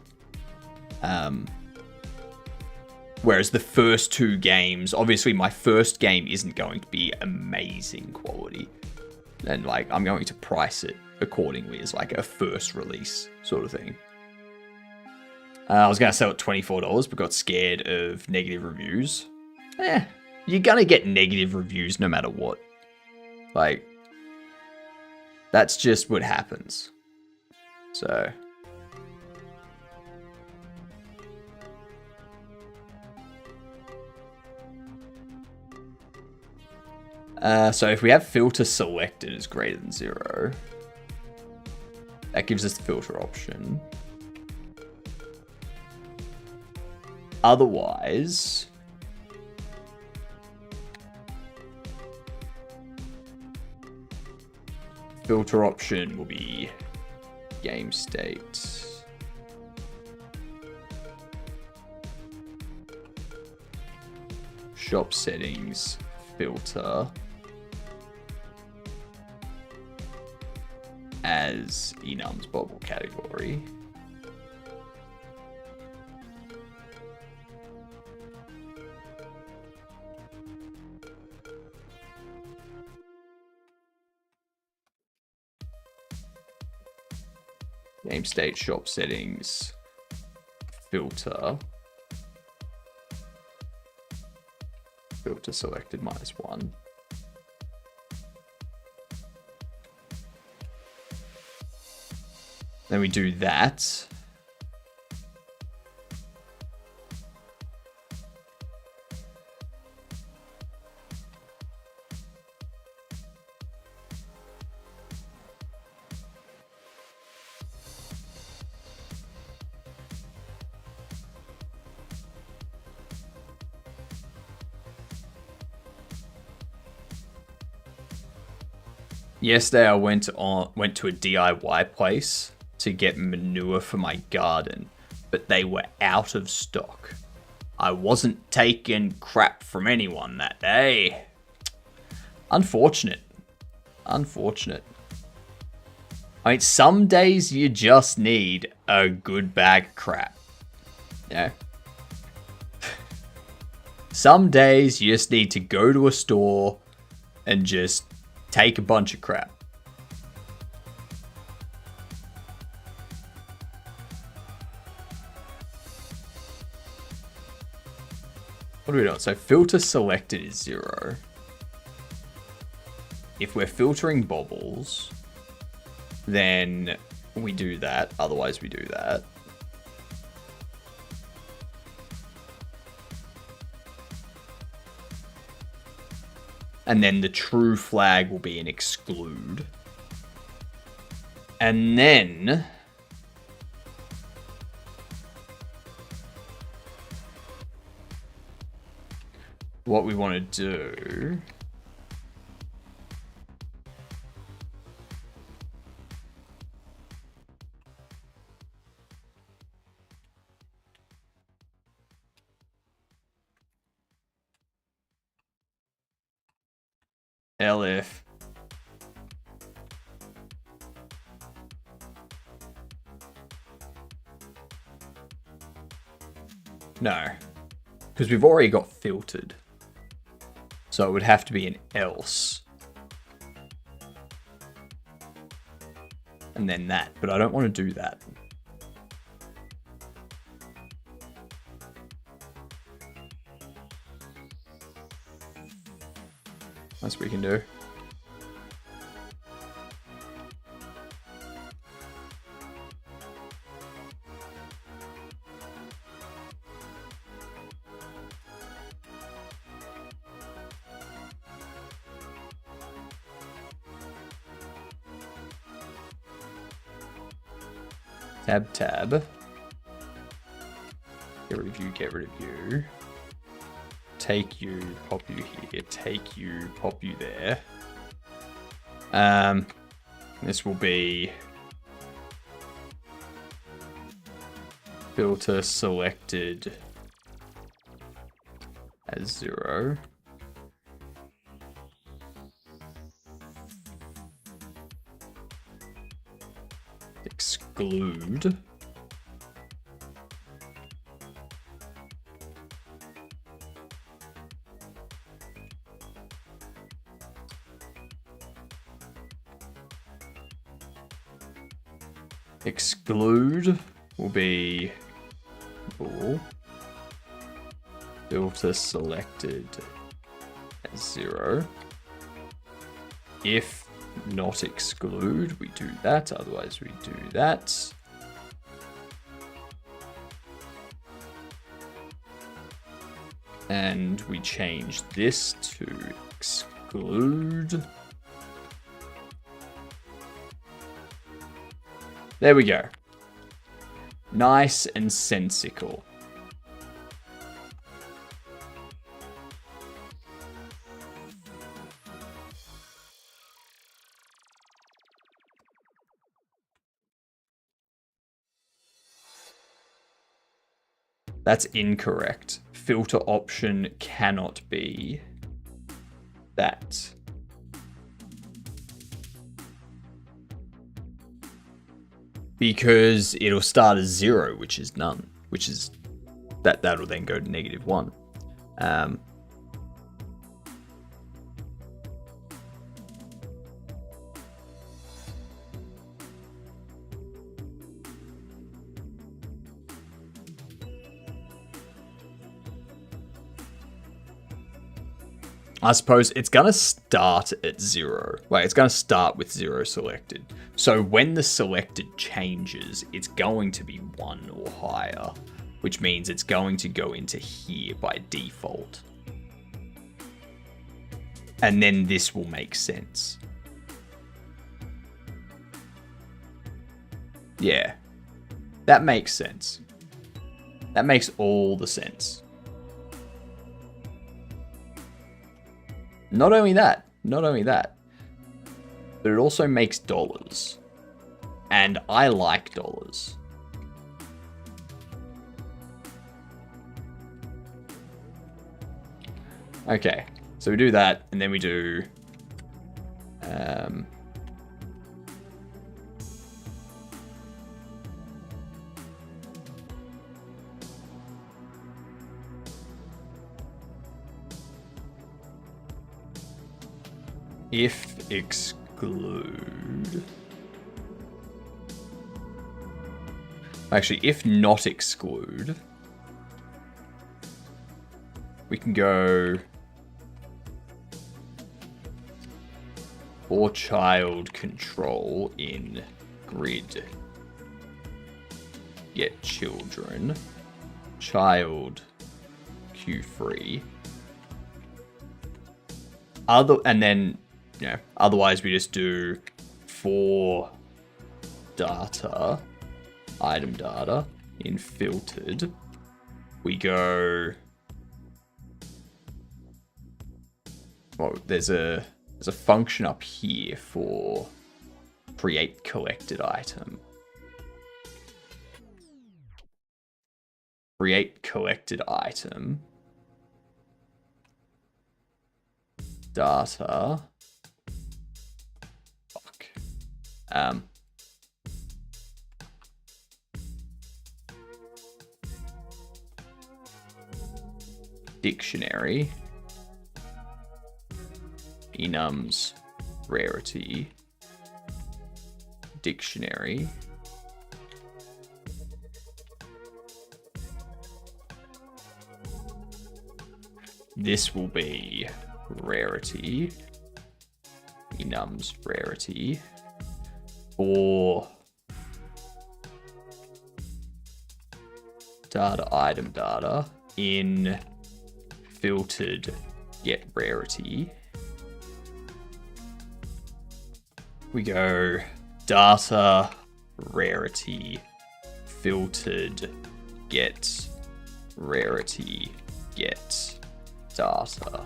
Whereas the first two games, obviously my first game isn't going to be amazing quality. And like, I'm going to price it accordingly as like a first release sort of thing. I was going to sell it $24, but got scared of negative reviews. You're going to get negative reviews no matter what. Like, that's just what happens. So. So if we have filter selected as greater than 0, that gives us the filter option. Otherwise, filter option will be game state. Shop settings, filter as enum's bobble category. Game state, shop settings, filter. Filter selected -1. Then we do that. Yesterday I went to a DIY place to get manure for my garden, but they were out of stock. I wasn't taking crap from anyone that day. Unfortunate. Unfortunate. I mean, some days you just need a good bag of crap. Yeah. Some days you just need to go to a store and just take a bunch of crap. What are we doing? So filter selected is 0. If we're filtering bobbles, then we do that. Otherwise, we do that. And then the true flag will be an exclude. And then what we want to do elif no, because we've already got filtered. So it would have to be an else. And then that. But I don't want to do that. That's what we can do. Tab. Get rid of you, get rid of you. Take you, pop you here. Take you, pop you there. This will be filter selected as 0. Exclude. Exclude will be bool. Filter selected as 0. If not exclude, we do that, otherwise we do that. And we change this to exclude. There we go. Nice and sensical. That's incorrect. Filter option cannot be that. Because it'll start as 0, which is none. Which is that'll then go to -1. I suppose it's going to start at 0. Like, it's going to start with 0 selected. So when the selected changes, it's going to be 1 or higher, which means it's going to go into here by default. And then this will make sense. Yeah, that makes sense. That makes all the sense. Not only that, but it also makes dollars. And I like dollars. Okay, so we do that, and then we do... if exclude... Actually, if not exclude, we can go for child control in grid. Get children. Child Q3. And then, you know, otherwise we just do for data, item data in filtered. We go, well, there's a function up here for create collected item. Create collected item. Data. Fuck. Dictionary. Enums rarity. Dictionary. This will be rarity. Enums rarity. For data item data in filtered get rarity. We go data rarity filtered get rarity get data.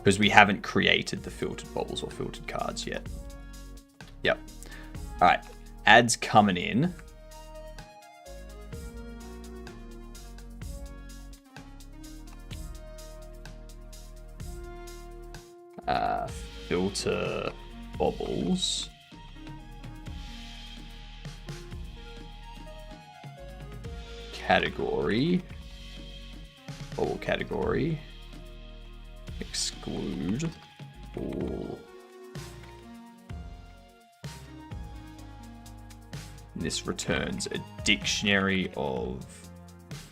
Because we haven't created the filtered bobbles or filtered cards yet. Yep. All right. Ads coming in. Filter bobbles. Category. Bobble category. Exclude all. This returns a dictionary of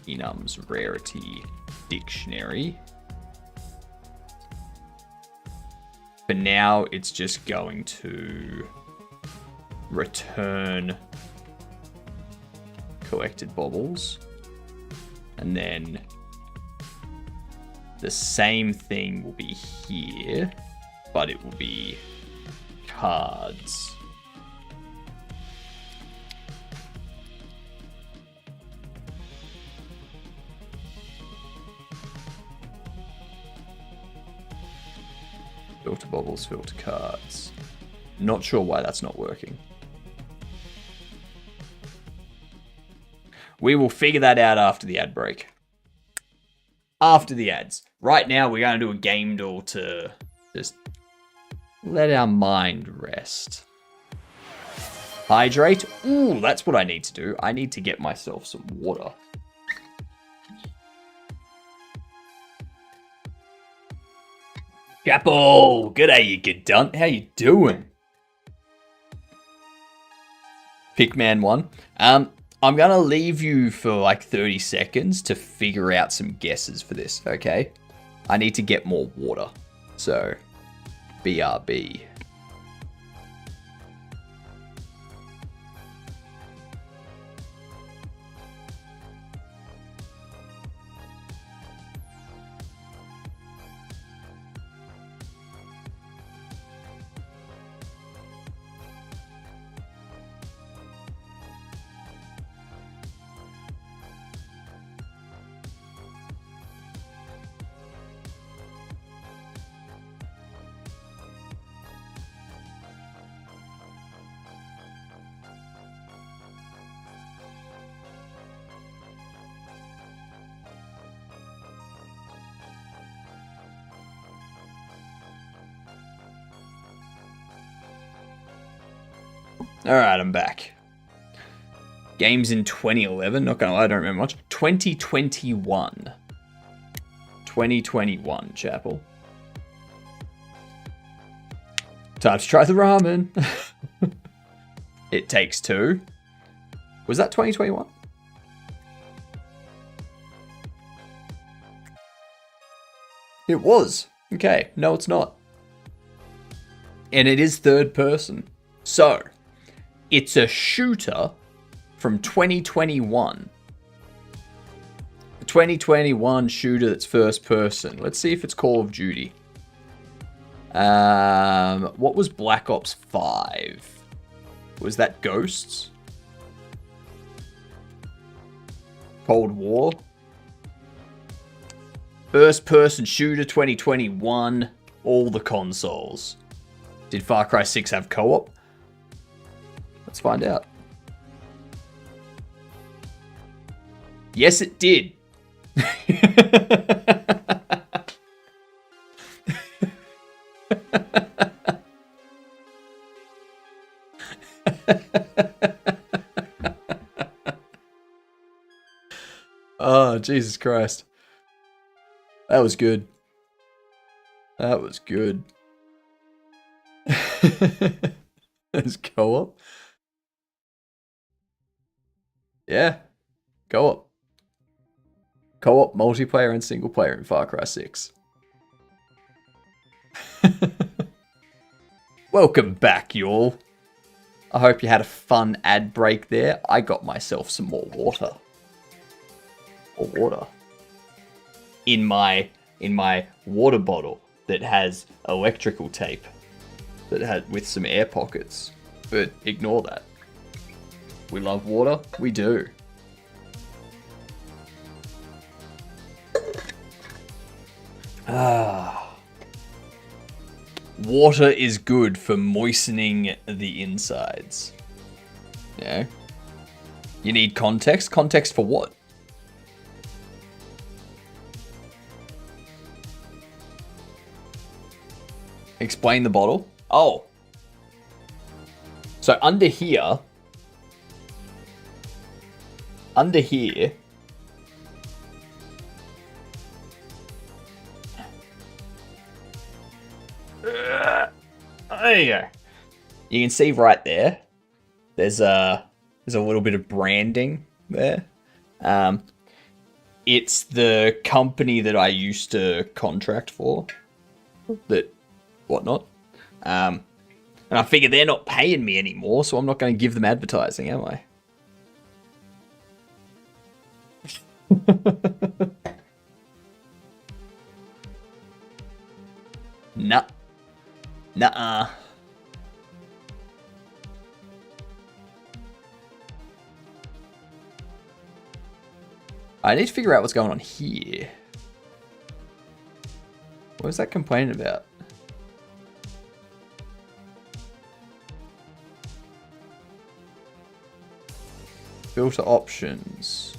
enums rarity dictionary. For now, it's just going to return collected bobbles. And then the same thing will be here, but it will be cards. Filter bobbles, filter cards. Not sure why that's not working. We will figure that out after the ad break. After the ads. Right now, we're going to do a game duel to just let our mind rest. Hydrate. Ooh, that's what I need to do. I need to get myself some water. Chapel! G'day, you good dunt. How you doing? Pickman 1. I'm gonna leave you for like 30 seconds to figure out some guesses for this, okay? I need to get more water. So, BRB. Alright, I'm back. Games in 2011, not gonna lie, I don't remember much. 2021. 2021, Chapel. Time to try the ramen. It Takes Two. Was that 2021? It was. Okay, no it's not. And it is third person. So, it's a shooter from 2021. A 2021 shooter that's first person. Let's see if it's Call of Duty. What was Black Ops 5? Was that Ghosts? Cold War? First person shooter 2021. All the consoles. Did Far Cry 6 have co-op? Let's find out. Yes, it did. Oh, Jesus Christ. That was good. That was good. There's co-op. Yeah, co-op. Co-op, multiplayer, and single player in Far Cry 6. Welcome back, y'all. I hope you had a fun ad break there. I got myself some more water. Or water. In my water bottle that has electrical tape. That had with some air pockets. But ignore that. We love water? We do. Water is good for moistening the insides. Yeah. You need context? Context for what? Explain the bottle. Oh. So under here. Under here. There you go. You can see right there. There's a little bit of branding there. It's the company that I used to contract for. That whatnot. And I figure they're not paying me anymore, so I'm not going to give them advertising, am I? Nah. Nuh-uh. I need to figure out what's going on here. What was that complaining about? Filter options.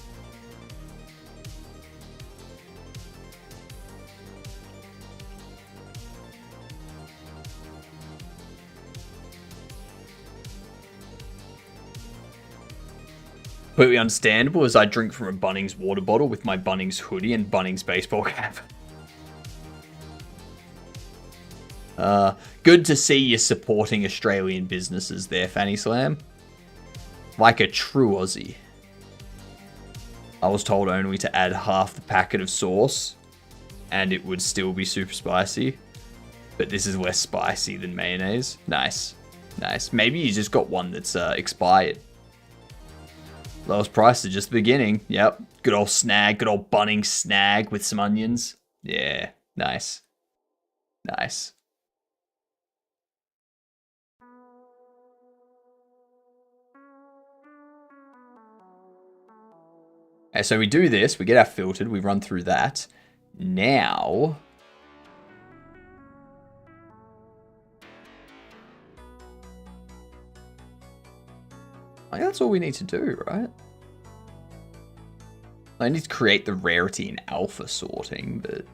Completely understandable as I drink from a Bunnings water bottle with my Bunnings hoodie and Bunnings baseball cap. Good to see you supporting Australian businesses there, Fanny Slam. Like a true Aussie. I was told only to add half the packet of sauce, and it would still be super spicy. But this is less spicy than mayonnaise. Nice. Nice. Maybe you just got one that's expired. Lowest price is just the beginning. Yep. Good old snag. Good old Bunnings snag with some onions. Yeah. Nice. Nice. Okay, so we do this. We get our filtered. We run through that. Now... I think that's all we need to do, right? I need to create the rarity in alpha sorting, but...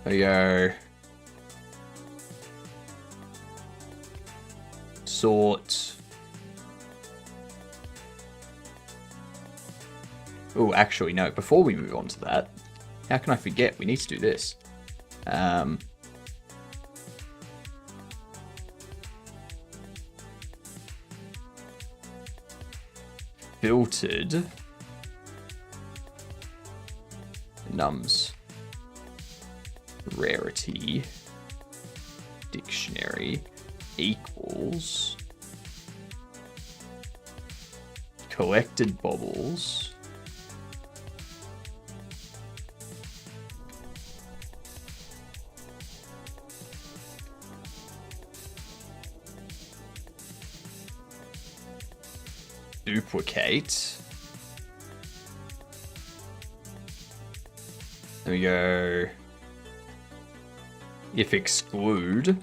There you go. Sort. Oh, actually, no. Before we move on to that, how can I forget? We need to do this. Filtered nums rarity dictionary equals collected bobbles duplicate. There we go. If exclude,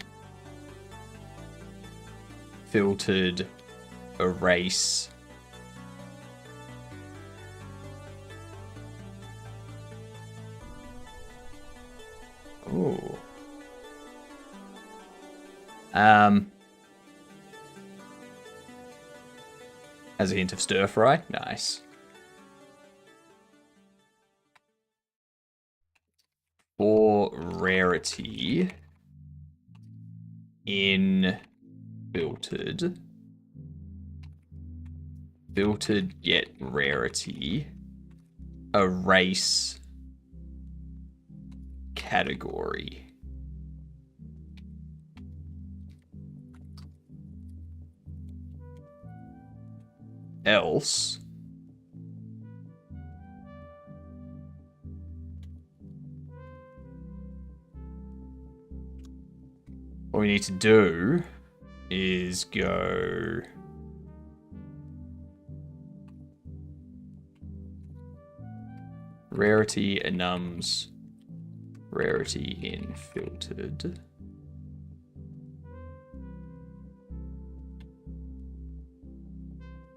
filtered, erase. Ooh. As a hint of stir fry. Nice. For rarity in filtered get rarity, erase category. Else what we need to do is go rarity enums rarity in filtered.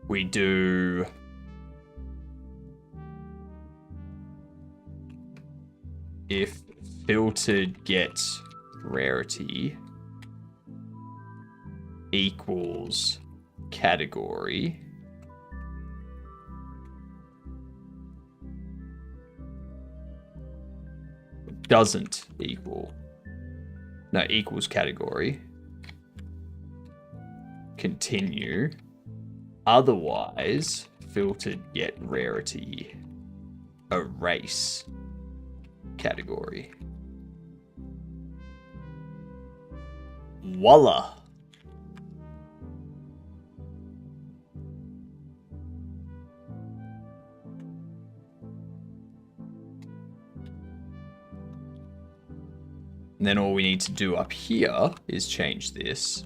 We do if filtered gets rarity equals category, doesn't equal, no, equals category, continue, otherwise filtered get rarity, erase category. Voila. And then all we need to do up here is change this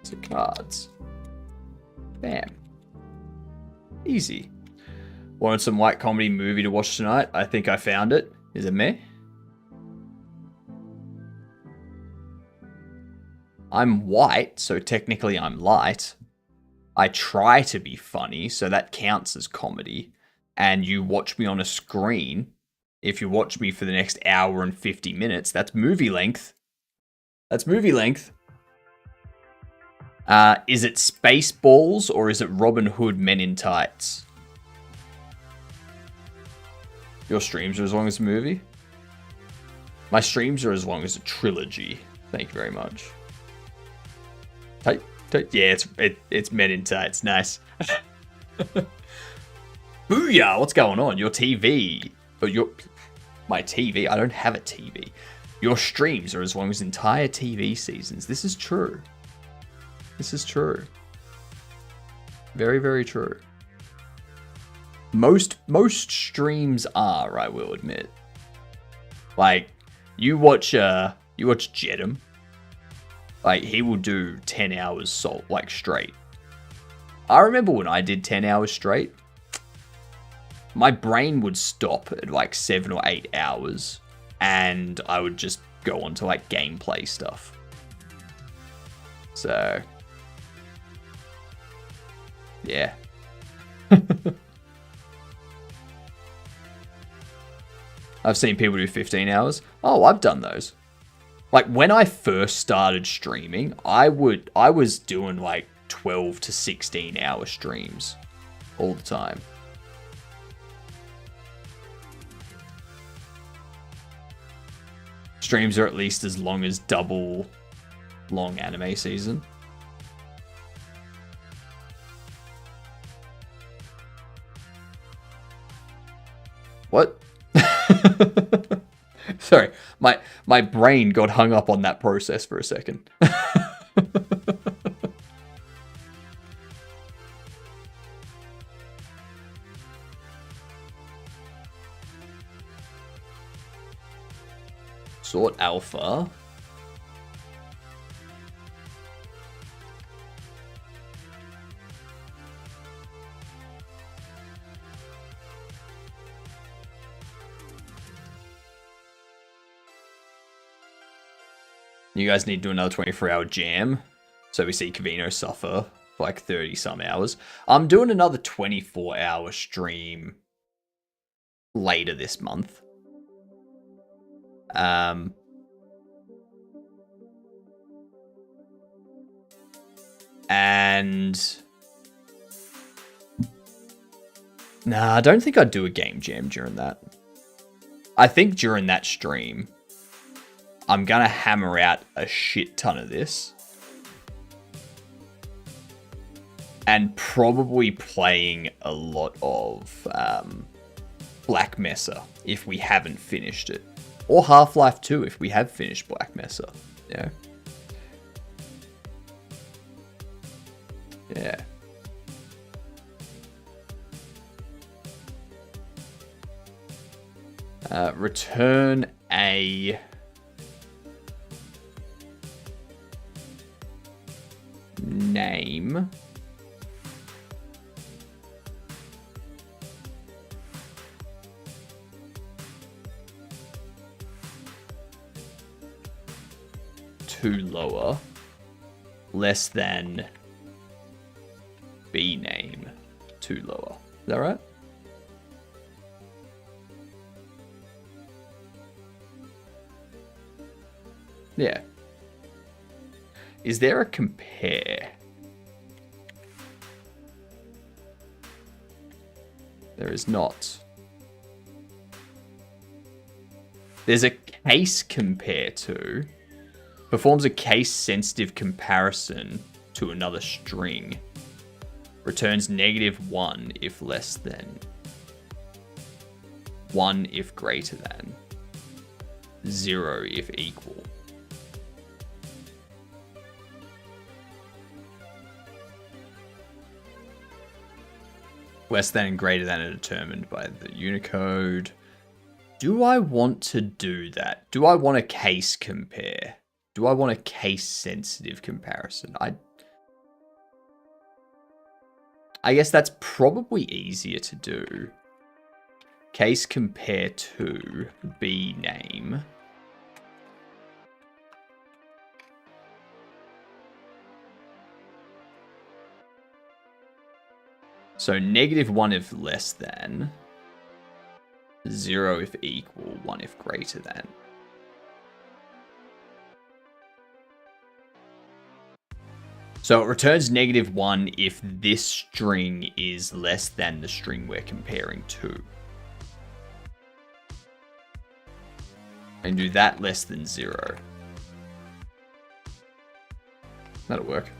to cards. Bam. Easy. Wanted some white comedy movie to watch tonight? I think I found it. Is it me? I'm white, so technically I'm light. I try to be funny, so that counts as comedy. And you watch me on a screen. If you watch me for the next hour and 50 minutes, that's movie length. That's movie length. Is it Spaceballs or is it Robin Hood Men in Tights? Your streams are as long as a movie? My streams are as long as a trilogy. Thank you very much. Tight. Yeah, it's Men in Tights. Nice. Booyah! What's going on? Your TV. My TV? I don't have a TV. Your streams are as long as entire TV seasons. This is true. This is true. Very, very true. Most streams are, I will admit. Like, you watch Jedem. Like, he will do 10 hours straight. I remember when I did 10 hours straight, my brain would stop at like 7 or 8 hours, and I would just go on to like gameplay stuff. So, yeah. I've seen people do 15 hours. Oh, I've done those. Like, when I first started streaming, I was doing like 12 to 16 hour streams all the time. Streams are at least as long as double long anime season. What? Sorry, my brain got hung up on that process for a second. Sort Alpha. You guys need to do another 24-hour jam, so we see Kavino suffer for like 30 some hours. I'm doing another 24-hour stream later this month. And nah, I don't think I'd do a game jam during that. I think during that stream, I'm gonna hammer out a shit ton of this. And probably playing a lot of Black Mesa if we haven't finished it. Or Half-Life 2 if we have finished Black Mesa. Yeah. Yeah. Return a name. Two lower, less than B name, two lower. Is that right? Yeah. Is there a compare? There is not. There's a case compare to. Performs a case-sensitive comparison to another string. Returns -1 if less than. 1 if greater than. 0 if equal. Less than and greater than are determined by the Unicode. Do I want to do that? Do I want a case compare? Do I want a case-sensitive comparison? I guess that's probably easier to do. Case compare to B name. So -1 if less than. 0 if equal. 1 if greater than. So it returns -1 if this string is less than the string we're comparing to. And do that less than 0. That'll work.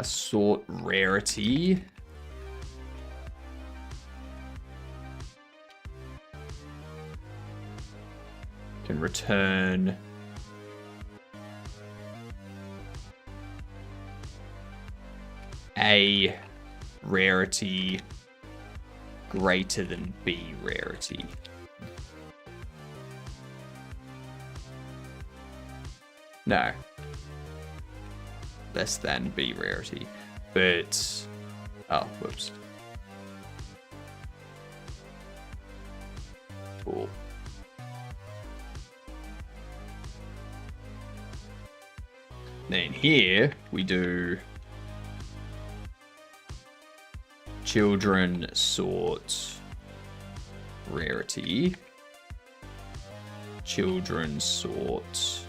Sort rarity. Can return A rarity greater than B rarity. No. Less than B rarity. But... oh, whoops. Cool. Then here, we do... children sort rarity. Children sort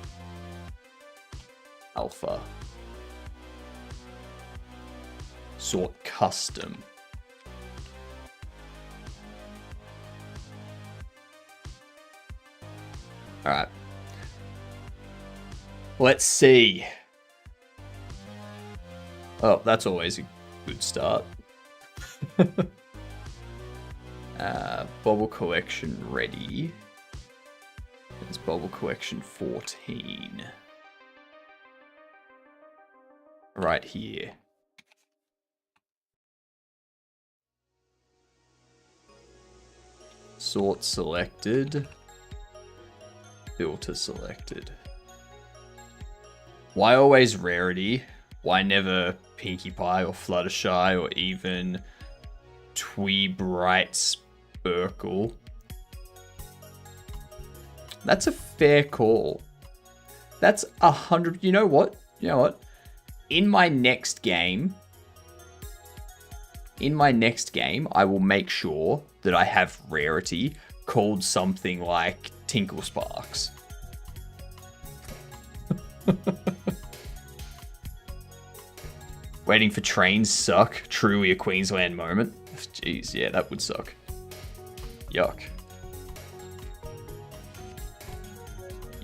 alpha. Sort custom. All right. Let's see. Oh, that's always a good start. Bobble collection ready. It's Bobble collection 14. Right here. Sort selected. Filter selected. Why always rarity? Why never Pinkie Pie or Fluttershy or even Tweebright Sparkle? That's a fair call. That's 100. You know what? You know what? In my next game, I will make sure that I have rarity called something like Tinkle Sparks. Waiting for trains suck. Truly a Queensland moment. Jeez, yeah, that would suck. Yuck.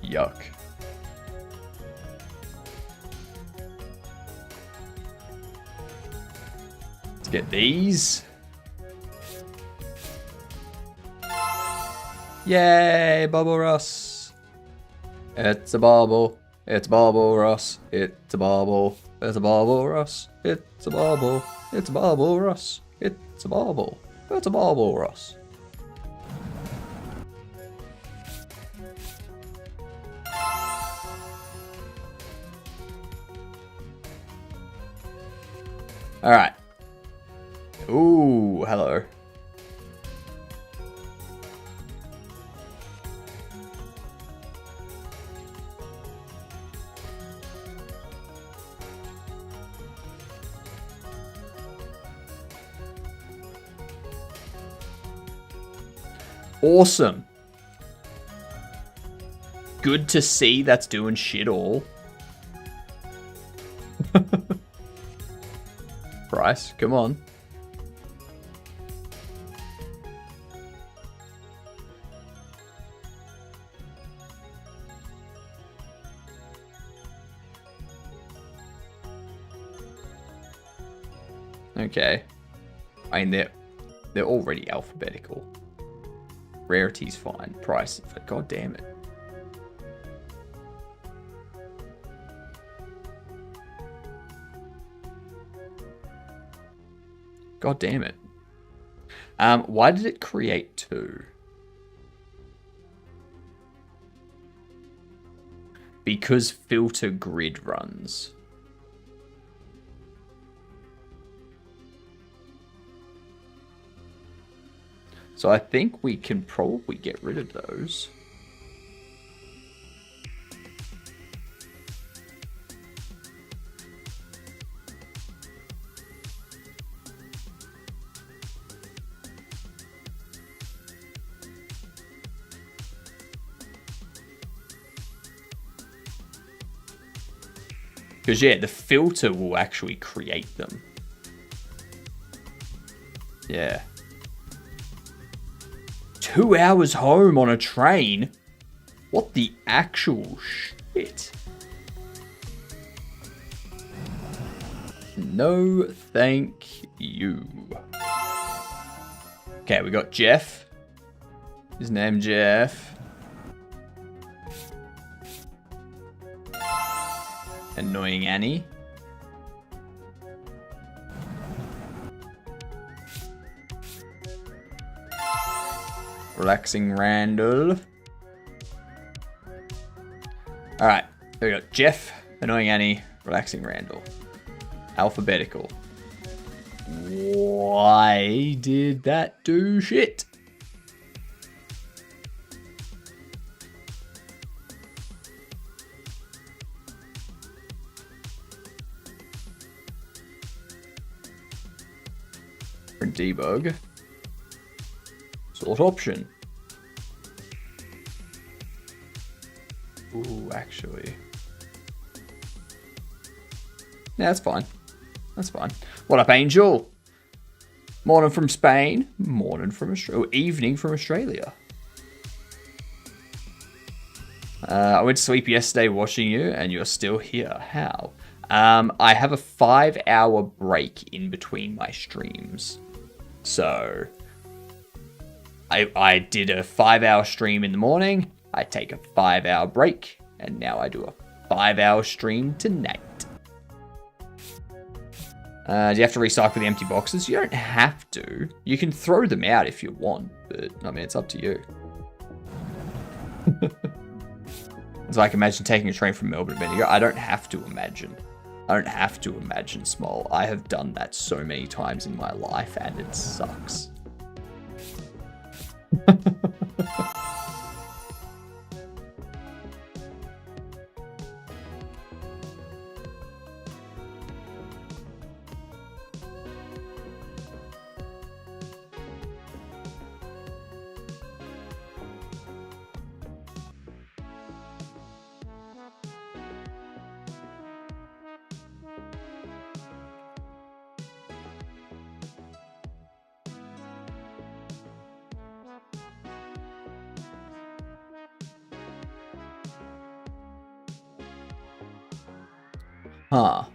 Yuck. Let's get these. Yay, Bubble Russ. It's a bubble. It's Bubble Russ. It's a bubble. It's a Bubble Russ. It's a bubble. It's a Bubble Russ. It's a bubble. It's a Bubble Russ. All right. Ooh, hello. Awesome. Good to see that's doing shit all. Price, come on. Okay. I mean, they're already alphabetical. Rarity's fine. Price, god damn it. God damn it. Why did it create 2? Because filter grid runs. So I think we can probably get rid of those. Because, yeah, the filter will actually create them. 2 hours home on a train? What the actual shit? No, thank you. Okay, we got Jeff. His name Jeff. Annoying Annie. Relaxing Randall. Alright, we got Jeff, Annoying Annie, Relaxing Randall. Alphabetical. Why did that do shit? For debug. Sort option. Ooh, actually. Yeah, that's fine. That's fine. What up, Angel? Morning from Spain. Morning from Australia. Evening from Australia. I went to sleep yesterday watching you, and you're still here. How? I have a 5-hour break in between my streams. So, I did a 5-hour stream in the morning. I take a 5-hour break, and now I do a 5-hour stream tonight. Do you have to recycle the empty boxes? You don't have to. You can throw them out if you want, but I mean, it's up to you. It's like, imagine taking a train from Melbourne to Bendigo. I don't have to imagine. I don't have to imagine small. I have done that so many times in my life, and it sucks. Huh.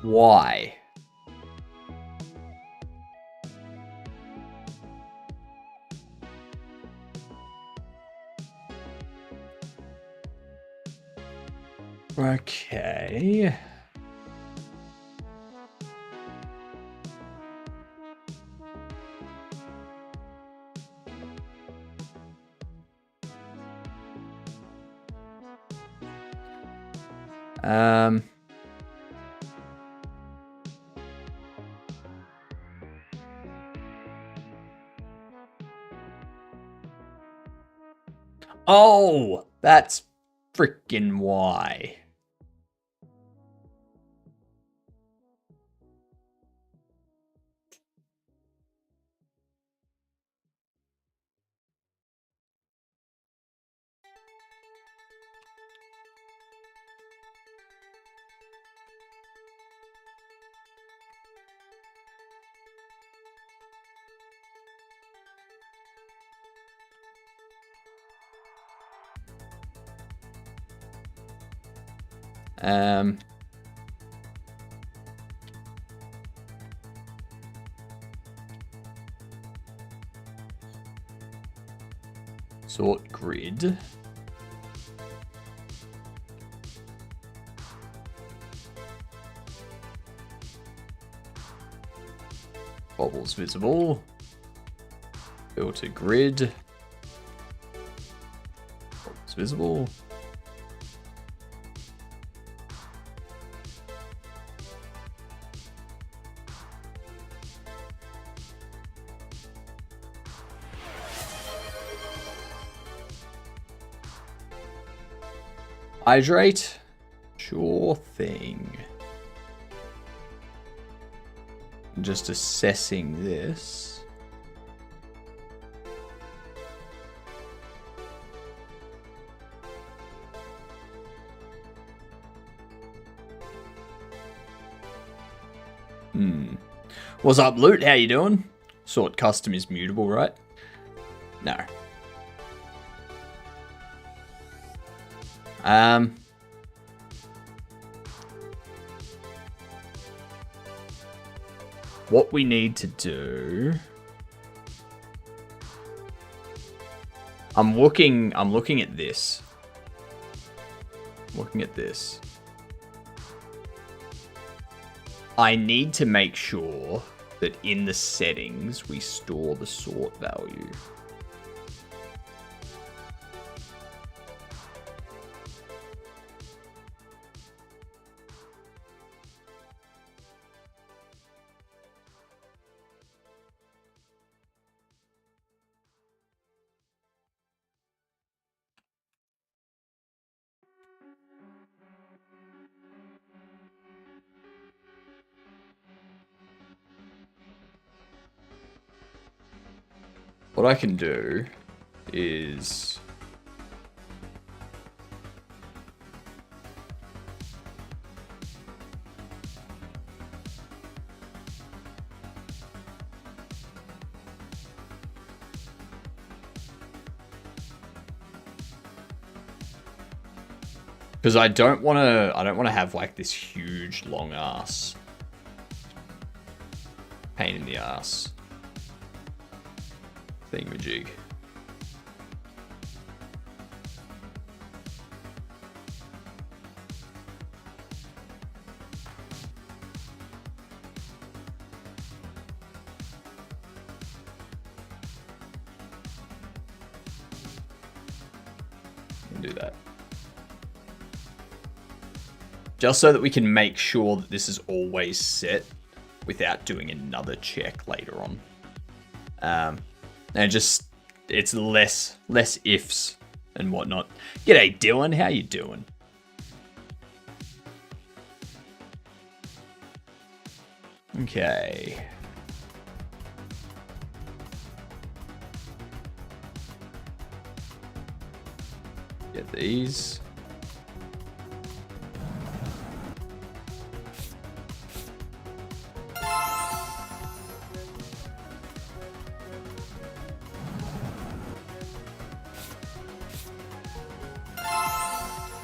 Why? Okay. Oh, that's freaking why. Sort grid. Bobbles visible. Filter grid. Bobbles visible. Hydrate? Sure thing. Just assessing this. What's up, Loot? How you doing? Sort custom is mutable, right? No. What we need to do... I'm looking at this. Looking at this. I need to make sure that in the settings we store the sort value. What I can do is... Because I don't want to have like this huge long ass pain in the ass thingamajig. Do that. Just so that we can make sure that this is always set without doing another check later on. And just, it's less ifs and whatnot. G'day, Dylan. How you doing? Okay. Get these.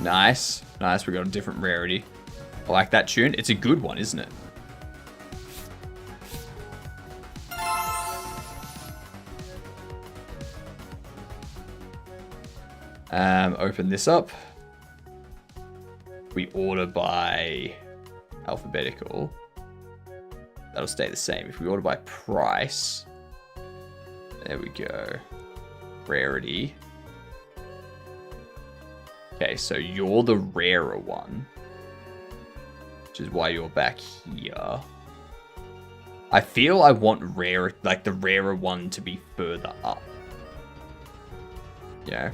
Nice. Nice, we got a different rarity. I like that tune. It's a good one, isn't it? Open this up. We order by alphabetical. That'll stay the same. If we order by price, there we go. Rarity. Okay, so you're the rarer one, which is why you're back here. I feel I want rare, like the rarer one to be further up. Yeah.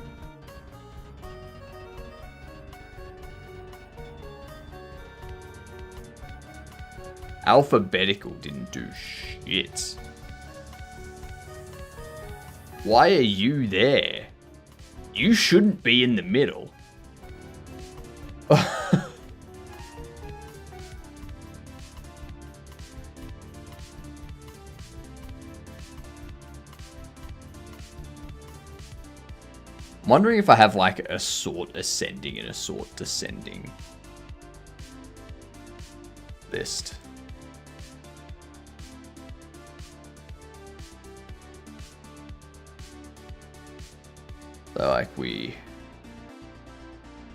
Alphabetical didn't do shit. Why are you there? You shouldn't be in the middle. I'm wondering if I have like a sort ascending and a sort descending list. So like we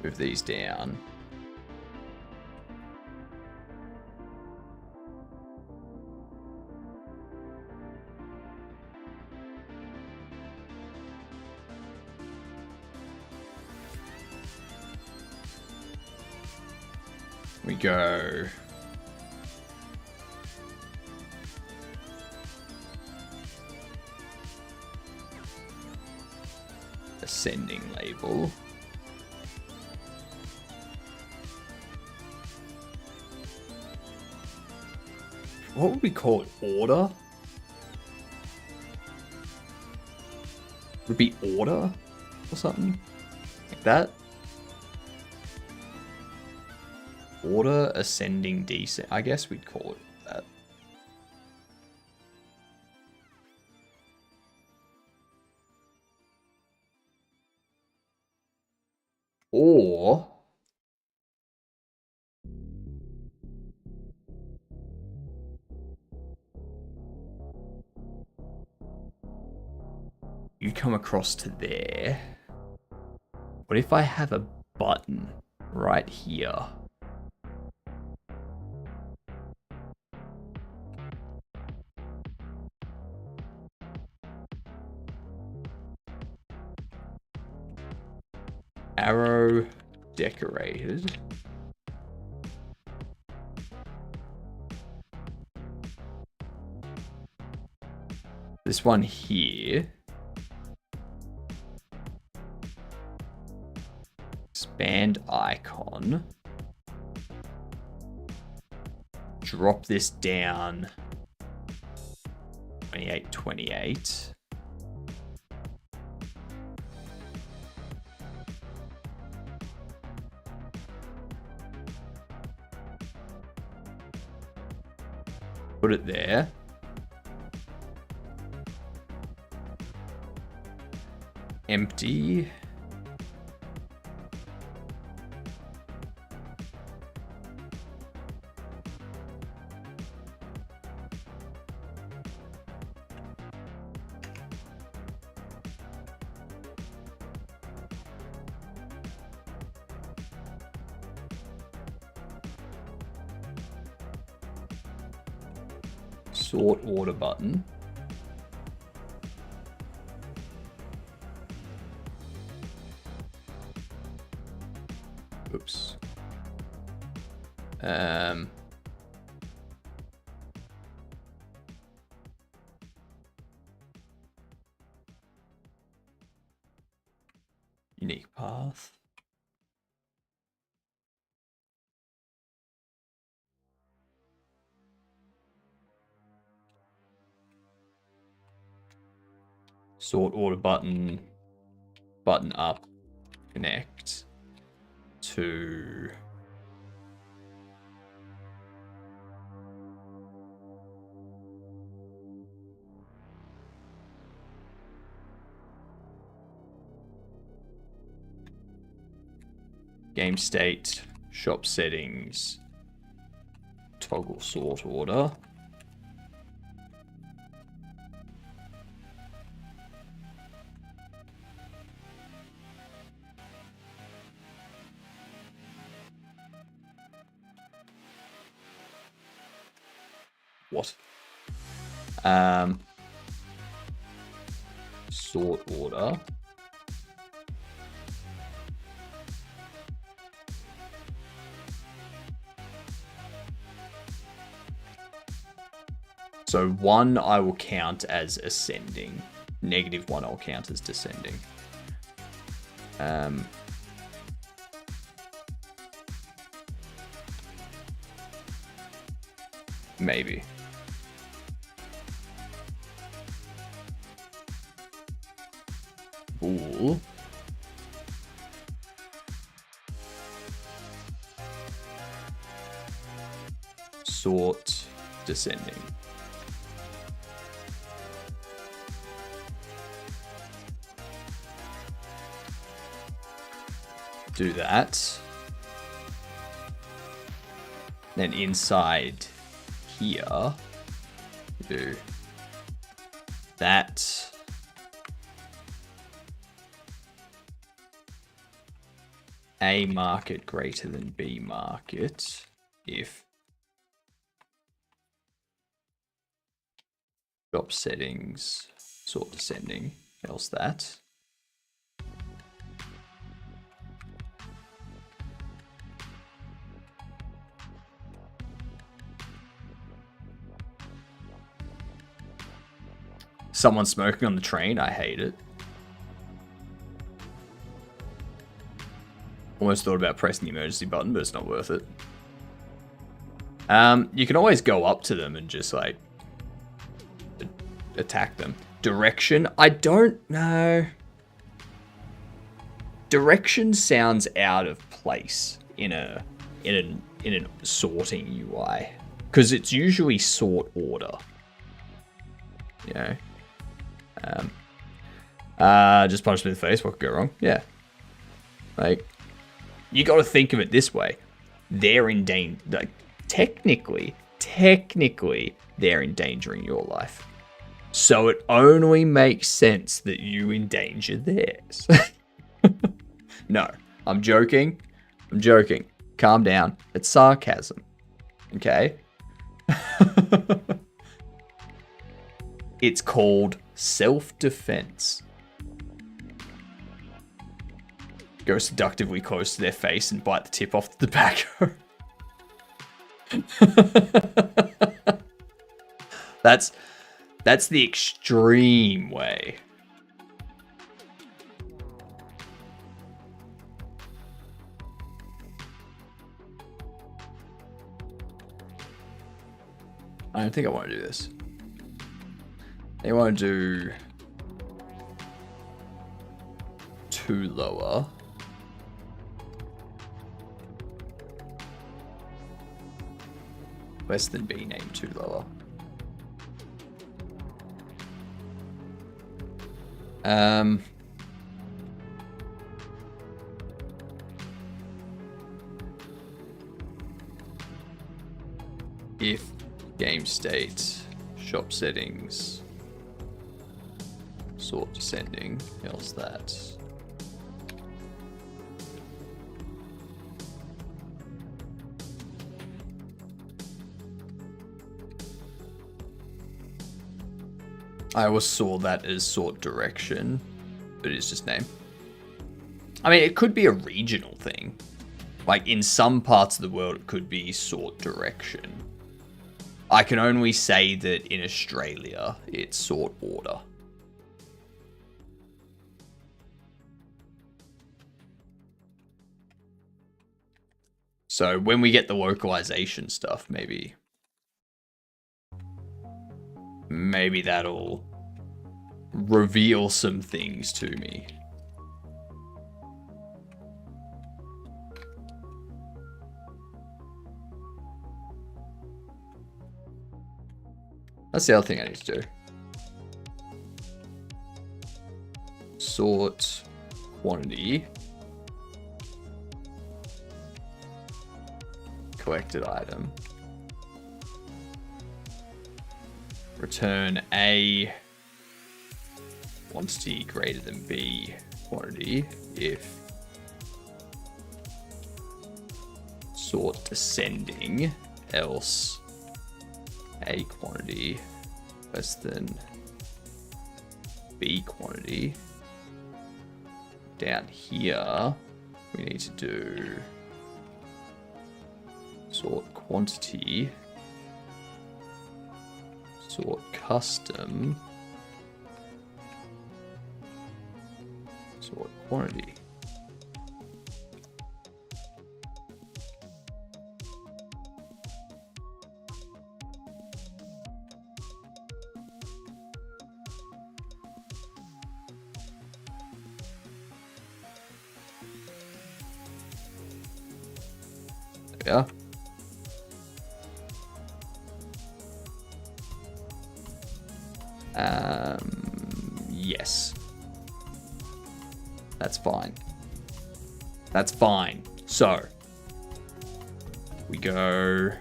move these down. We go ascending label. What would we call it? Order? Would it be order or something like that? Order ascending descent. I guess we'd call it that. Or you come across to there. What if I have a button right here? Arrow decorated. This one here. Expand icon. Drop this down. 28, 28. Put it there. Empty. Sort order button. Oops. Unique path. Sort order button. Button up. Connect to game state, shop settings, toggle sort order. What? Sort order. So 1 I will count as ascending. -1 I'll count as descending. Maybe. Bool. Sort descending. Do that. Then inside here, do that. A market greater than B market if shop settings sort descending, else that. Someone smoking on the train, I hate it. Almost thought about pressing the emergency button, but it's not worth it. You can always go up to them and just like attack them. Direction, I don't know. Direction sounds out of place in a sorting UI, because it's usually sort order. You know, just punch me in the face. What could go wrong? Yeah, like you got to think of it this way: they're in danger. Like technically, they're endangering your life. So it only makes sense that you endanger theirs. No, I'm joking. Calm down. It's sarcasm. Okay? It's called self-defense. Go seductively close to their face and bite the tip off the tobacco. That's the extreme way. I don't think I want to do this. I want to do 2 lower. Less than B name 2 lower. If game state, shop settings, sort descending, else that. I always saw that as sort direction, but it's just name. I mean, it could be a regional thing. Like in some parts of the world, it could be sort direction. I can only say that in Australia, it's sort order. So when we get the localization stuff, maybe that'll reveal some things to me. That's the other thing I need to do. Sort quantity. Collected item. Return A quantity greater than B quantity if sort descending, else A quantity less than B quantity. Down here, we need to do sort quantity, sort custom, sort quantity. Yeah. Yes. That's fine. That's fine. So, we go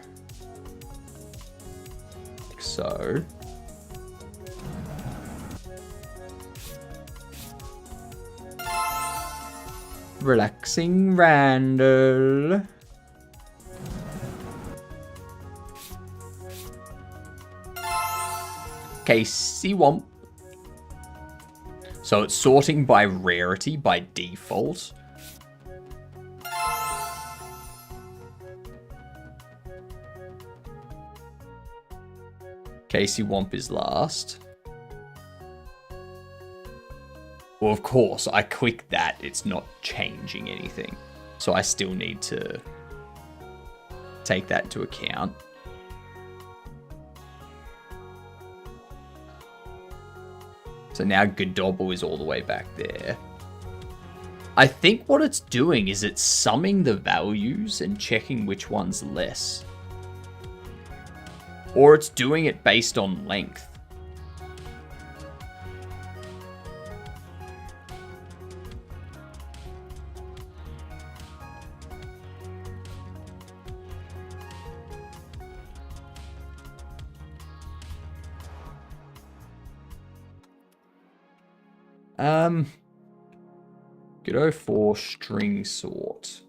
like so. Relaxing Randall. Casey Womp. So it's sorting by rarity by default. Casey Womp is last. Well, of course, I click that. It's not changing anything. So I still need to take that into account. So now Godobble is all the way back there. I think what it's doing is it's summing the values and checking which one's less. Or it's doing it based on length. Go for string sort.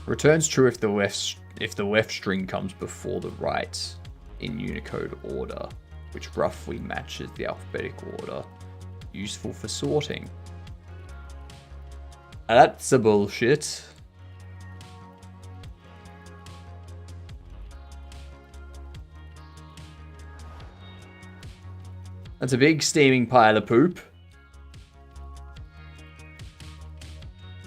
Returns true if the left string comes before the right in Unicode order, which roughly matches the alphabetical order. Useful for sorting. That's a bullshit. That's a big steaming pile of poop.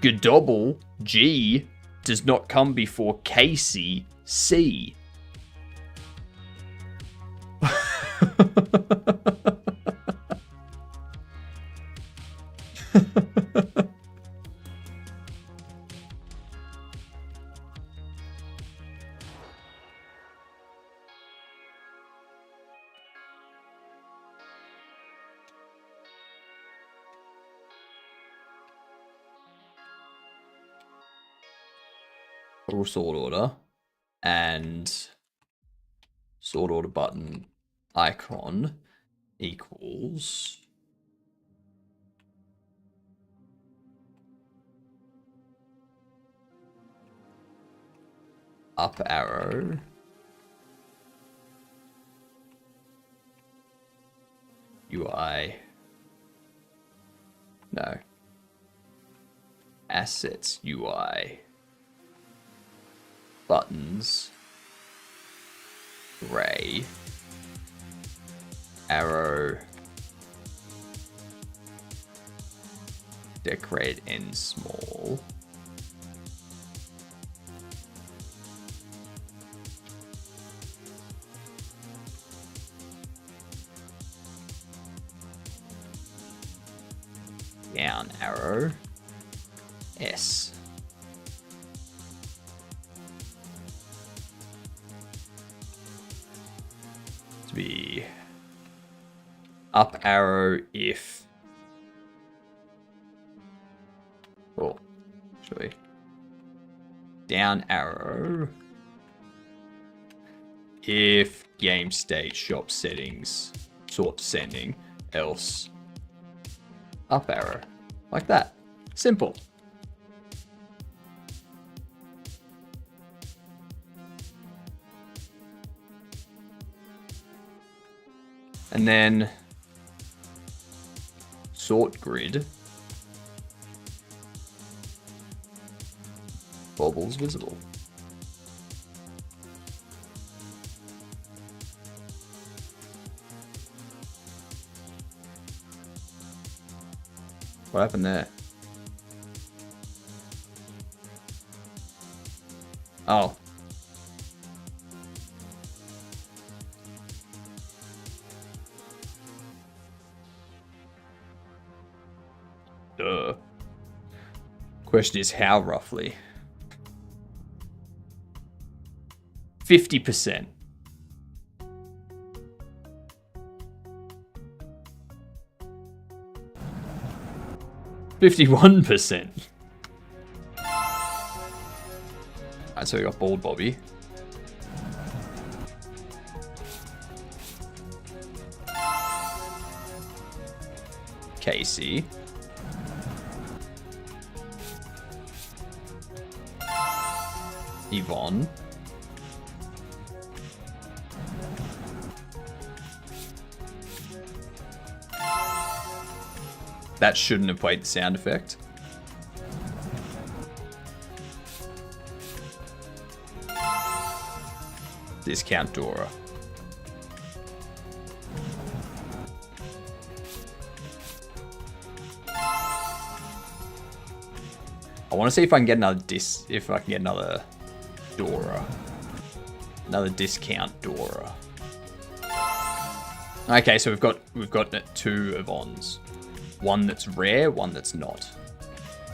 Godobble, G, does not come before Casey, C. Sort order and sort order button icon equals up arrow UI no assets UI buttons, gray, arrow, decorate in small, down arrow, S. Be up arrow if actually down arrow if game state shop settings sort descending, else up arrow, like that. Simple. And then sort grid, bobbles visible. What happened there? Oh. Duh. Question is how roughly? 50%. 51%. Alright, so we got Bald Bobby. Casey. Yvonne. That shouldn't have played the sound effect. Discount Dora. I want to see if I can get another Dora. Another discount Dora. Okay, so we've got 2 Yvonnes. One that's rare, one that's not.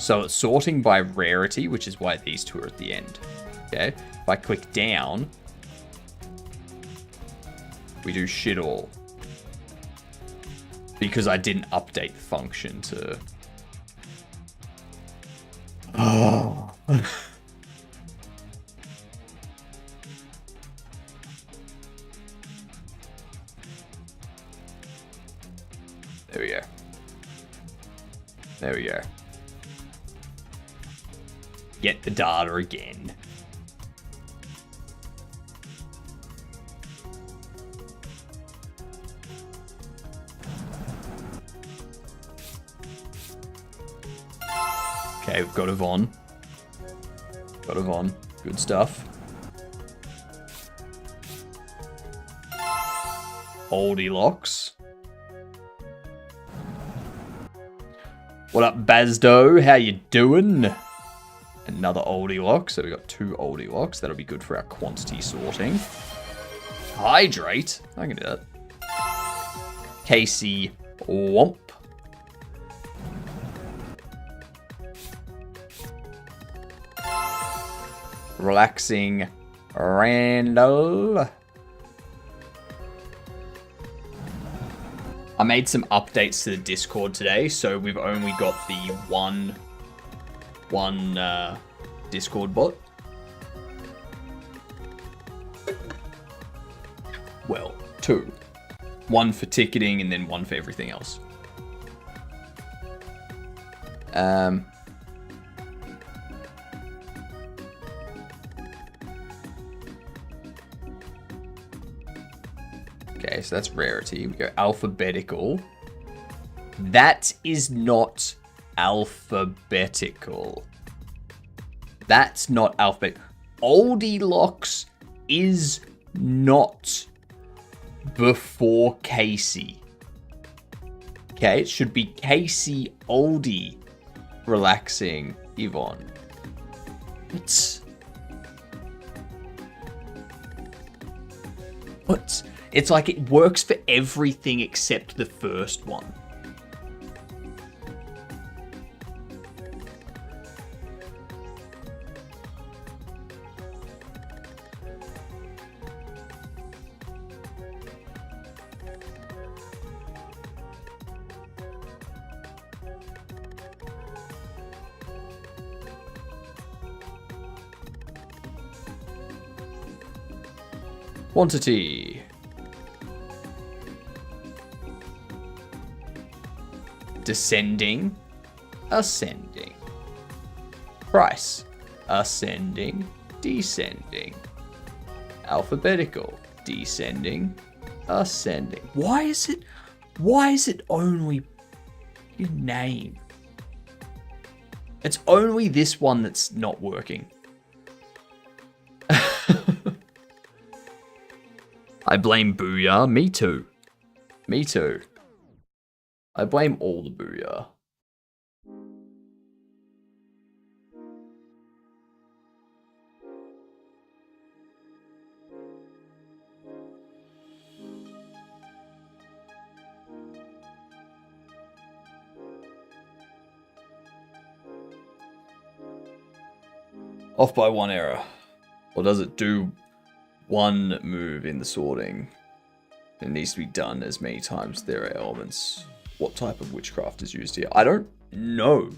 So it's sorting by rarity, which is why these 2 are at the end. Okay, if I click down, we do shit all. Because I didn't update the function to... Oh. There we go. There we go. Get the data again. Okay, we've got Yvonne. Got Yvonne. Good stuff. Oldie Locks. What up, Bazdo? How you doing? Another Oldie Lock. So we got 2 Oldie Locks. That'll be good for our quantity sorting. Hydrate. I can do that. Casey Womp. Relaxing Randall. I made some updates to the Discord today, so we've only got the one Discord bot. Well, 2. 1 for ticketing and then 1 for everything else. Okay, so that's rarity. We go alphabetical. That is not alphabetical. That's not alphabetical. Oldie Locks is not before Casey. Okay, it should be Casey Oldie Relaxing Yvonne. What? It's like it works for everything except the first one. Quantity. Descending, ascending. Price, ascending, descending. Alphabetical, descending, ascending. Why is it only your name? It's only this one that's not working. I blame Booyah. Me too. Me too. I blame all the Booyah. Off by 1 error. Or does it do 1 move in the sorting? It needs to be done as many times there are elements. What type of witchcraft is used here? I don't know.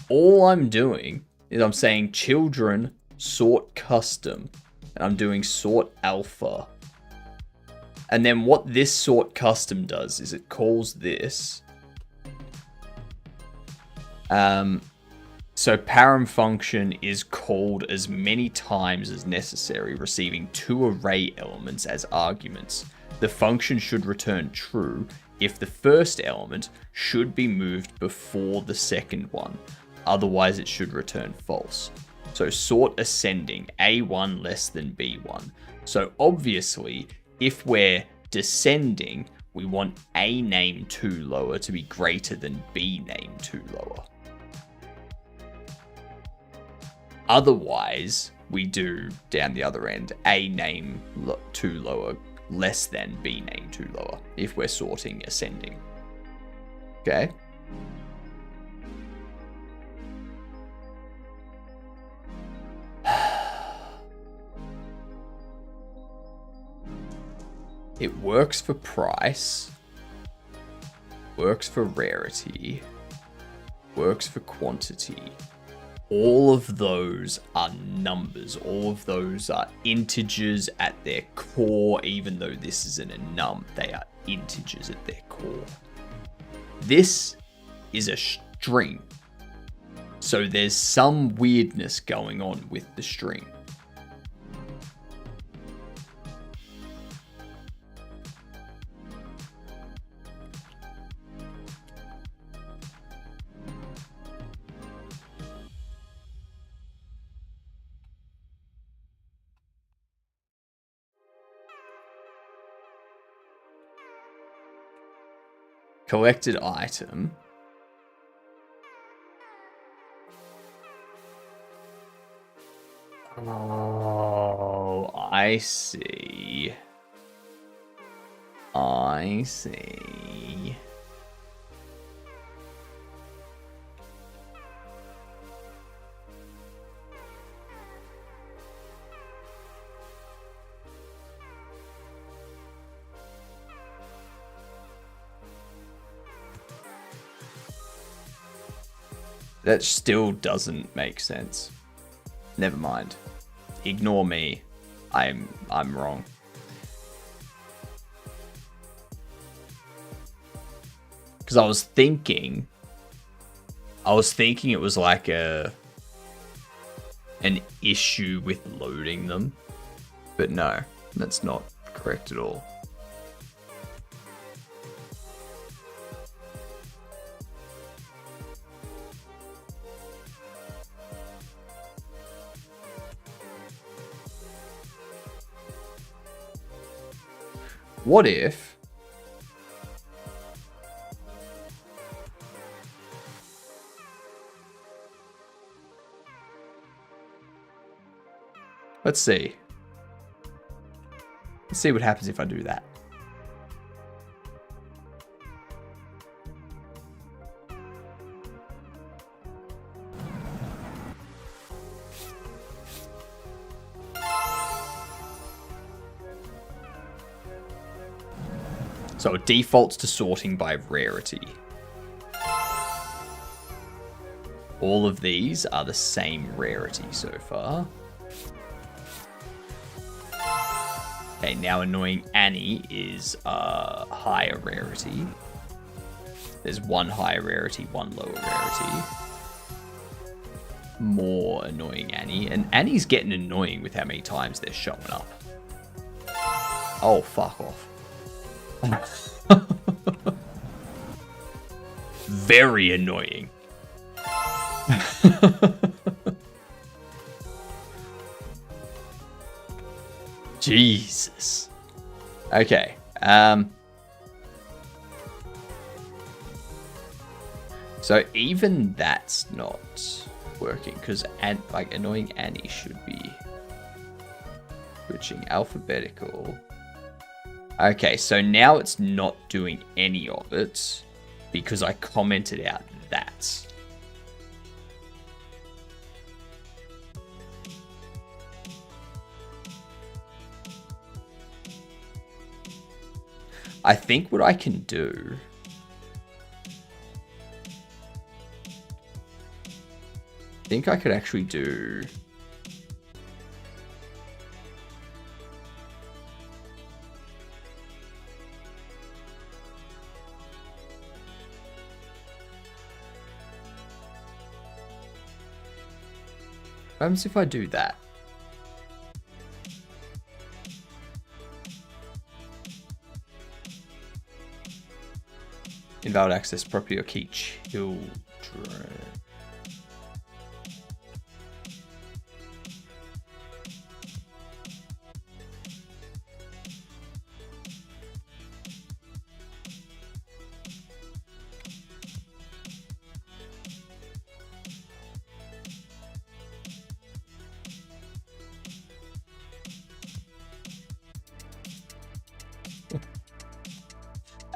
All I'm doing is I'm saying children sort custom. And I'm doing sort alpha. And then what this sort custom does is it calls this. So param function is called as many times as necessary, receiving 2 array elements as arguments. The function should return true if the first element should be moved before the second one. Otherwise, it should return false. So sort ascending, A1 less than B1. So obviously, if we're descending, we want A name 2 lower to be greater than B name 2 lower. Otherwise, we do down the other end, A name 2 lower less than B name 2 lower if we're sorting ascending. Okay? It works for price, works for rarity, works for quantity. All of those are numbers. All of those are integers at their core, even though this isn't a num, they are integers at their core. This is a string. So there's some weirdness going on with the string. Collected item. Oh, I see. I see. That still doesn't make sense. Never mind. Ignore me. I'm wrong. Because I was thinking it was like an issue with loading them. But no, that's not correct at all. What if let's see what happens if I do that. So it defaults to sorting by rarity. All of these are the same rarity so far. Okay, now Annoying Annie is higher rarity. There's one higher rarity, one lower rarity. More Annoying Annie. And Annie's getting annoying with how many times they're showing up. Oh, fuck off. Very annoying. Jesus. Okay. So even that's not working because like Annoying Annie should be switching alphabetical. Okay, so now it's not doing any of it because I commented out that. I think what I can do I could actually do what happens if I do that? Invalid access property or key children.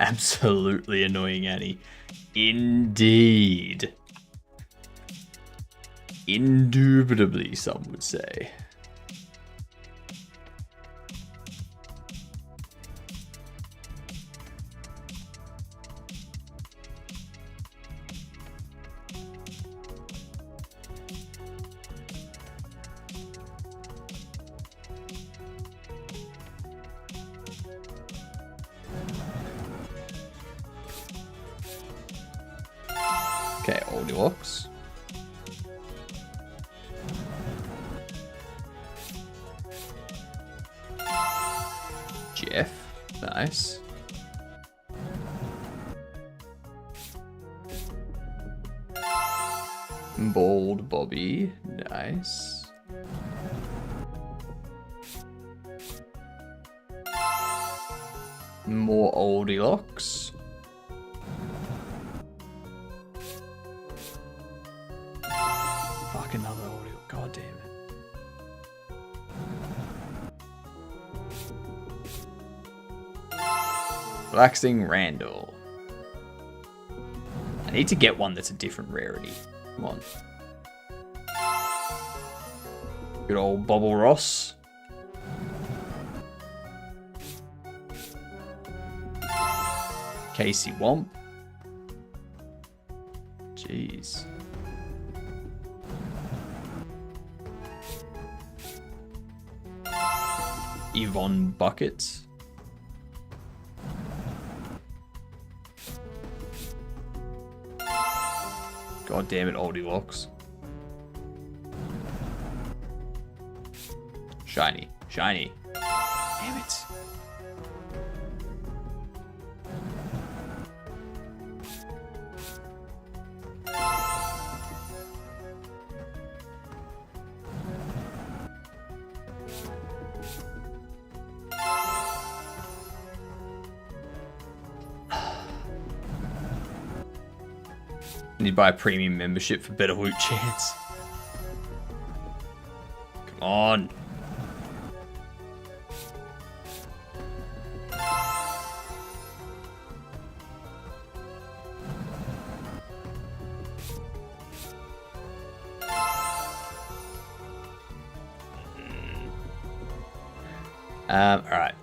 Absolutely annoying, Annie. Indeed. Indubitably, some would say. Okay, Oldilocks. Jeff, nice. Bald Bobby, nice. More Oldilocks. Fuck, another Oldilocks, god damn it. Relaxing Randall. I need to get one that's a different rarity. Come on. Good old Bobble Ross. Casey Womp. Jeez. Yvonne Bucket. God damn it, Oldilocks. Shiny. Shiny. Damn it. Need to buy a premium membership for better loot chance. Come on. Alright.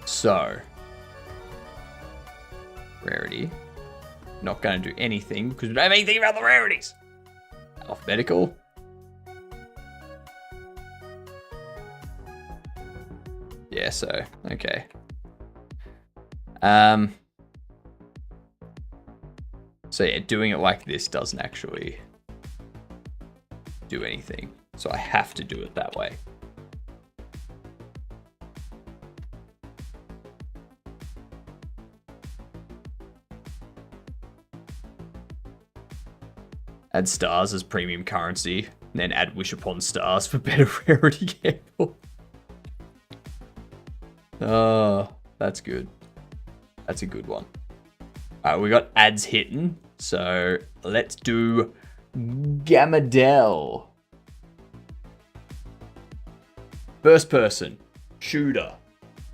So. Rarity. Not going to do anything because we don't have anything about the rarities. Alphabetical. Yeah, so, okay. So yeah, doing it like this doesn't actually do anything. So I have to do it that way. Add stars as premium currency, and then add wish upon stars for better rarity gamble. Oh, that's good. That's a good one. Alright, we got ads hitting, so let's do Gamadell. First person, shooter,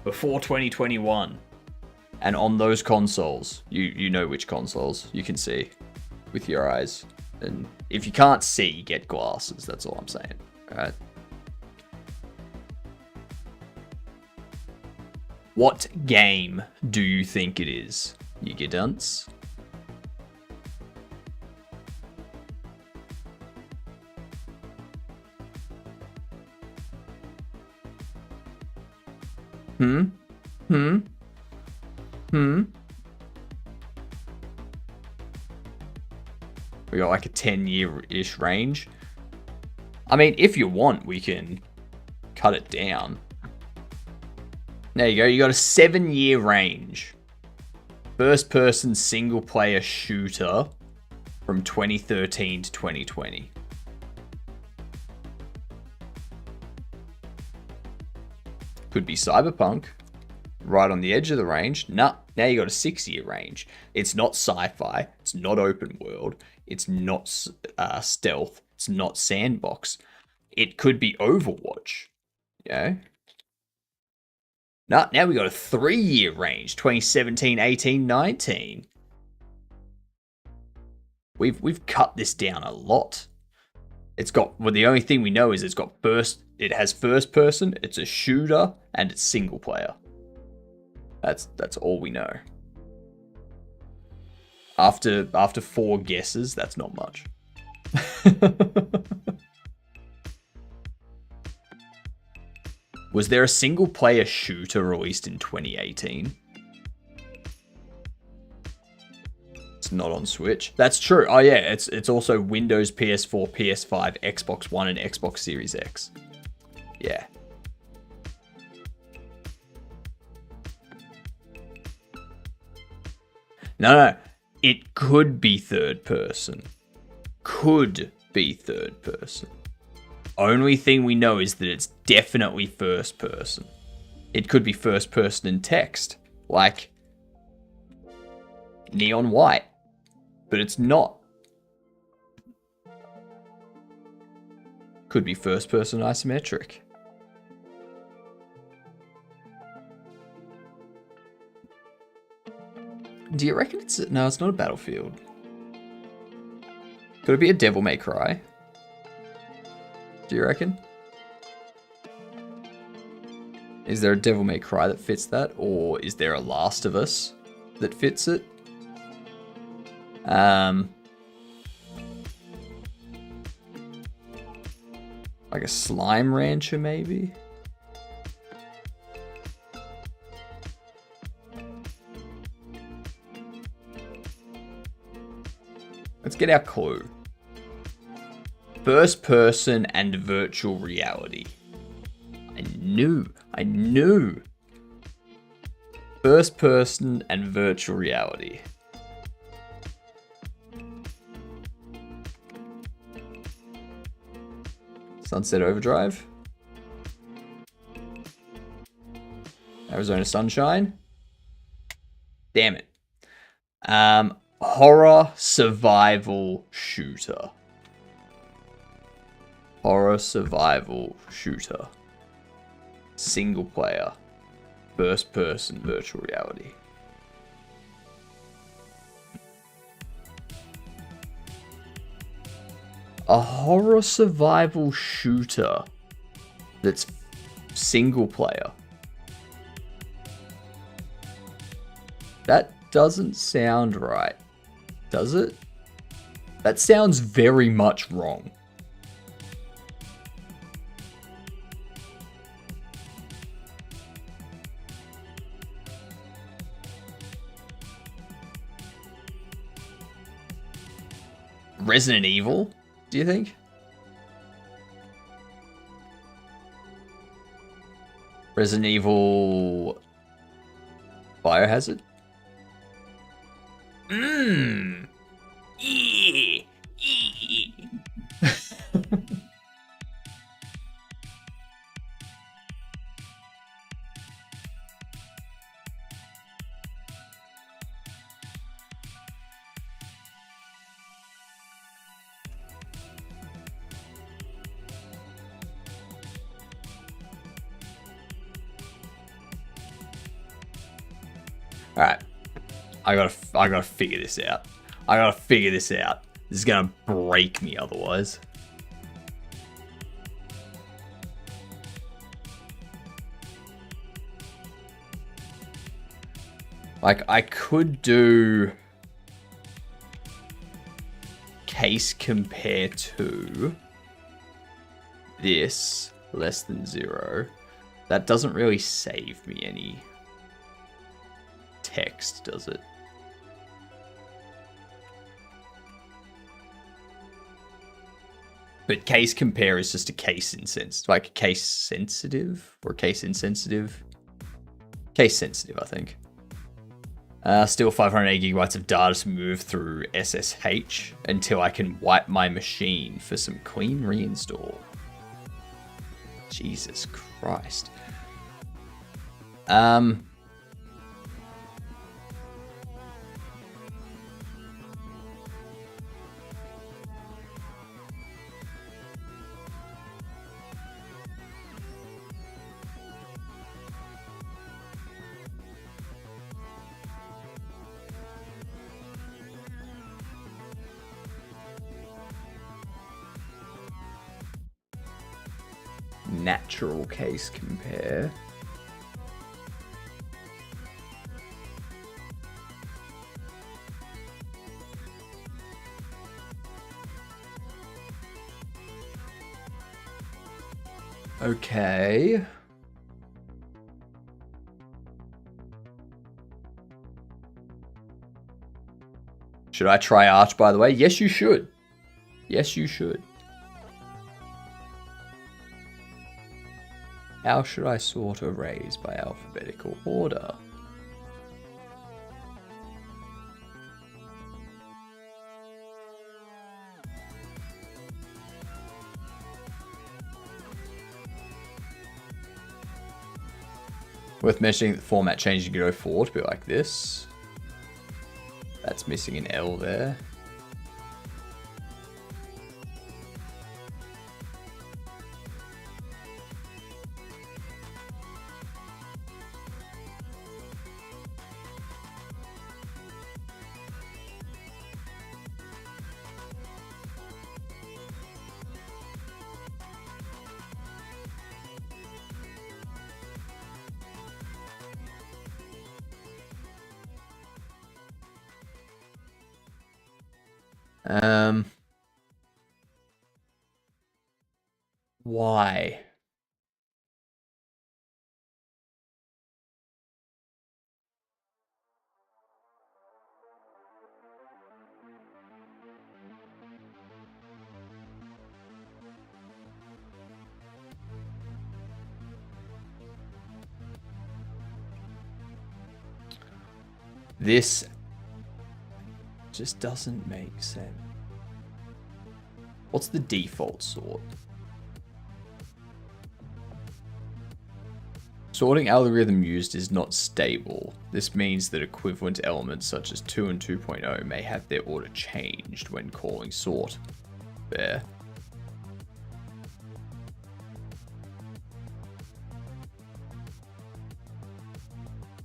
before 2021. And on those consoles, you know which consoles, you can see with your eyes. And if you can't see, get glasses, that's all I'm saying. Alright. What game do you think it is, you dunce? We got like a 10-year-ish range. I mean, if you want, we can cut it down. There you go. You got a 7-year range. First-person single-player shooter from 2013 to 2020. Could be Cyberpunk. Right on the edge of the range. Nah, now you got a 6-year range. It's not sci-fi. It's not open world. It's not stealth. It's not sandbox. It could be Overwatch. Yeah. Now we got a 3-year range, 2017, 18, 19. We've cut this down a lot. It's got, well, the only thing we know is it has first person, it's a shooter, and it's single player. That's all we know. After 4 guesses, that's not much. Was there a single player shooter released in 2018? It's not on Switch. That's true. Oh yeah, it's also Windows, PS4, PS5, Xbox One, and Xbox Series X. Yeah. No. It could be third person. Could be third person. Only thing we know is that it's definitely first person. It could be first person in text, like Neon White, but it's not. Could be first person isometric. Do you reckon it's... No, it's not a Battlefield. Could it be a Devil May Cry? Do you reckon? Is there a Devil May Cry that fits that? Or is there a Last of Us that fits it? Like a Slime Rancher, maybe? Let's get our clue. First person and virtual reality. I knew. First person and virtual reality. Sunset Overdrive. Arizona Sunshine. Damn it. Horror survival shooter. Horror survival shooter. Single player. First person virtual reality. A horror survival shooter that's single player. That doesn't sound right, does it? That sounds very much wrong. Resident Evil, do you think? Resident Evil Biohazard? Yeah. All right, I gotta figure this out. This is gonna break me otherwise. Like, I could do case compare to this less than 0. That doesn't really save me any text, does it? But case compare is just a case insensitive, like case sensitive or case insensitive. Case sensitive, I think. Still 580 gigabytes of data to move through SSH until I can wipe my machine for some clean reinstall. Jesus Christ. natural case compare. Okay. Should I try Arch, by the way? Yes, you should. Yes, you should. How should I sort arrays by alphabetical order? Worth mentioning that the format changed to go forward to be like this. That's missing an L there. Why? This just doesn't make sense. What's the default sort? Sorting algorithm used is not stable. This means that equivalent elements such as 2 and 2.0 may have their order changed when calling sort. There.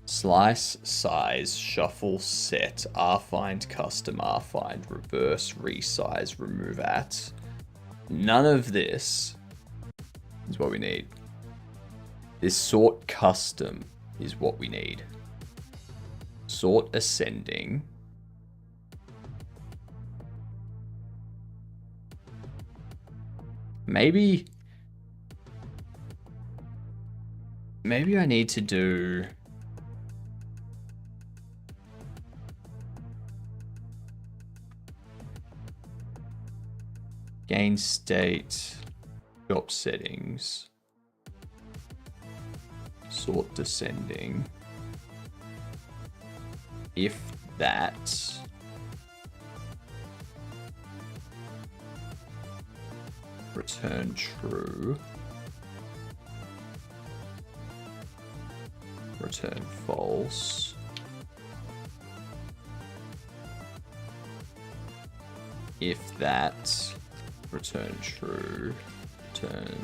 Slice, size, shuffle, set, rfind, custom, rfind, reverse, resize, remove at. None of this is what we need. This sort custom is what we need. Sort ascending. Maybe I need to do gain state, shop settings, sort descending. If that, return true, return false. If that, return true, return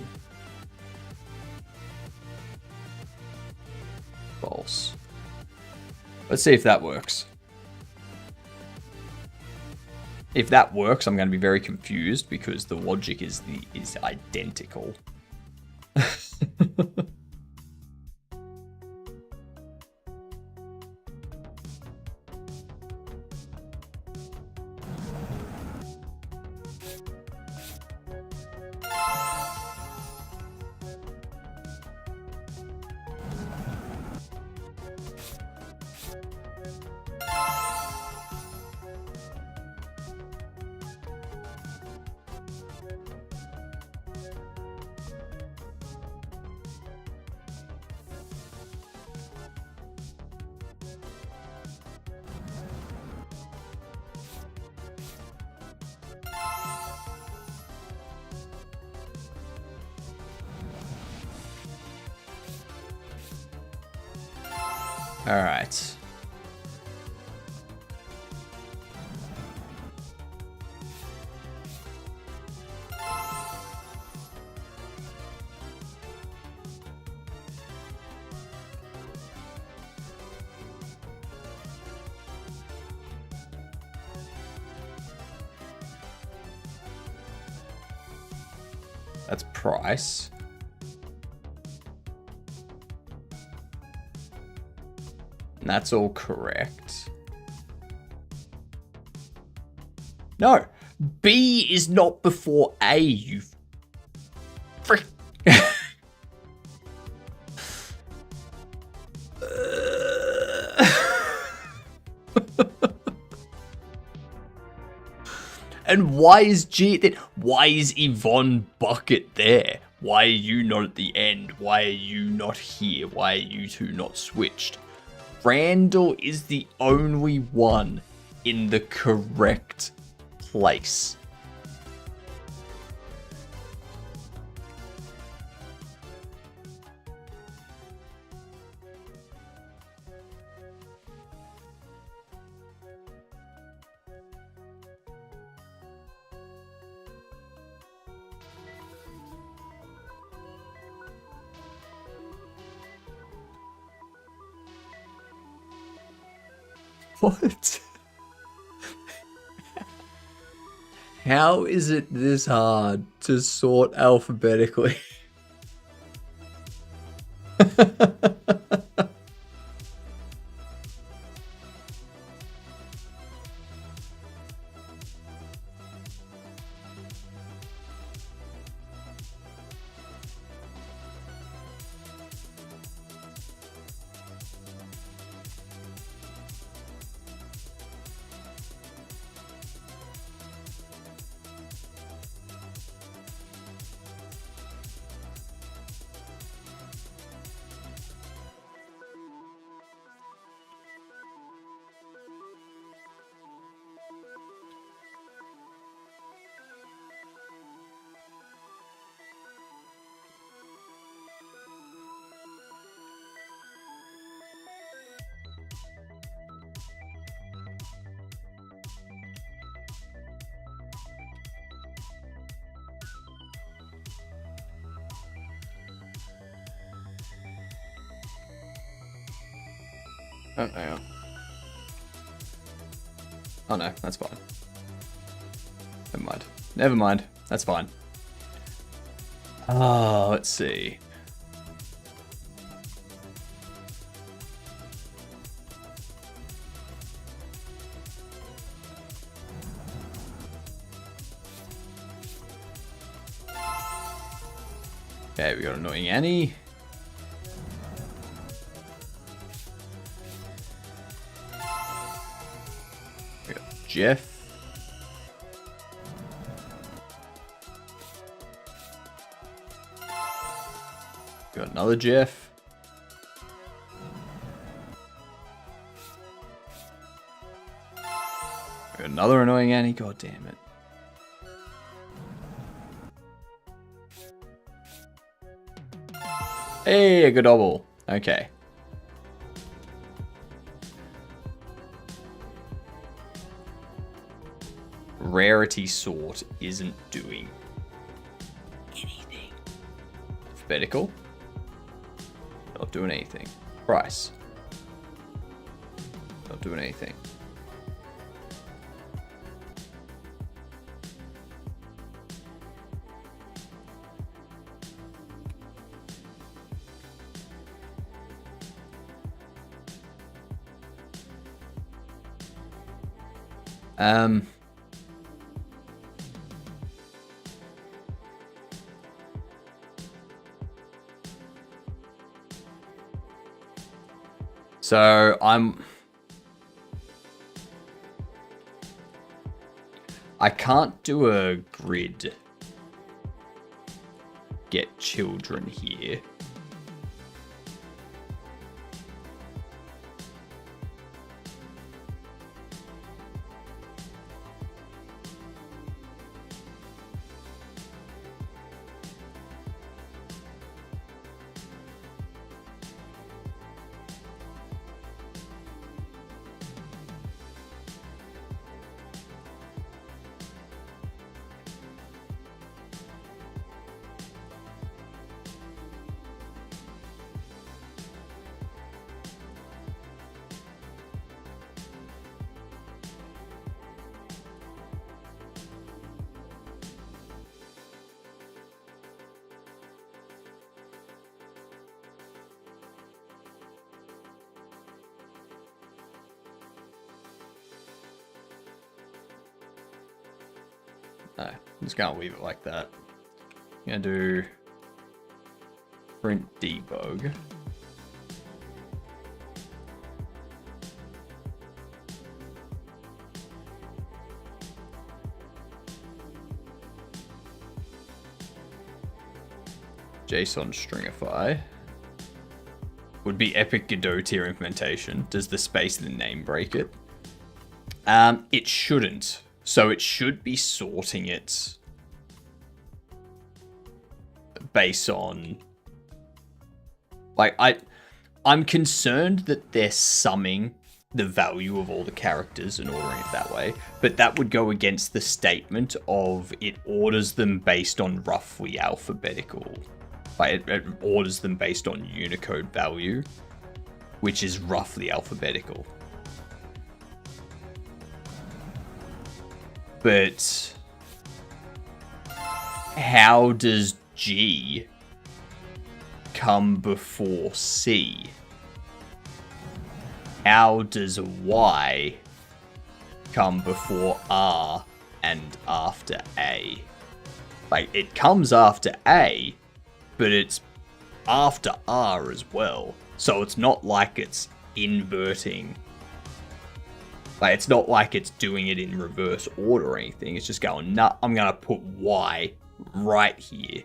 false. Let's see if that works. If that works, I'm going to be very confused because the logic is identical. All right. That's price. That's all correct. No, B is not before A, you frick. And why is G there? Why is Yvonne Bucket there? Why are you not at the end? Why are you not here? Why are you two not switched? Randall is the only one in the correct place. What? How is it this hard to sort alphabetically? Oh, hang on. Oh no, that's fine. Never mind. Never mind. That's fine. Ah, let's see. Okay, we got Annoying Annie. We got Jeff. We got another Jeff. We got another Annoying Annie. God damn it. Hey, a good double. Okay. Rarity sort isn't doing anything. Alphabetical. Not doing anything. Price. Not doing anything. So I can't do a grid. Get children here. No, I'm just gonna leave it like that. I'm gonna do print debug. JSON stringify. Would be Epic Godot tier implementation. Does the space in the name break it? It shouldn't. So it should be sorting it based on, like, I'm concerned that they're summing the value of all the characters and ordering it that way, but that would go against the statement of it orders them based on roughly alphabetical. Like, it orders them based on Unicode value, which is roughly alphabetical. But how does G come before C? How does Y come before R and after A? Like, it comes after A, but it's after R as well. So it's not like it's inverting. Like, it's not like it's doing it in reverse order or anything. It's just going, nah, I'm going to put Y right here.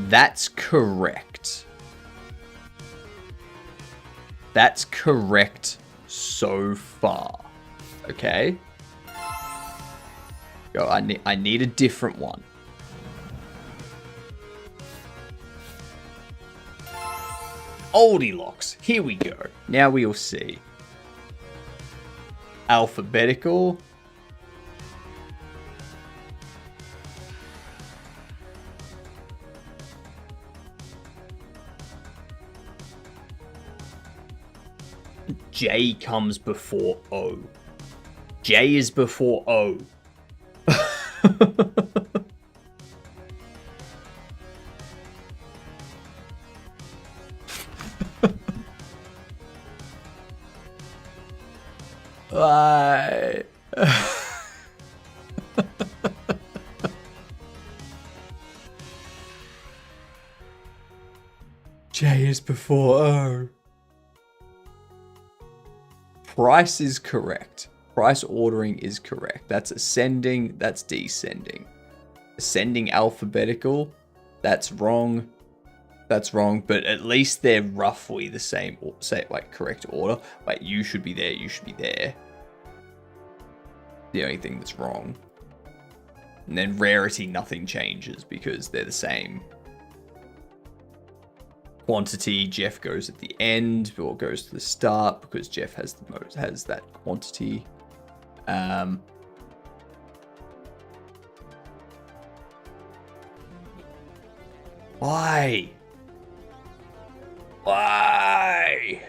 That's correct. That's correct so far. Okay. Go. I need a different one. Oldie locks. Here we go. Now we'll see. Alphabetical. J comes before O. J is before O. Why? J is before O. Price is correct. Price ordering is correct. That's ascending, that's descending. Ascending alphabetical, that's wrong. That's wrong, but at least they're roughly the same, say, like, correct order. Like, you should be there, you should be there. The only thing that's wrong. And then rarity, nothing changes because they're the same. Quantity, Jeff goes at the end, Bill goes to the start because Jeff has the most, has that quantity. Why? Why?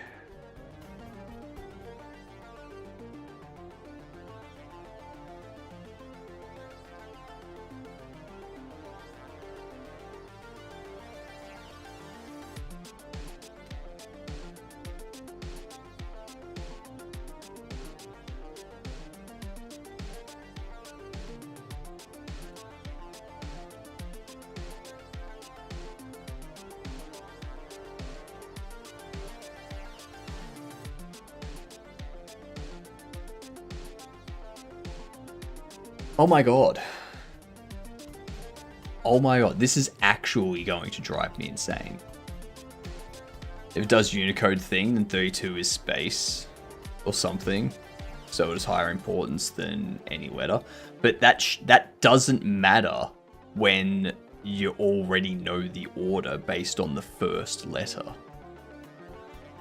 Oh my god. Oh my god, this is actually going to drive me insane. If it does Unicode thing, then 32 is space or something. So it is higher importance than any letter. But that doesn't matter when you already know the order based on the first letter.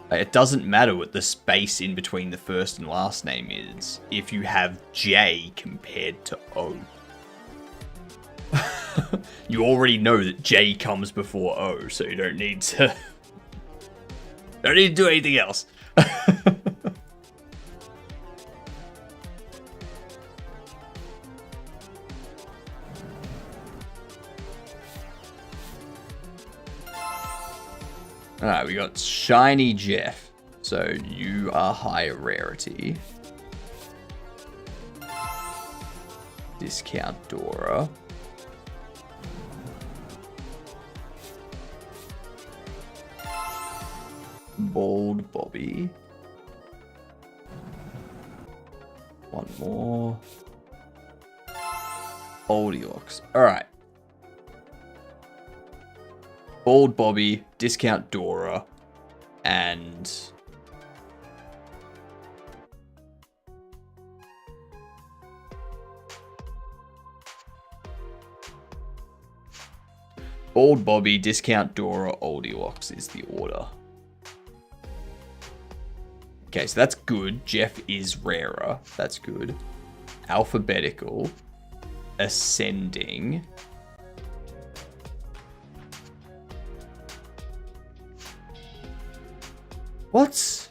It doesn't matter what the space in between the first and last name is if you have J compared to O. You already know that J comes before O, so you don't need to do anything else. Alright, we got Shiny Jeff. So you are higher rarity. Discount Dora. Bald Bobby. One more. Oldiox. Alright. Bald Bobby, Discount Dora, and Bald Bobby, Discount Dora, Oldiox is the order. Okay, so that's good. Jeff is rarer. That's good. Alphabetical. Ascending. What?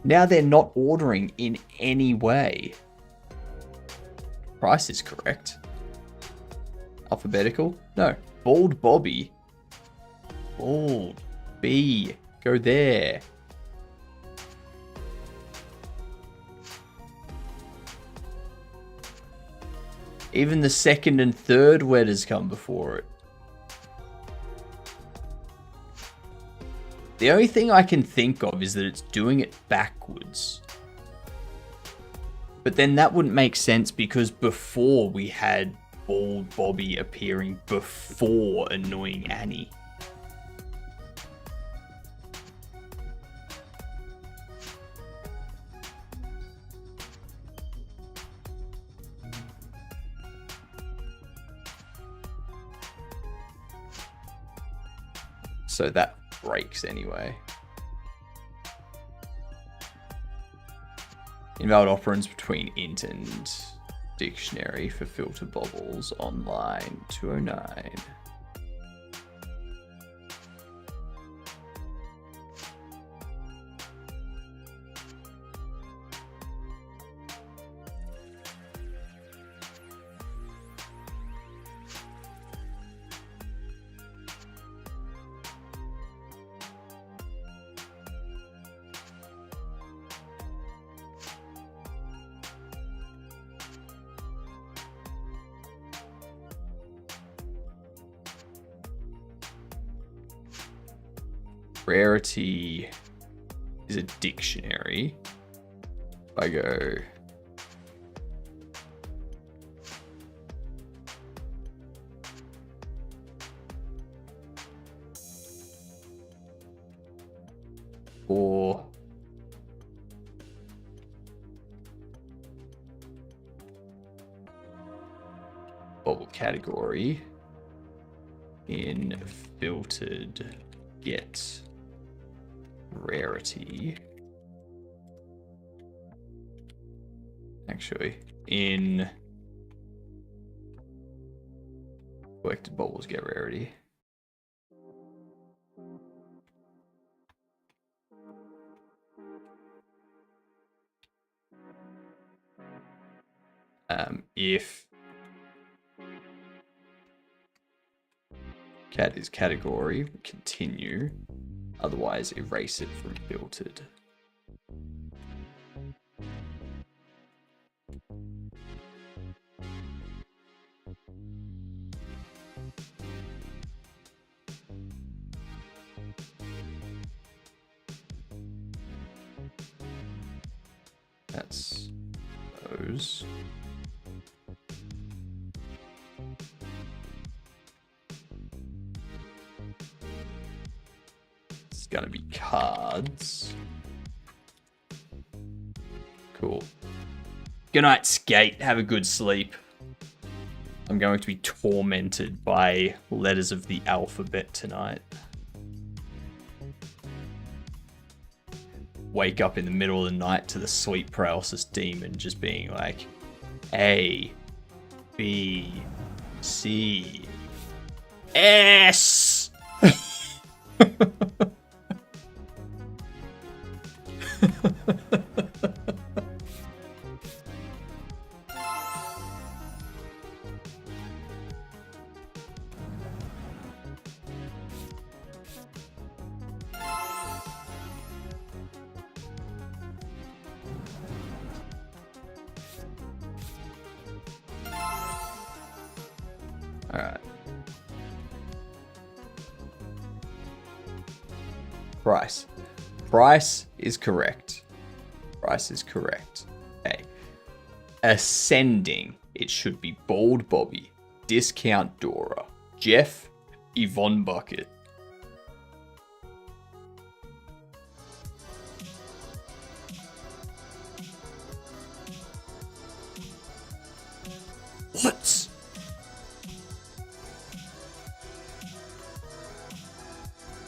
Now they're not ordering in any way. Price is correct. Alphabetical? No. Bald Bobby. Bald. B. Go there. Even the second and third letters come before it. The only thing I can think of is that it's doing it backwards. But then that wouldn't make sense because before we had Bald Bobby appearing before Annoying Annie. So that breaks anyway. Invalid operands between int and dictionary for filter bobbles on line 209. Rarity is a dictionary. I go or bubble category in filtered get rarity. Actually, in collected bubbles get rarity. If cat is category, continue. Otherwise, erase it from filtered. That's those. It's gonna be cards. Cool. Good night, Skate. Have a good sleep. I'm going to be tormented by letters of the alphabet tonight. Wake up in the middle of the night to the sleep paralysis demon just being like, A, B, C, S. Alright. Price. Price is correct. Price is correct. Okay. Ascending. It should be Bald Bobby, Discount Dora, Jeff, Yvonne Bucket. What?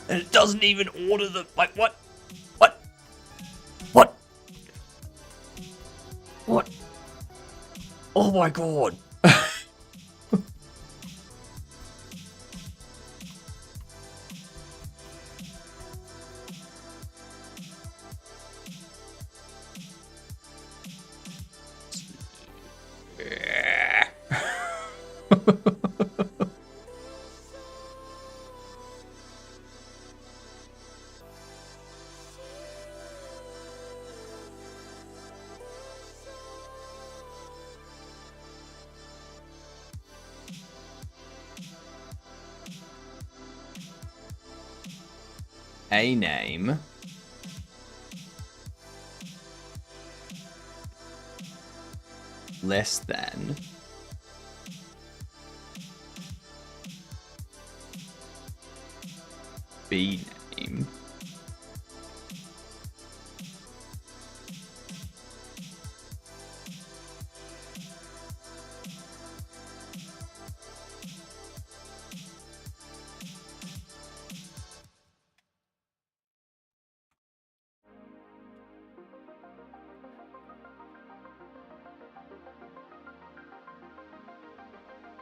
And it doesn't even order the... Like, what? What? What? What? Oh my god. A name. Less than. B name.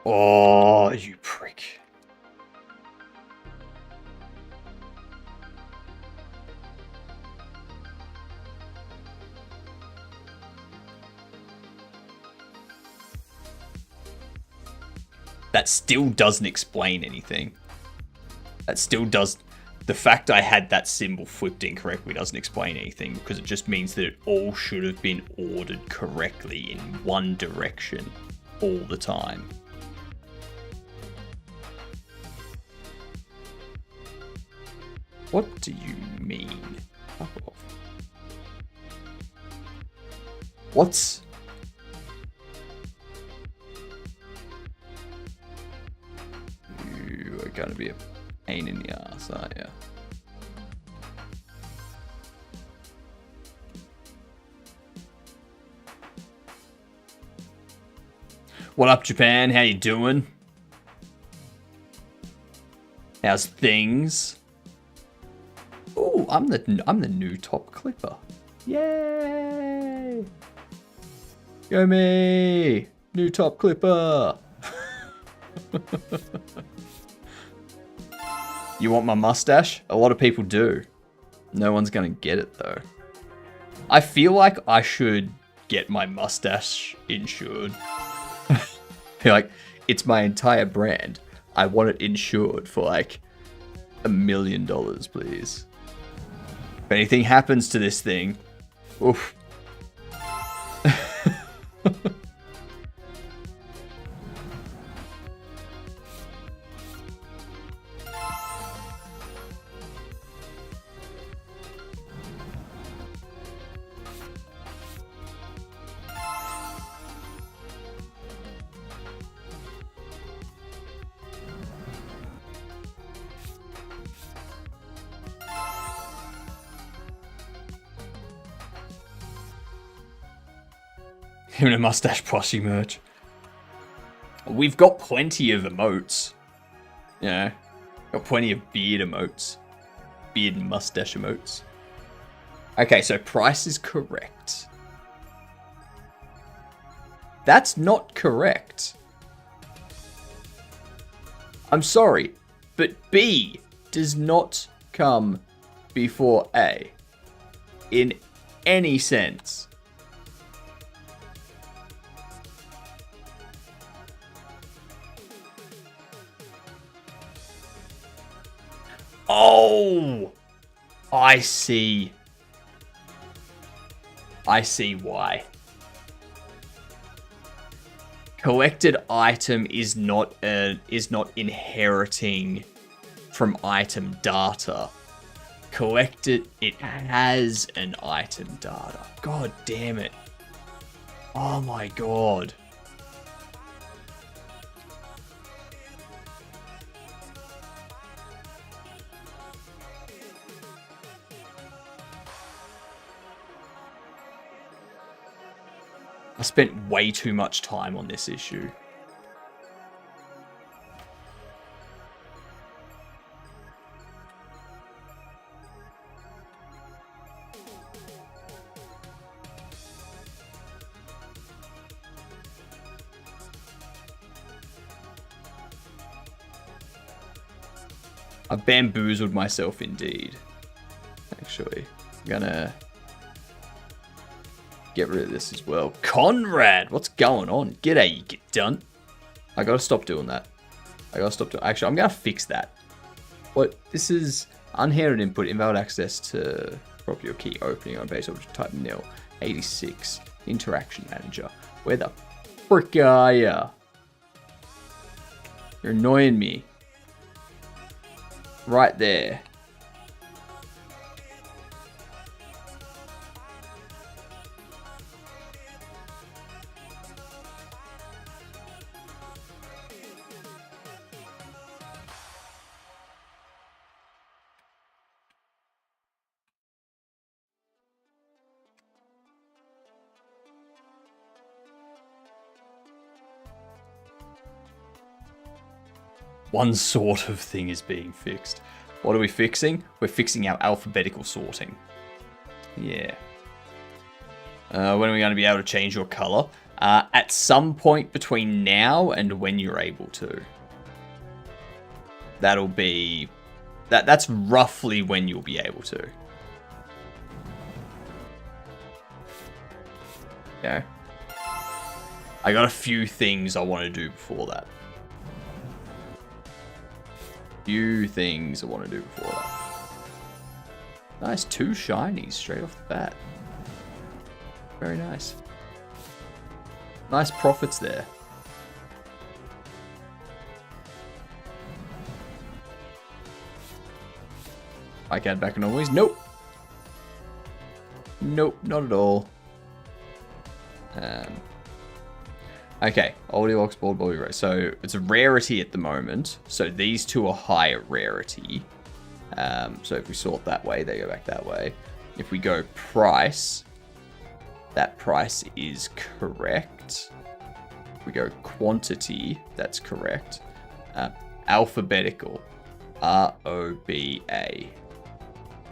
Oh, you prick. That still doesn't explain anything. That still does... The fact I had that symbol flipped incorrectly doesn't explain anything, because it just means that it all should have been ordered correctly in one direction all the time. What do you mean? Fuck off. What's... You are gonna be a pain in the ass, aren't you? What up, Japan? How you doing? How's things? Ooh, I'm the new top clipper. Yay! Go me! New top clipper! You want my mustache? A lot of people do. No one's gonna get it though. I feel like I should get my mustache insured. Like, it's my entire brand. I want it insured for like $1 million, please. If anything happens to this thing, oof. Even a mustache plushie merch. We've got plenty of emotes. Yeah. Got plenty of beard emotes. Beard and mustache emotes. Okay, so price is correct. That's not correct. I'm sorry, but B does not come before A. In any sense. Oh, I see. I see why. Collected item is not inheriting from item data. Collected, it has an item data. God damn it. Oh my god. I spent way too much time on this issue. I bamboozled myself indeed. Actually, I'm gonna get rid of this as well. Conrad, what's going on? G'day, you get done. I gotta stop doing that. Actually, I'm gonna fix that. What? This is unheralded input, invalid access to property or key opening on base object type nil. 86. Interaction manager. Where the frick are ya? You're annoying me. Right there. One sort of thing is being fixed. What are we fixing? We're fixing our alphabetical sorting. Yeah. When are we going to be able to change your color? At some point between now and when you're able to. That'll be... That's roughly when you'll be able to. Okay. I got a few things I want to do before that. Few things I want to do before that. Nice, 2 shinies straight off the bat. Very nice. Nice profits there. I can't back on always. Nope. Nope, not at all. Okay, Oldilocks, Bald Bobby Rose. So it's a rarity at the moment. So these two are higher rarity. So if we sort that way, they go back that way. If we go price, that price is correct. If we go quantity, that's correct. Alphabetical, R-O-B-A.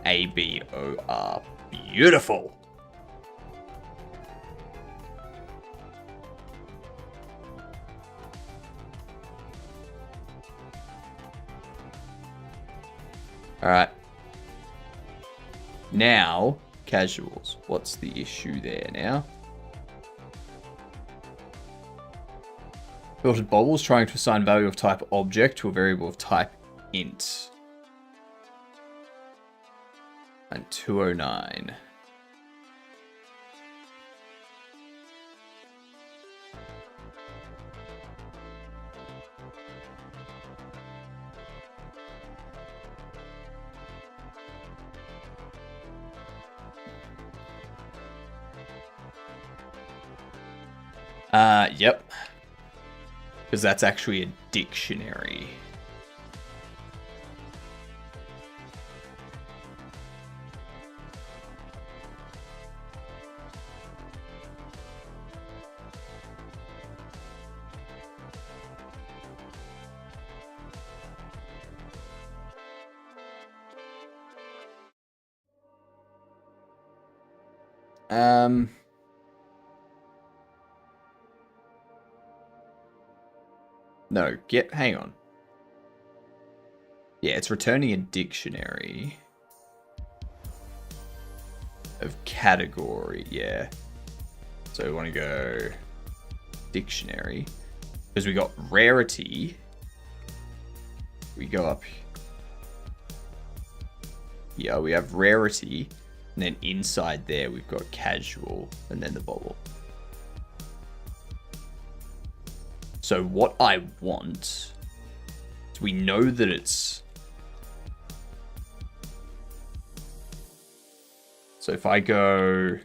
A-B-O-R. Beautiful. Alright. Now, casuals. What's the issue there now? Filtered bobbles trying to assign value of type object to a variable of type int. And 209. Yep. Because that's actually a dictionary. No, hang on. Yeah, it's returning a dictionary of category, yeah. So we want to go dictionary. Because we got rarity. We go up. Yeah, we have rarity. And then inside there, we've got casual. And then the bobble. So what I want is we know that it's... So if I go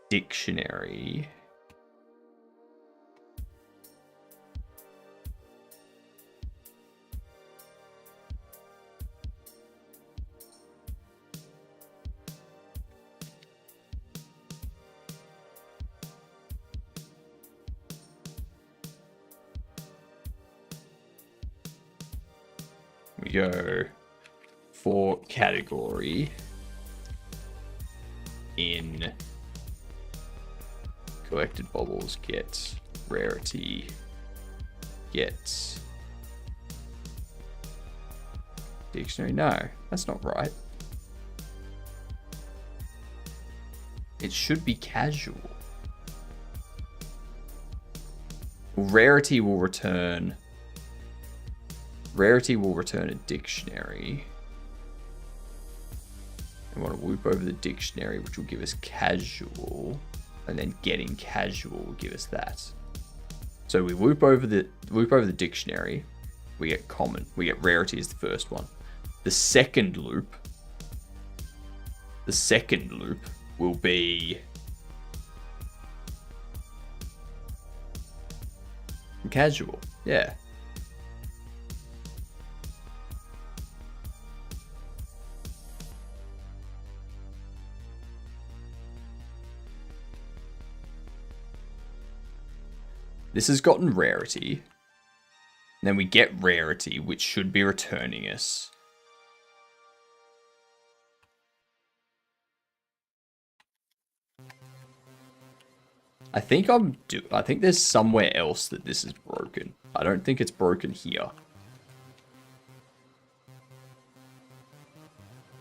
dictionary... We go for category in collected bubbles, get rarity, get dictionary. No, that's not right. It should be casual. Rarity will return a dictionary. I want to loop over the dictionary, which will give us casual, and then getting casual will give us that. So we loop over the dictionary, we get common, we get rarity as the first one. The second loop will be casual. Yeah. This has gotten rarity. Then we get rarity, which should be returning us. I think there's somewhere else that this is broken. I don't think it's broken here.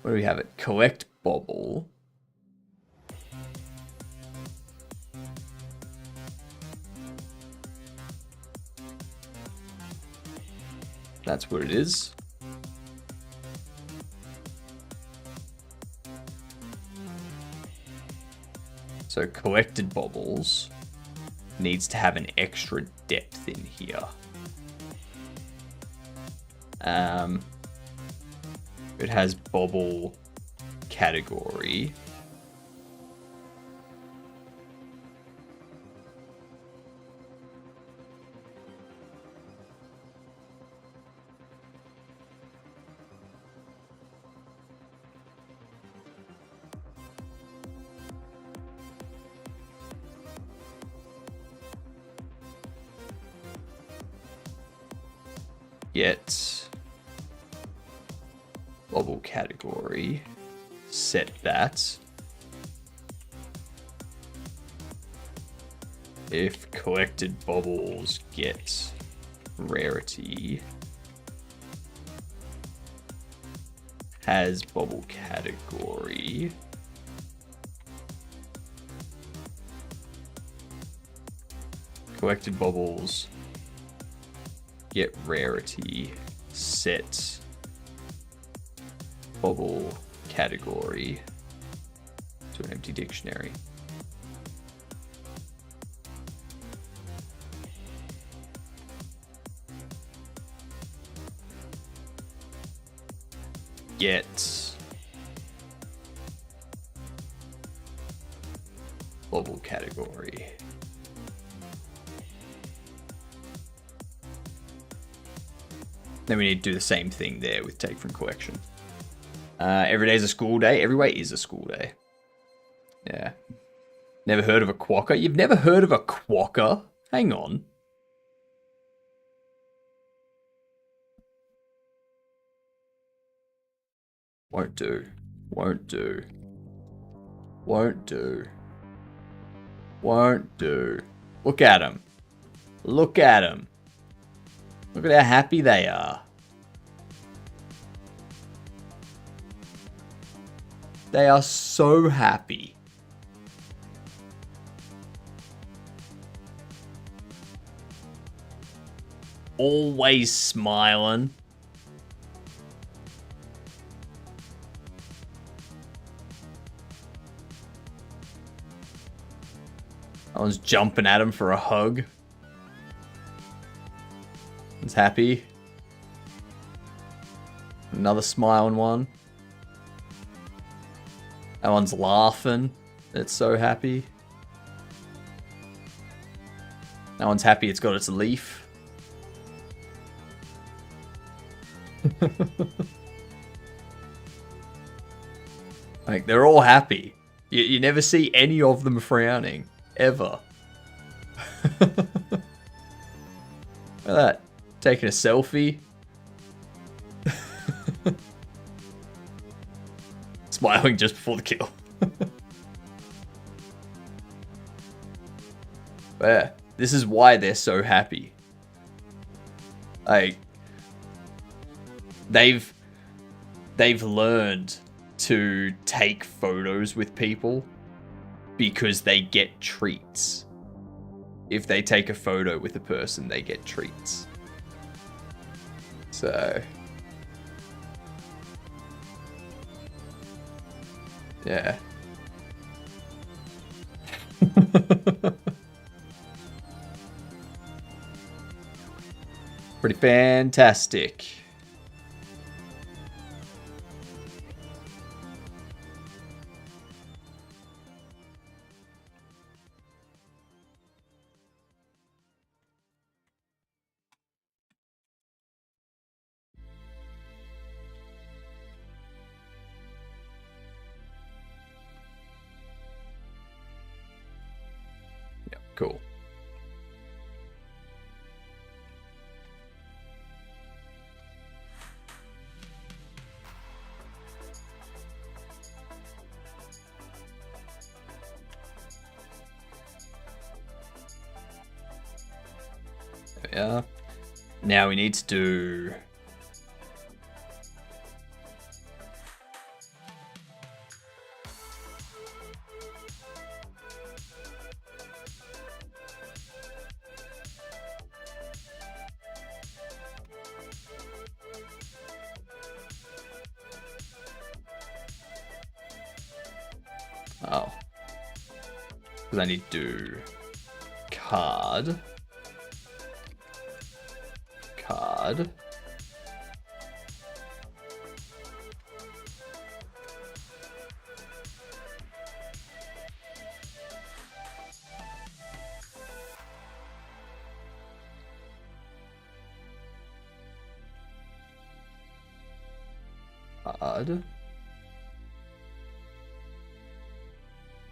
Where do we have it? Collect bobble. That's what it is. So collected bobbles needs to have an extra depth in here. It has bobble category. Get bubble category, set that. If collected bubbles get rarity, has bubble category. Collected bubbles get rarity, set bubble category to an empty dictionary. Get bubble category. Then we need to do the same thing there with take from collection. Every day is a school day. Every way is a school day. Yeah. Never heard of a quokka? You've never heard of a quokka? Hang on. Won't do. Won't do. Won't do. Won't do. Look at them. Look at them. Look at how happy they are. They are so happy. Always smiling. That one's jumping at him for a hug. One's happy. Another smiling one. That one's laughing. It's so happy. That one's happy it's got its leaf. Like, they're all happy. You never see any of them frowning. Ever. Look at that. Taking a selfie. Smiling just before the kill. But yeah, this is why they're so happy. Like, they've learned to take photos with people because they get treats. If they take a photo with a person, they get treats. So, yeah. Pretty fantastic. Yep, cool. Yeah. Now we need to do because I need to do card.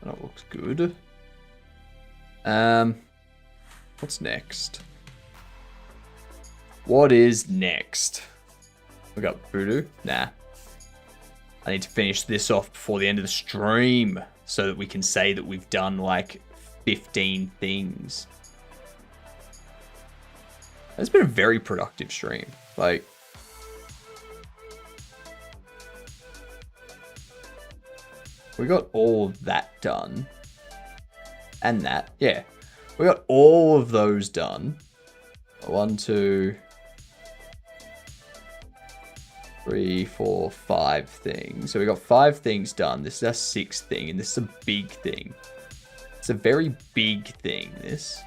That looks good. What's next? What is next? We got voodoo? Nah. I need to finish this off before the end of the stream so that we can say that we've done like 15 things. It's been a very productive stream. Like, we got all of that done. And that, yeah. We got all of those done. 1, 2, 3, 4, 5 things. So we got 5 things done. This is our 6th thing, and this is a big thing. It's a very big thing, this.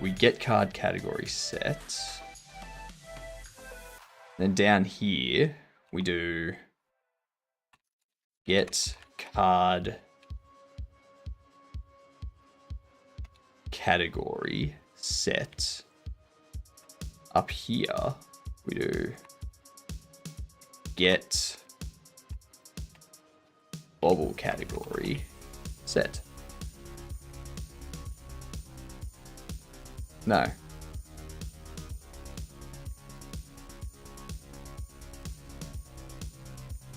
We get card category set. Then down here, we do get card category set. Up here, we do get bobble category set. No.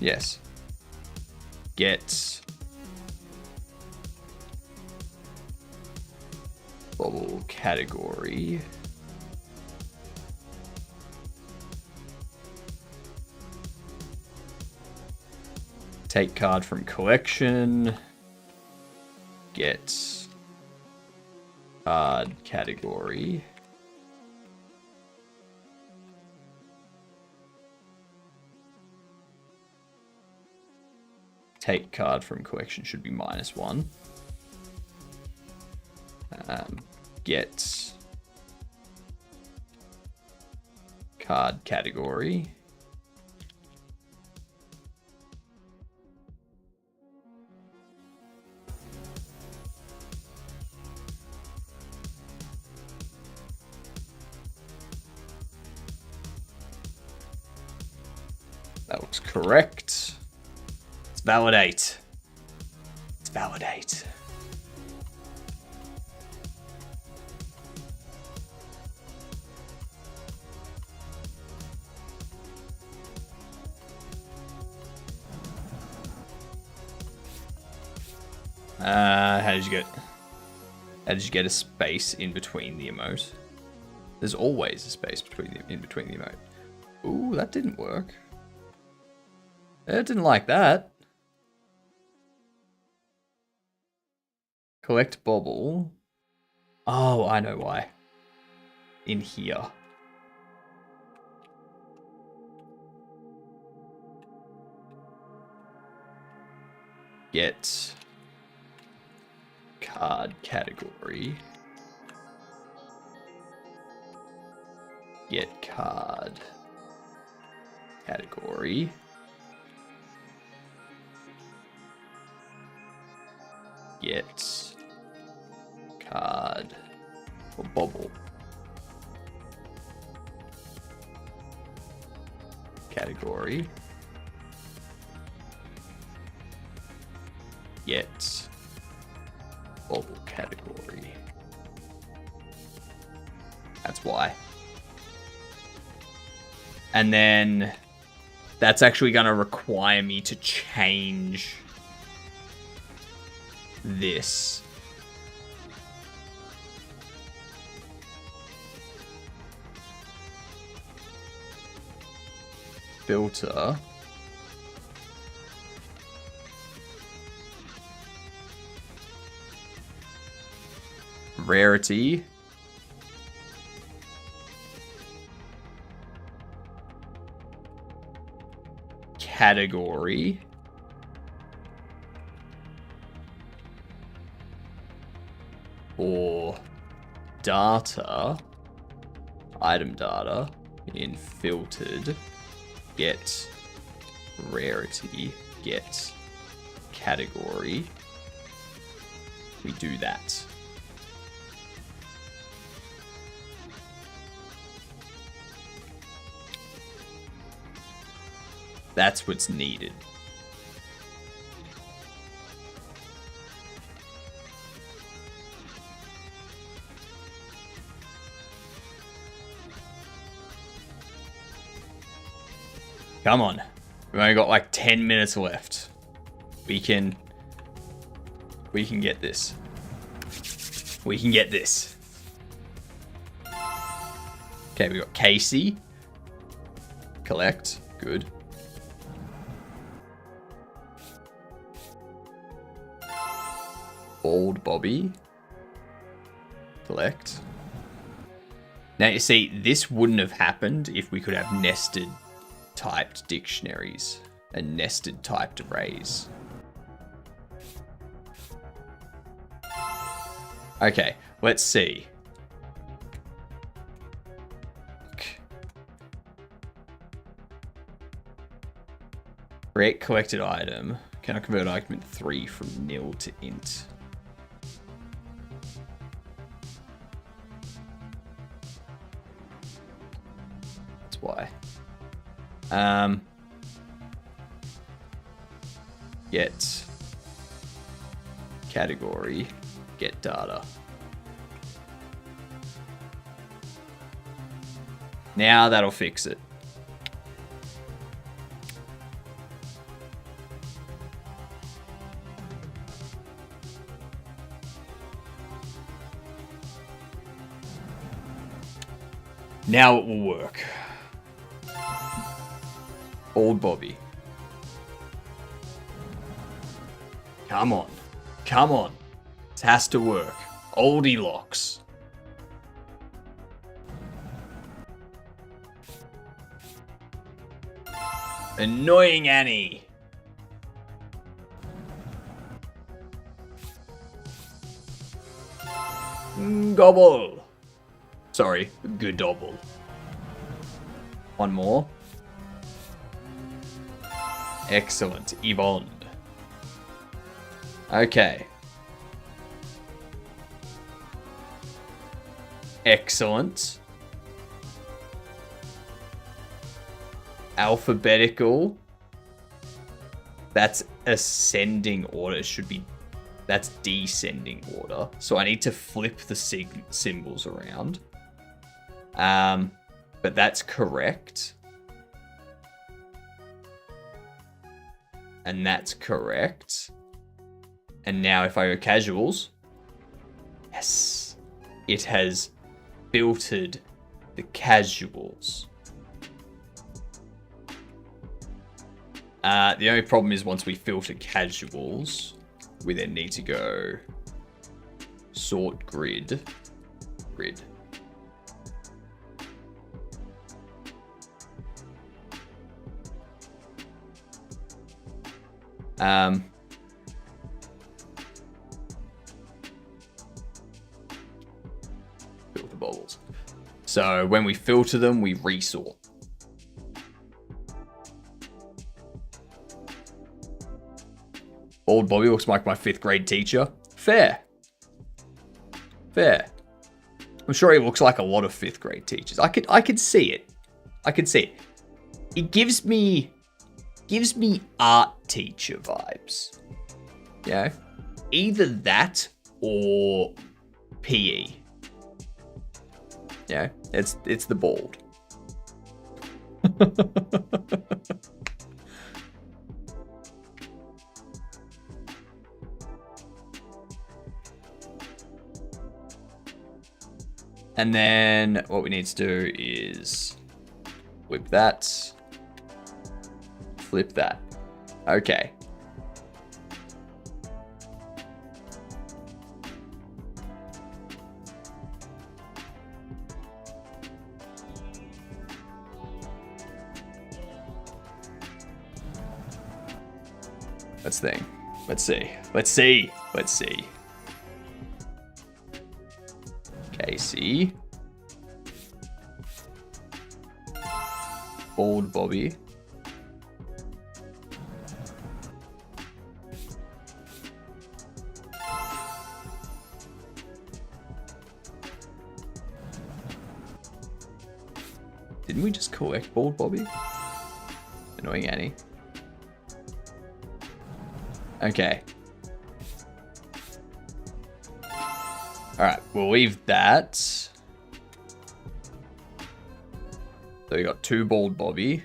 Yes. Get bobble category take card from collection. Get card category. Take card from collection should be -1. Get card category. That looks correct. Let's validate. Let's validate. How did you get a space in between the emote? There's always a space in between the emote. Ooh, that didn't work. I didn't like that. Collect Bobble. Oh, I know why. In here. Get card category. Get card category. Get card or Bobble category. Get Bobble category. That's why. And then that's actually going to require me to change this. Filter. Rarity. Category. Or data. Item data. In filtered. Get rarity. Get category. We do that. That's what's needed. Come on. We've only got like 10 minutes left. We can get this. We can get this. Okay, we got Casey. Collect. Good. Bald Bobby. Collect. Now, you see, this wouldn't have happened if we could have nested typed dictionaries and nested typed arrays. Okay, let's see. Create collected item. Can I convert argument 3 from nil to int? That's why. Get category, get data. Now that'll fix it. Now it will work. Old Bobby. Come on. Come on. This has to work. Oldie locks. Annoying Annie. Gobble. Sorry, Godobble. One more. Excellent. Yvonne. Okay. Excellent. Alphabetical. That's ascending order. It should be... That's descending order. So I need to flip the symbols around. But that's correct. And that's correct. And now if I go casuals, yes, it has filtered the casuals. The only problem is once we filter casuals, we then need to go sort grid. Filter bubbles. So when we filter them, we resort. Old Bobby looks like my 5th grade teacher. Fair. I'm sure he looks like a lot of 5th grade teachers. I could see it. It gives me art teacher vibes. Yeah. Either that or PE. Yeah, it's the bald. And then what we need to do is flip that. Flip that. Okay. Let's see. Casey. Old Bobby. Didn't we just collect Bald Bobby? Annoying Annie. Okay. Alright, we'll leave that. So we got 2 Bald Bobby,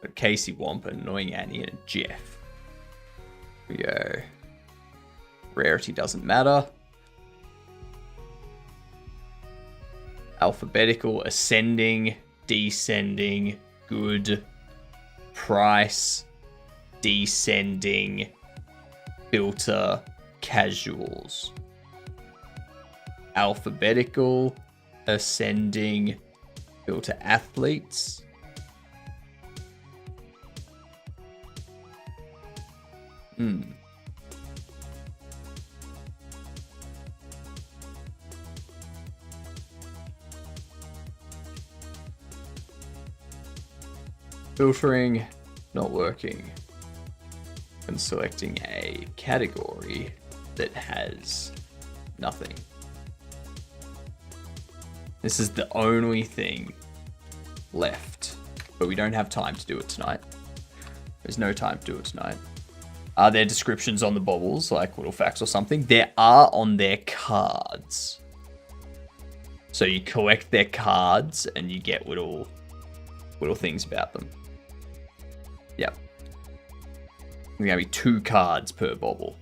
a Casey Womp, an Annoying Annie, and a Jeff. We go. Rarity doesn't matter. Alphabetical, ascending, descending, good, price, descending, filter, casuals. Alphabetical, ascending, filter athletes. Filtering, not working. And selecting a category that has nothing. This is the only thing left, but we don't have time to do it tonight. There's no time to do it tonight. Are there descriptions on the bobbles, like little facts or something? There are on their cards. So you collect their cards and you get little things about them. Yep. There's gonna be 2 cards per bobble.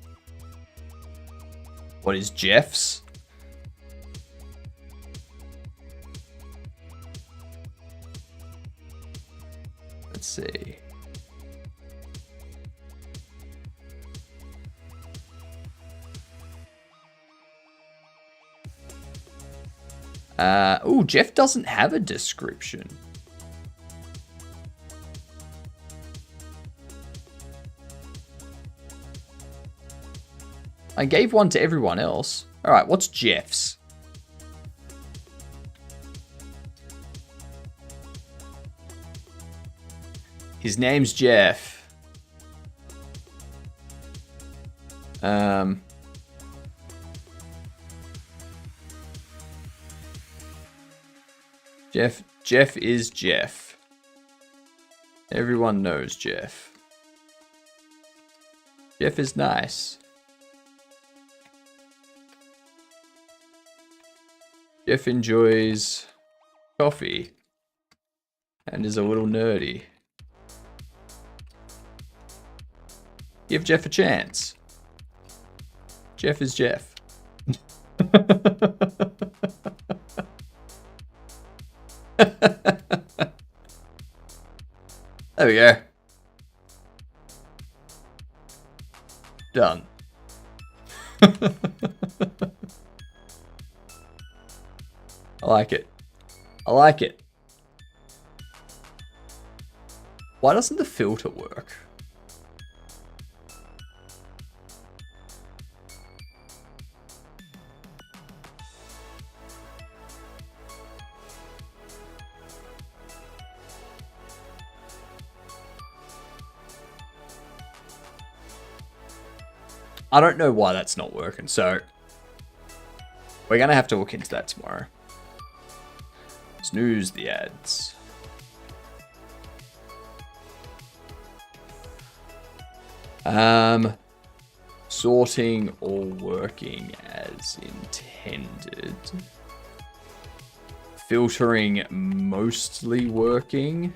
What is Jeff's? Let's see. Oh, Jeff doesn't have a description. I gave one to everyone else. All right, what's Jeff's? His name's Jeff. Jeff is Jeff. Everyone knows Jeff. Jeff is nice. Jeff enjoys coffee and is a little nerdy. Give Jeff a chance. Jeff is Jeff. There we go. Done. I like it. I like it. Why doesn't the filter work? I don't know why that's not working, so we're going to have to look into that tomorrow. Snooze the ads. Sorting all working as intended. Filtering mostly working.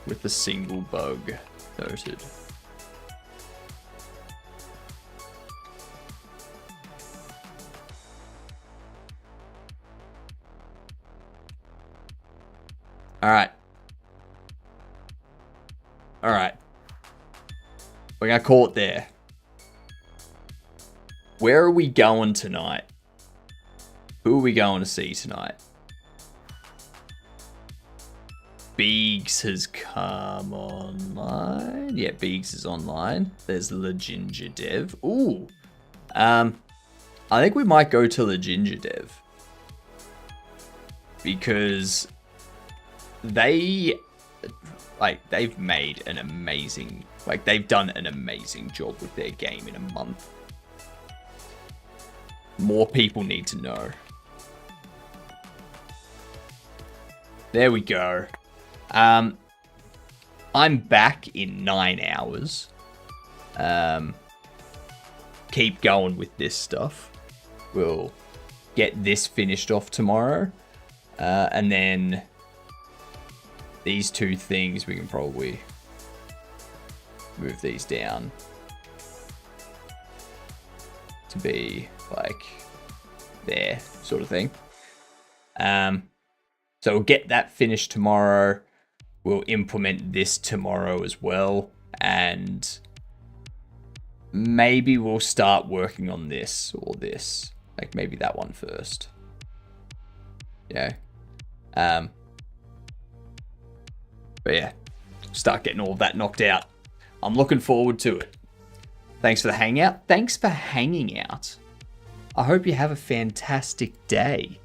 With a single bug noted. Alright. Alright. We're gonna call it there. Where are we going tonight? Who are we going to see tonight? Beegs has come online. Yeah, Beegs is online. There's the Ginger Dev. Ooh. I think we might go to the Ginger Dev. Because they've made an amazing, they've done an amazing job with their game in a month. More people need to know. There we go. I'm back in 9 hours. Keep going with this stuff. We'll get this finished off tomorrow. And then these two things, we can probably move these down to be like there sort of thing. So we'll get that finished tomorrow. We'll implement this tomorrow as well. And maybe we'll start working on this or this. Like maybe that one first. Yeah. But yeah, start getting all of that knocked out. I'm looking forward to it. Thanks for the hangout. Thanks for hanging out. I hope you have a fantastic day.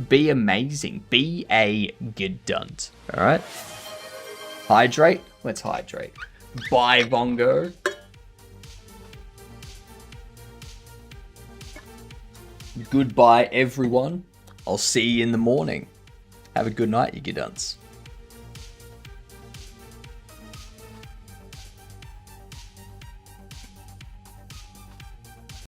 Be amazing. Be a good dunt. All right. Hydrate. Let's hydrate. Bye, Bongo. Goodbye, everyone. I'll see you in the morning. Have a good night, you good dunts.